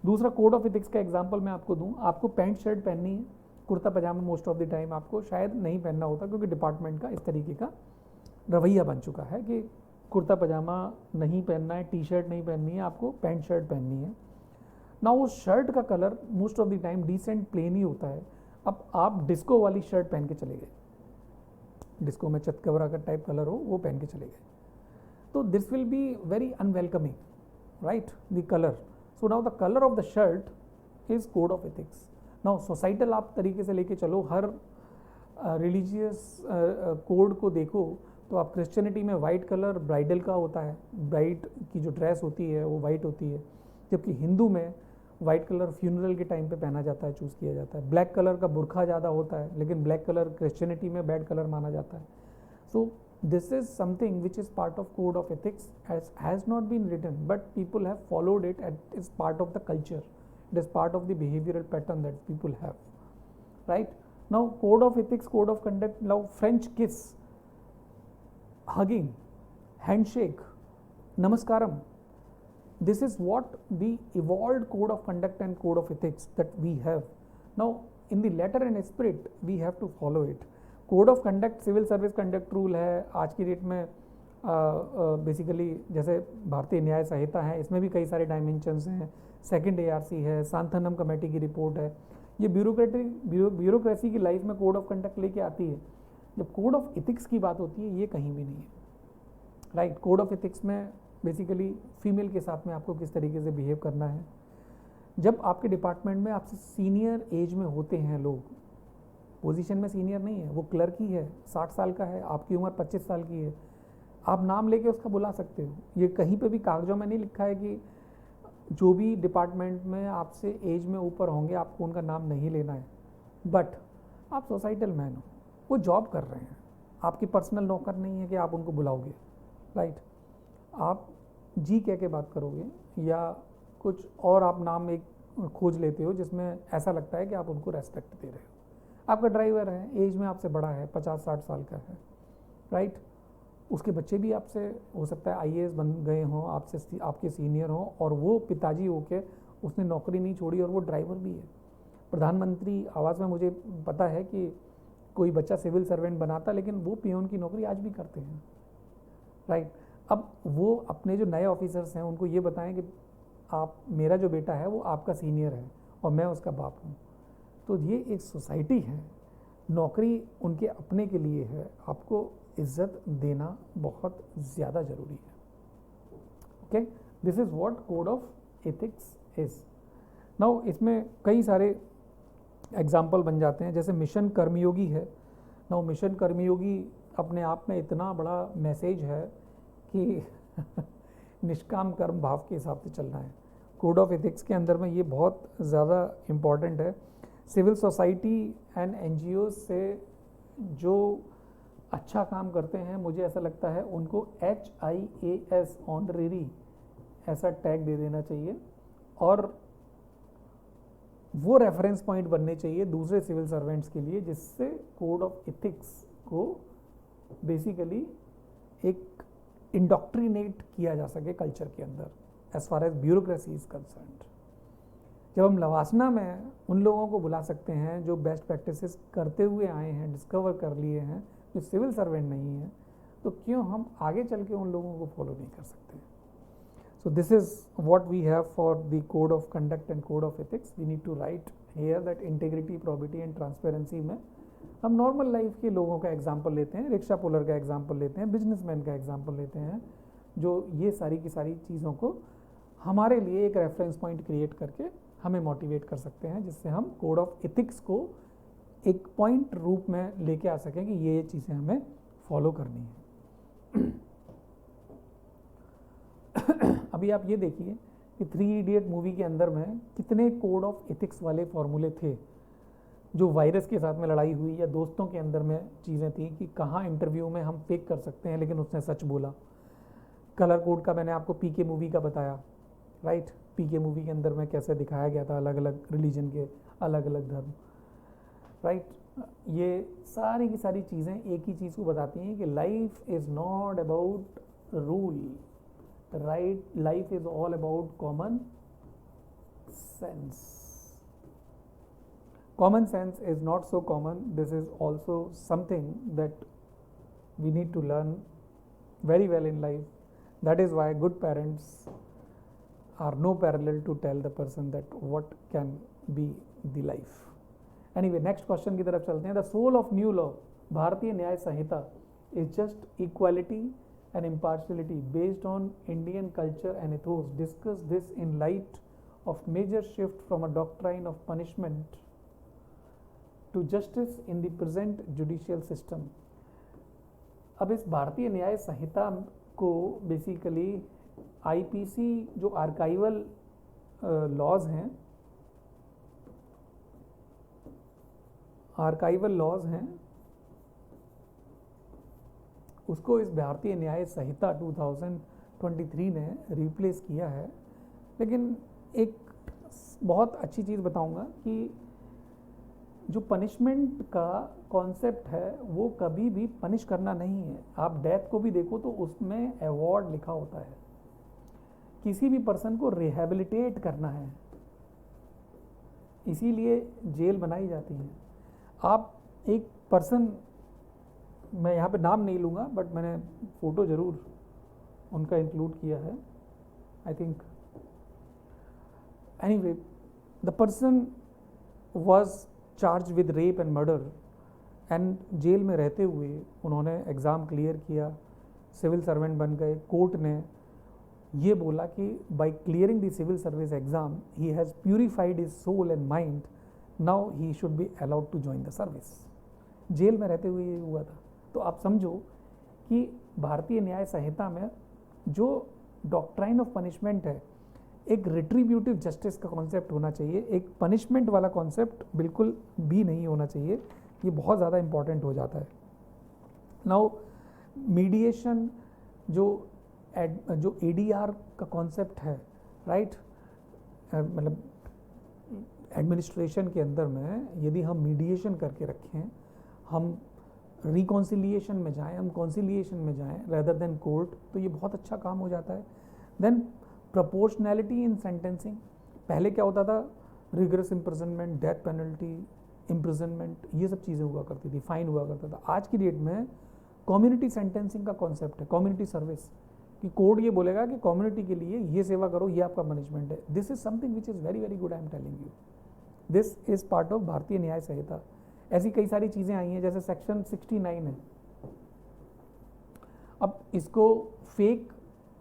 दूसरा कोड ऑफ एथिक्स का एग्जांपल मैं आपको दूं, आपको पैंट शर्ट पहननी है, kurta pajama most of the time आपको शायद नहीं पहनना होता, क्योंकि डिपार्टमेंट का इस तरीके का रवैया बन चुका है कि कुर्ता पजामा नहीं पहनना है, टी शर्ट नहीं पहननी है, आपको पैंट शर्ट पहननी है. ना उस शर्ट का colour most of the time decent plain ही होता है. अब आप डिस्को वाली शर्ट पहन के चले गए, डिस्को में चतकबरा का टाइप कलर हो वो पहन के चले गए, तो this will be very unwelcoming, right, the colour. So now the colour of the shirt is code of ethics. Now societal आप तरीके से लेके चलो, हर रिलीजियस कोड को देखो तो आप क्रिश्चियनिटी में वाइट कलर ब्राइडल का होता है, ब्राइड की जो ड्रेस होती है वो वाइट होती है, जबकि हिंदू में वाइट कलर फ्यूनरल के टाइम पे पहना जाता है, चूज़ किया जाता है. ब्लैक कलर का बुरखा ज़्यादा होता है, लेकिन ब्लैक कलर क्रिश्चियनिटी में बैड कलर माना जाता है. सो this is something which is part of code of ethics, has not been written, but people have followed it and is part of the culture. It is part of the behavioral pattern that people have, right? Now code of ethics, code of conduct, now French kiss, hugging, handshake, namaskaram, this is what the evolved code of conduct and code of ethics that we have. Now in the letter and spirit we have to follow it. Code of conduct civil service conduct rule है आज की डेट में, बेसिकली जैसे भारतीय न्याय संहिता है, इसमें भी कई सारे डायमेंशंस हैं, सेकंड ARC है, सांथनम कमेटी की रिपोर्ट है, ये ब्यूरोक्रेसी की लाइफ में कोड ऑफ कंडक्ट लेके आती है. जब कोड ऑफ एथिक्स की बात होती है ये कहीं भी नहीं है, राइट. कोड ऑफ एथिक्स में बेसिकली फीमेल के साथ में आपको किस तरीके से बिहेव करना है. जब आपके डिपार्टमेंट में आपसे सीनियर एज में होते हैं लोग, पोजीशन में सीनियर नहीं है, वो क्लर्क ही है, 60 साल का है, आपकी उम्र 25 साल की है, आप नाम लेके उसका बुला सकते हो. ये कहीं पे भी कागजों में नहीं लिखा है कि जो भी डिपार्टमेंट में आपसे एज में ऊपर होंगे आपको उनका नाम नहीं लेना है, बट आप सोसाइटल मैन हो, वो जॉब कर रहे हैं, आपकी पर्सनल नौकर नहीं है कि आप उनको बुलाओगे, राइट. आप जी कह के बात करोगे या कुछ और आप नाम एक खोज लेते हो जिसमें ऐसा लगता है कि आप उनको रेस्पेक्ट दे रहे हो. आपका ड्राइवर है, एज में आपसे बड़ा है, 50-60 साल का है, राइट. उसके बच्चे भी आपसे हो सकता है IAS बन गए हों, आपसे आपके सीनियर हों, और वो पिताजी होके उसने नौकरी नहीं छोड़ी और वो ड्राइवर भी है. प्रधानमंत्री आवास में मुझे पता है कि कोई बच्चा सिविल सर्वेंट बनाता, लेकिन वो पियोन की नौकरी आज भी करते हैं, राइट. अब वो अपने जो नए ऑफिसर्स हैं उनको ये बताएं कि आप, मेरा जो बेटा है वो आपका सीनियर है और मैं उसका बाप हूँ. तो ये एक सोसाइटी है, नौकरी उनके अपने के लिए है, आपको इज्जत देना बहुत ज़्यादा ज़रूरी है. Okay, this is what code of ethics is. Now इसमें कई सारे एग्जाम्पल बन जाते हैं, जैसे मिशन कर्मयोगी है. नाउ मिशन कर्मयोगी अपने आप में इतना बड़ा मैसेज है कि निष्काम कर्म भाव के हिसाब से चलना है. कोड ऑफ एथिक्स के अंदर में ये बहुत ज़्यादा इम्पॉर्टेंट है. सिविल सोसाइटी एंड NGOs से जो अच्छा काम करते हैं, मुझे ऐसा लगता है उनको HIAS ऑनरेरी ऐसा टैग दे देना चाहिए, और वो रेफरेंस पॉइंट बनने चाहिए दूसरे सिविल सर्वेंट्स के लिए, जिससे कोड ऑफ एथिक्स को बेसिकली एक इंडोक्ट्रिनेट किया जा सके कल्चर के अंदर, as far as bureaucracy is concerned. जब हम लवासना में उन लोगों को बुला सकते हैं जो बेस्ट प्रैक्टिसेस करते हुए आए हैं, डिस्कवर कर लिए हैं, जो सिविल सर्वेंट नहीं है, तो क्यों हम आगे चल के उन लोगों को फॉलो नहीं कर सकते. So this is what we have for the code of conduct and code of ethics. We need to write here that integrity, probity and transparency में हम नॉर्मल लाइफ के लोगों का एग्जाम्पल लेते हैं, रिक्शा पुलर का एग्जाम्पल लेते हैं, बिजनेसमैन का एग्जाम्पल लेते हैं, जो ये सारी की सारी चीज़ों को हमारे लिए एक रेफरेंस पॉइंट क्रिएट करके हमें मोटिवेट कर सकते हैं, जिससे हम कोड ऑफ एथिक्स को एक पॉइंट रूप में लेके आ सकें कि ये चीज़ें हमें फॉलो करनी है. अभी आप ये देखिए कि 3 इडियट मूवी के अंदर में कितने कोड ऑफ एथिक्स वाले फॉर्मूले थे, जो वायरस के साथ में लड़ाई हुई या दोस्तों के अंदर में चीज़ें थी कि कहाँ इंटरव्यू में हम फेक कर सकते हैं लेकिन उसने सच बोला। कलर कोड का मैंने आपको पीके मूवी का बताया, राइट। पीके मूवी के अंदर में कैसे दिखाया गया था अलग अलग रिलीजन के अलग अलग धर्म, राइट। ये सारी की सारी चीज़ें एक ही चीज़ को बताती हैं कि life is not about rule, right. Life is all about common sense. Common sense is not so common. This is also something that we need to learn very well in life. That is why good parents are no parallel to tell the person that what can be the life. Anyway, next question की तरफ चलते हैं. The soul of new law, भारतीय न्याय संहिता, is just equality and impartiality based on Indian culture and ethos. Discuss this in light of major shift from a doctrine of punishment to justice in the present judicial system. अब इस भारतीय न्याय संहिता को बेसिकली आईपीसी जो आर्काइवल लॉज हैं, उसको इस भारतीय न्याय संहिता 2023 ने रिप्लेस किया है। लेकिन एक बहुत अच्छी चीज़ बताऊंगा कि जो पनिशमेंट का कॉन्सेप्ट है वो कभी भी पनिश करना नहीं है। आप डेथ को भी देखो तो उसमें अवॉर्ड लिखा होता है, किसी भी पर्सन को रिहेबिलिटेट करना है, इसीलिए जेल बनाई जाती है। आप एक पर्सन, मैं यहाँ पे नाम नहीं लूँगा बट मैंने फ़ोटो ज़रूर उनका इंक्लूड किया है, I think. Anyway, the person was charge with rape and murder and jail में रहते हुए उन्होंने एग्ज़ाम क्लियर किया, सिविल सर्वेंट बन गए। कोर्ट ने ये बोला कि by clearing the civil service exam he has purified his soul and mind, now he should be allowed to join the service. Jail में रहते हुए ये हुआ था। तो आप समझो कि भारतीय न्याय संहिता में जो डॉक्ट्राइन ऑफ पनिशमेंट है, एक रिट्रीब्यूटिव जस्टिस का कॉन्सेप्ट होना चाहिए, एक पनिशमेंट वाला कॉन्सेप्ट बिल्कुल भी नहीं होना चाहिए। ये बहुत ज़्यादा इम्पॉर्टेंट हो जाता है। नाउ मीडिएशन जो एडीआर का कॉन्सेप्ट है, राइट, मतलब एडमिनिस्ट्रेशन के अंदर में यदि हम मीडिएशन करके रखें, हम रिकॉन्सिलिएशन में जाएं, हम कॉन्सिलिएशन में जाएं रेदर देन कोर्ट, तो ये बहुत अच्छा काम हो जाता है। देन प्रोपोर्शनैलिटी इन सेंटेंसिंग, पहले क्या होता था, rigorous imprisonment, death penalty, imprisonment, ये सब चीज़ें हुआ करती थी, फाइन हुआ करता था। आज की डेट में कम्युनिटी सेंटेंसिंग का कॉन्सेप्ट है, कम्युनिटी सर्विस, कि कोर्ट ये बोलेगा कि कम्युनिटी के लिए ये सेवा करो, ये आपका पनिशमेंट है। This is something which is very very good, I am telling you. This is part of Bharatiya Nyaya संहिता। ऐसी कई सारी चीज़ें आई हैं, जैसे सेक्शन 69 है। अब इसको फेक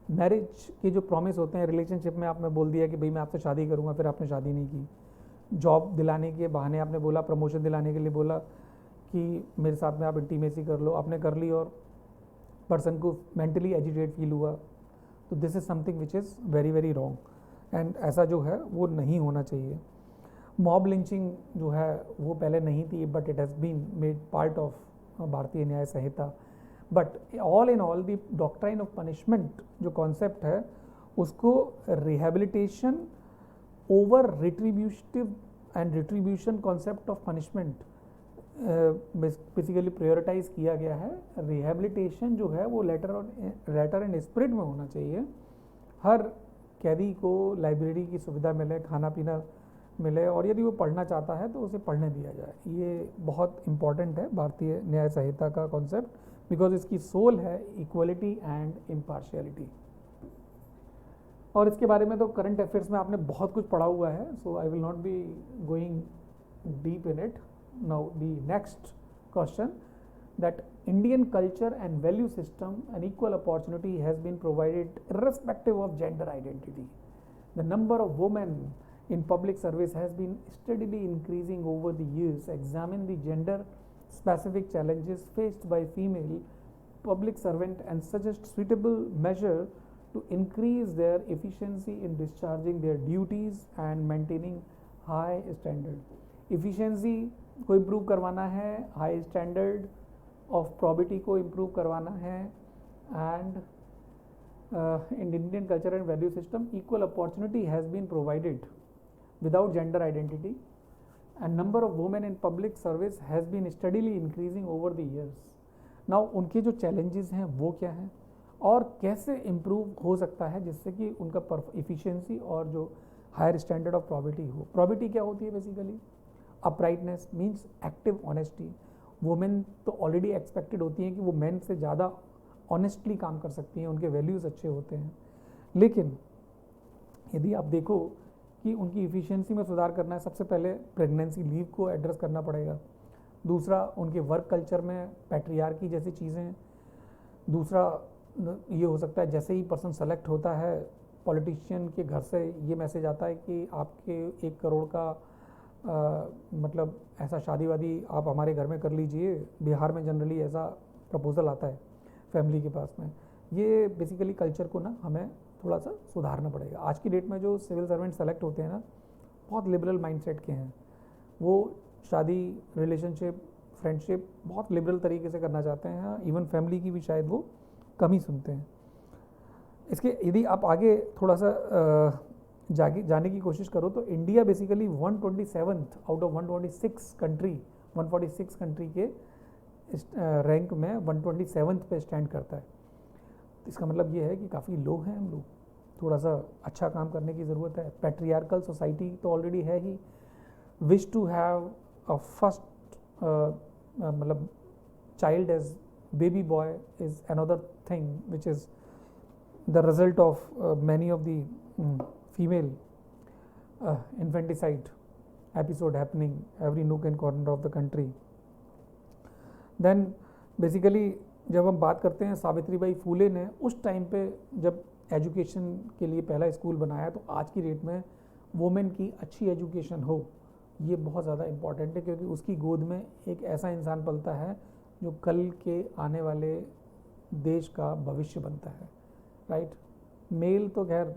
मैरिज के जो प्रॉमिस होते हैं रिलेशनशिप में, आपने बोल दिया कि भाई मैं आपसे शादी करूंगा, फिर आपने शादी नहीं की। जॉब दिलाने के बहाने आपने बोला, प्रमोशन दिलाने के लिए बोला कि मेरे साथ में आप इंटीमेसी कर लो, आपने कर ली और पर्सन को मेंटली एजिटेट फील हुआ। तो this is something which is very very wrong and ऐसा जो है वो नहीं होना चाहिए। मॉब लिंचिंग जो है वो पहले नहीं थी, but it has been made part of Bharatiya Nyaya Sanhita. But all in all the doctrine of punishment जो कॉन्सेप्ट है, उसको rehabilitation over retributive and retribution concept of punishment basically prioritise किया गया है। रिहेबिलिटेशन जो है वो लेटर एंड स्पिरिट में होना चाहिए। हर कैदी को लाइब्रेरी की सुविधा मिले, खाना पीना मिले, और यदि वो पढ़ना चाहता है तो उसे पढ़ने दिया जाए। ये बहुत इंपॉर्टेंट है भारतीय न्याय संहिता का कॉन्सेप्ट, बिकॉज इसकी सोल है इक्वलिटी एंड इम्पार्शियलिटी। और इसके बारे में तो करंट अफेयर्स में आपने बहुत कुछ पढ़ा हुआ है, so I will not be going deep in it. Now the next question, that Indian culture and value system and equal opportunity has been provided irrespective of gender identity. The number of women in public service has been steadily increasing over the years. Examine the gender specific challenges faced by female public servant and suggest suitable measure to increase their efficiency in discharging their duties and maintaining high standard. Efficiency को improve करवाना है, high standard of probity को improve करवाना है, and in Indian culture and value system equal opportunity has been provided without gender identity, and number of women in public service has been steadily increasing over the years. Now उनके जो challenges हैं वो क्या हैं और कैसे इम्प्रूव हो सकता है जिससे कि उनका इफ़िशियंसी और जो हायर स्टैंडर्ड ऑफ प्रॉबिटी हो. प्रॉबिटी क्या होती है basically? Uprightness means active honesty. Women तो ऑलरेडी एक्सपेक्टेड होती हैं कि वो मेन से ज़्यादा ऑनेस्टली काम कर सकती हैं, उनके वैल्यूज़ अच्छे होते हैं. लेकिन यदि आप देखो कि उनकी इफ़िशियंसी में सुधार करना है, सबसे पहले प्रेगनेंसी लीव को एड्रेस करना पड़ेगा. दूसरा उनके वर्क कल्चर में पैट्रियार्की जैसी चीज़ें. दूसरा ये हो सकता है जैसे ही पर्सन सेलेक्ट होता है पॉलिटिशियन के घर से ये मैसेज आता है कि आपके 1 करोड़ का मतलब ऐसा शादी वादी आप हमारे घर में कर लीजिए. बिहार में जनरली ऐसा प्रपोजल आता है फैमिली के पास में. ये बेसिकली कल्चर को ना हमें थोड़ा सा सुधारना पड़ेगा. आज की डेट में जो सिविल सर्वेंट सेलेक्ट होते हैं ना बहुत लिबरल माइंडसेट के हैं. वो शादी, रिलेशनशिप, फ्रेंडशिप बहुत लिबरल तरीके से करना चाहते हैं. इवन फैमिली की भी शायद वो कम ही सुनते हैं. इसके यदि आप आगे थोड़ा सा जाने की कोशिश करो तो India basically 127th out of 146 country के रैंक में 127th पे स्टैंड करता है. इसका मतलब ये है कि काफ़ी लो हैं हम लोग. थोड़ा सा अच्छा काम करने की ज़रूरत है. पैट्रियार्कल सोसाइटी तो ऑलरेडी है ही. Wish to have a first मतलब child as baby boy is another thing which is the result of many of the female infanticide episode happening every nook and corner of the country. Then basically जब हम बात करते हैं सावित्रीबाई फूले ने उस टाइम पे जब एजुकेशन के लिए पहला स्कूल बनाया तो आज की डेट में वुमेन की अच्छी एजुकेशन हो ये बहुत ज़्यादा इम्पॉर्टेंट है क्योंकि उसकी गोद में एक ऐसा इंसान पलता है जो कल के आने वाले देश का भविष्य बनता है. राइट. मेल तो खैर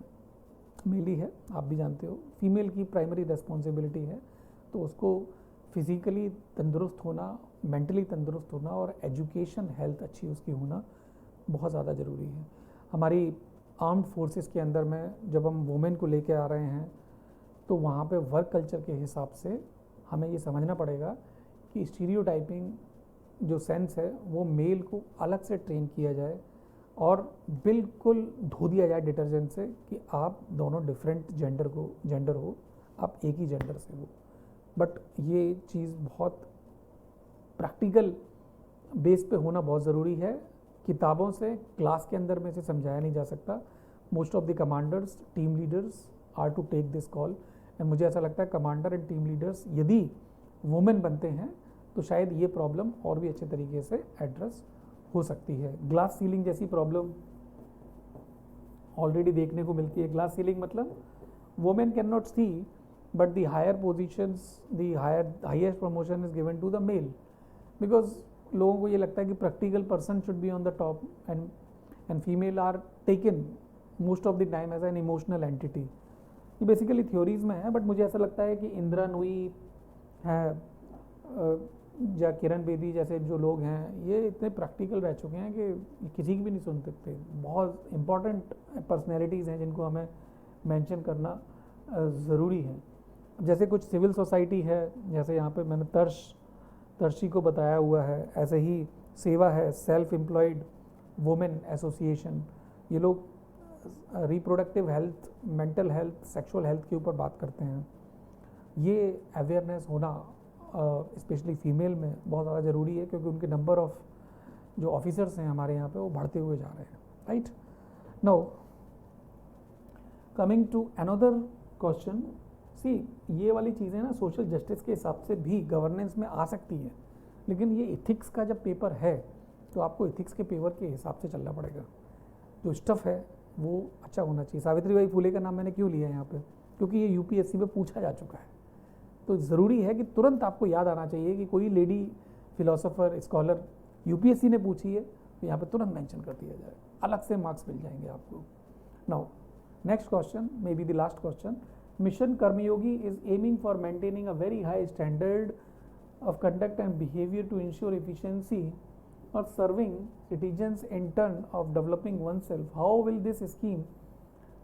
मेल ही है, आप भी जानते हो. फीमेल की प्राइमरी रिस्पॉन्सिबिलिटी है तो उसको फिज़िकली तंदुरुस्त होना, मेंटली तंदुरुस्त होना और एजुकेशन हेल्थ अच्छी उसकी होना बहुत ज़्यादा ज़रूरी है. हमारी आर्म्ड फोर्सेस के अंदर में जब हम वुमेन को लेके आ रहे हैं तो वहाँ पे वर्क कल्चर के हिसाब से हमें ये समझना पड़ेगा कि स्टीरियोटाइपिंग जो सेंस है वो मेल को अलग से ट्रेन किया जाए और बिल्कुल धो दिया जाए डिटर्जेंट से कि आप दोनों डिफरेंट जेंडर हो, आप एक ही जेंडर से हो. बट ये चीज़ बहुत प्रैक्टिकल बेस पे होना बहुत ज़रूरी है. किताबों से क्लास के अंदर में से समझाया नहीं जा सकता. Most of the commanders, team leaders are to take this call. And मुझे ऐसा लगता है कमांडर एंड टीम लीडर्स यदि वुमेन बनते हैं तो शायद ये प्रॉब्लम और भी अच्छे तरीके से एड्रेस हो सकती है. ग्लास सीलिंग जैसी प्रॉब्लम ऑलरेडी देखने को मिलती है. ग्लास सीलिंग मतलब women can not see but the higher positions, the highest promotion is given to the male because लोगों को ये लगता है कि practical person should be on the top and female are taken most of the time as an emotional entity. ये बेसिकली थ्योरीज में है बट मुझे ऐसा लगता है कि इंदिरा नूई है या किरण बेदी जैसे जो लोग हैं ये इतने प्रैक्टिकल रह चुके हैं कि किसी की भी नहीं सुन सकते. बहुत इम्पॉर्टेंट पर्सनैलिटीज़ हैं जिनको हमें मेंशन करना ज़रूरी है. जैसे कुछ सिविल सोसाइटी है, जैसे यहाँ पे मैंने तर्शी को बताया हुआ है. ऐसे ही सेवा है, सेल्फ एम्प्लॉयड वुमेन एसोसिएशन. ये लोग reproductive health, mental health, sexual health के ऊपर बात करते हैं. ये अवेयरनेस होना स्पेशली फीमेल में बहुत ज़्यादा ज़रूरी है क्योंकि उनके नंबर ऑफ़ जो ऑफिसर्स हैं हमारे यहाँ पे वो बढ़ते हुए जा रहे हैं. Right. Now coming to another question. See ये वाली चीज़ें ना सोशल जस्टिस के हिसाब से भी गवर्नेंस में आ सकती है लेकिन ये इथिक्स का जब पेपर है तो आपको इथिक्स के पेपर के हिसाब से चलना पड़ेगा. जो स्टफ़ है वो अच्छा होना चाहिए. सावित्रीबाई फूले का नाम मैंने क्यों लिया है यहाँ पे? क्योंकि ये यूपीएससी में पूछा जा चुका है. तो ज़रूरी है कि तुरंत आपको याद आना चाहिए कि कोई लेडी फिलोसोफर, स्कॉलर यूपीएससी ने पूछी है तो यहाँ पे तुरंत मेंशन कर दिया जाए. अलग से मार्क्स मिल जाएंगे आपको. Now, next question, maybe the last question. Mission Karmayogi is aiming for maintaining a very high standard of conduct and behavior to ensure efficiency or serving citizens in turn of developing oneself. How will this scheme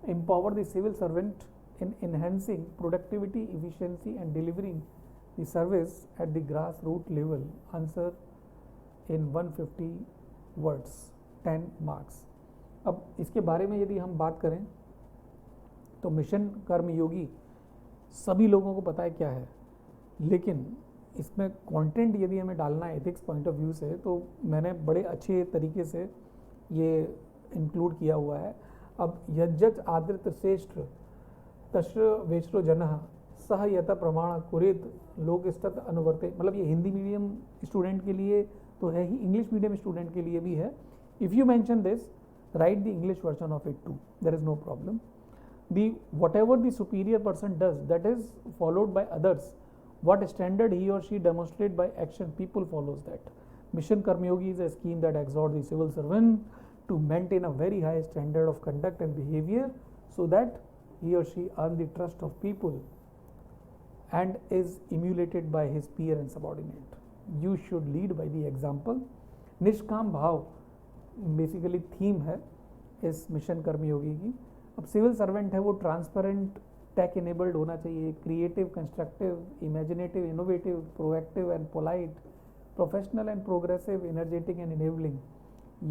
empower the civil servant in enhancing productivity, efficiency and delivering the service at the grassroots level? Answer in 150 words, 10 marks. अब इसके बारे में यदि हम बात करें तो मिशन कर्मयोगी सभी लोगों को पता है क्या है, लेकिन इसमें कंटेंट यदि हमें डालना है एथिक्स पॉइंट ऑफ व्यू से, तो मैंने बड़े अच्छे तरीके से ये इंक्लूड किया हुआ है. अब यज्जच आदृत श्रेष्ठ तश्र वेश्रो जनः सह यत प्रमाण कुरेत लोक स्तत अनुवर्ते, मतलब ये हिंदी मीडियम स्टूडेंट के लिए तो है ही, इंग्लिश मीडियम स्टूडेंट के लिए भी है. If you mention this, write the English version of it too, there is no problem. The whatever the superior person does, that is followed by others. What standard he or she demonstrate by action, people follows that. Mission Karmayogi is a scheme that exhorts the civil servant to maintain a very high standard of conduct and behavior so that he or she earn the trust of people and is emulated by his peer and subordinate. You should lead by the example. निष्काम भाव बेसिकली थीम है इस मिशन कर्मयोगी की. अब सिविल सर्वेंट है वो ट्रांसपेरेंट, टेक इनेबल्ड होना चाहिए, creative, constructive, imaginative, innovative, proactive and polite, professional and progressive, energetic and enabling.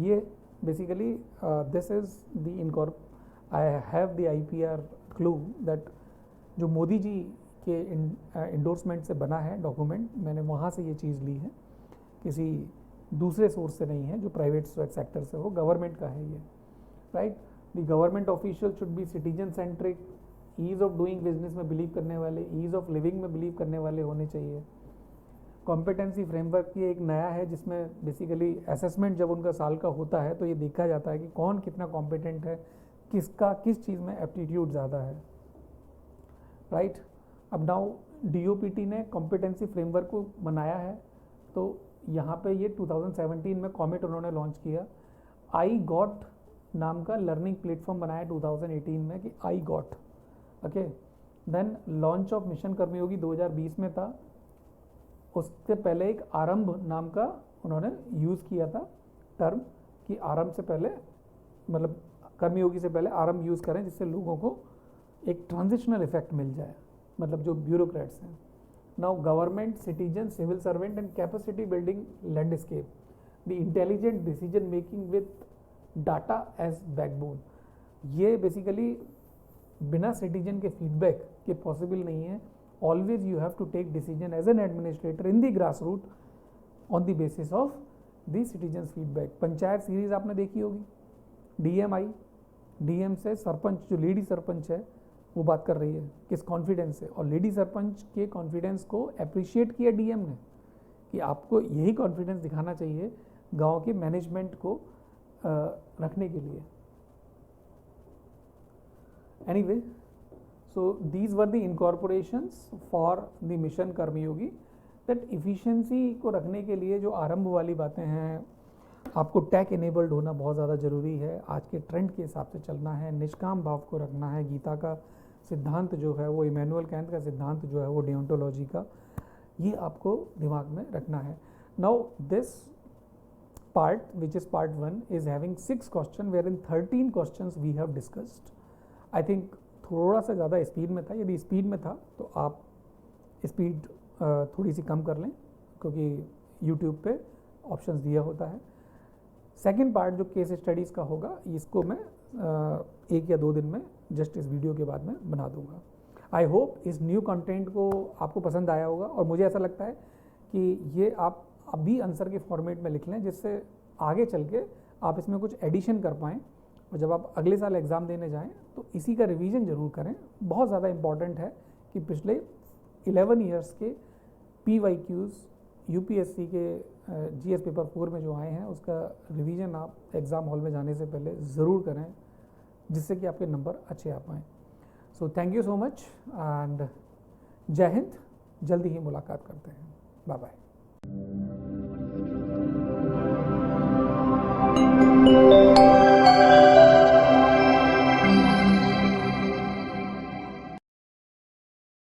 ये basically this is the incorp I have the IPR clue that जो मोदी जी के इंडोर्समेंट से बना है डॉक्यूमेंट, मैंने वहाँ से ये चीज़ ली है, किसी दूसरे सोर्स से नहीं है जो प्राइवेट सेक्टर से हो, गवर्नमेंट का है ये, right. The government official should be citizen centric, ease of doing business में बिलीव करने वाले, ईज ऑफ लिविंग में बिलीव करने वाले होने चाहिए. कॉम्पिटेंसी फ्रेमवर्क ये एक नया है जिसमें बेसिकली असेसमेंट जब उनका साल का होता है तो ये देखा जाता है कि कौन कितना कॉम्पिटेंट है, किसका किस चीज़ में एप्टीट्यूड ज़्यादा है, राइट. अब नाउ DOPT ने कॉम्पिटेंसी फ्रेमवर्क को बनाया है, तो यहाँ पे ये 2017 में कॉमेट उन्होंने लॉन्च किया. आई गॉट नाम का लर्निंग प्लेटफॉर्म बनाया 2018 में कि I got, okay. Then launch of mission Karmayogi 2020 में था. उससे पहले एक आरंभ नाम का उन्होंने यूज़ किया था टर्म कि आरंभ से पहले, मतलब कर्मयोगी से पहले आरंभ यूज़ करें जिससे लोगों को एक ट्रांजिशनल इफेक्ट मिल जाए, मतलब जो ब्यूरोक्रेट्स हैं. Now government, citizen, civil servant and capacity building landscape. The intelligent decision making with data as backbone. ये बेसिकली बिना सिटीजन के फीडबैक के पॉसिबल नहीं है. Always you have to take decision as an administrator in the grass root on the basis of the citizen feedback. Panchayat series आपने देखी होगी, DM से सरपंच, जो लेडी सरपंच है वो बात कर रही है किस कॉन्फिडेंस से, और लेडी सरपंच के कॉन्फिडेंस को अप्रिशिएट किया DM ने कि आपको यही कॉन्फिडेंस दिखाना चाहिए गांव के मैनेजमेंट को रखने के लिए. Anyway, so these were the incorporations for the mission Karmayogi. That efficiency को रखने के लिए जो आरंभ वाली बातें हैं, आपको टेक इनेबल्ड होना बहुत ज़्यादा ज़रूरी है, आज के ट्रेंड के हिसाब से चलना है, निष्काम भाव को रखना है, गीता का सिद्धांत जो है वो, इमैनुअल कैंट का सिद्धांत जो है वो, डियोंटोलॉजी का, ये आपको दिमाग में रखना है. Now this part which is part 1 is having 6 question where in 13 questions we have discussed. I think थोड़ा सा ज़्यादा स्पीड में था, यदि स्पीड में था तो आप स्पीड थोड़ी सी कम कर लें क्योंकि यूट्यूब पे ऑप्शंस दिया होता है. सेकेंड पार्ट जो केस स्टडीज़ का होगा, इसको मैं 1 या 2 दिन में जस्ट इस वीडियो के बाद में बना दूंगा. आई होप इस न्यू कंटेंट को आपको पसंद आया होगा, और मुझे ऐसा लगता है कि ये आप अभी आंसर के फॉर्मेट में लिख लें जिससे आगे चल के आप इसमें कुछ एडिशन कर पाएँ, और जब आप अगले साल एग्ज़ाम देने जाएँ तो इसी का रिवीजन ज़रूर करें. बहुत ज़्यादा इम्पॉर्टेंट है कि पिछले 11 ईयर्स के PYQs UPSC के GS पेपर 4 में जो आए हैं उसका रिवीजन आप एग्ज़ाम हॉल में जाने से पहले ज़रूर करें, जिससे कि आपके नंबर अच्छे आ पाएँ. So thank you so much and Jai Hind. जल्दी ही मुलाकात करते हैं. Bye bye.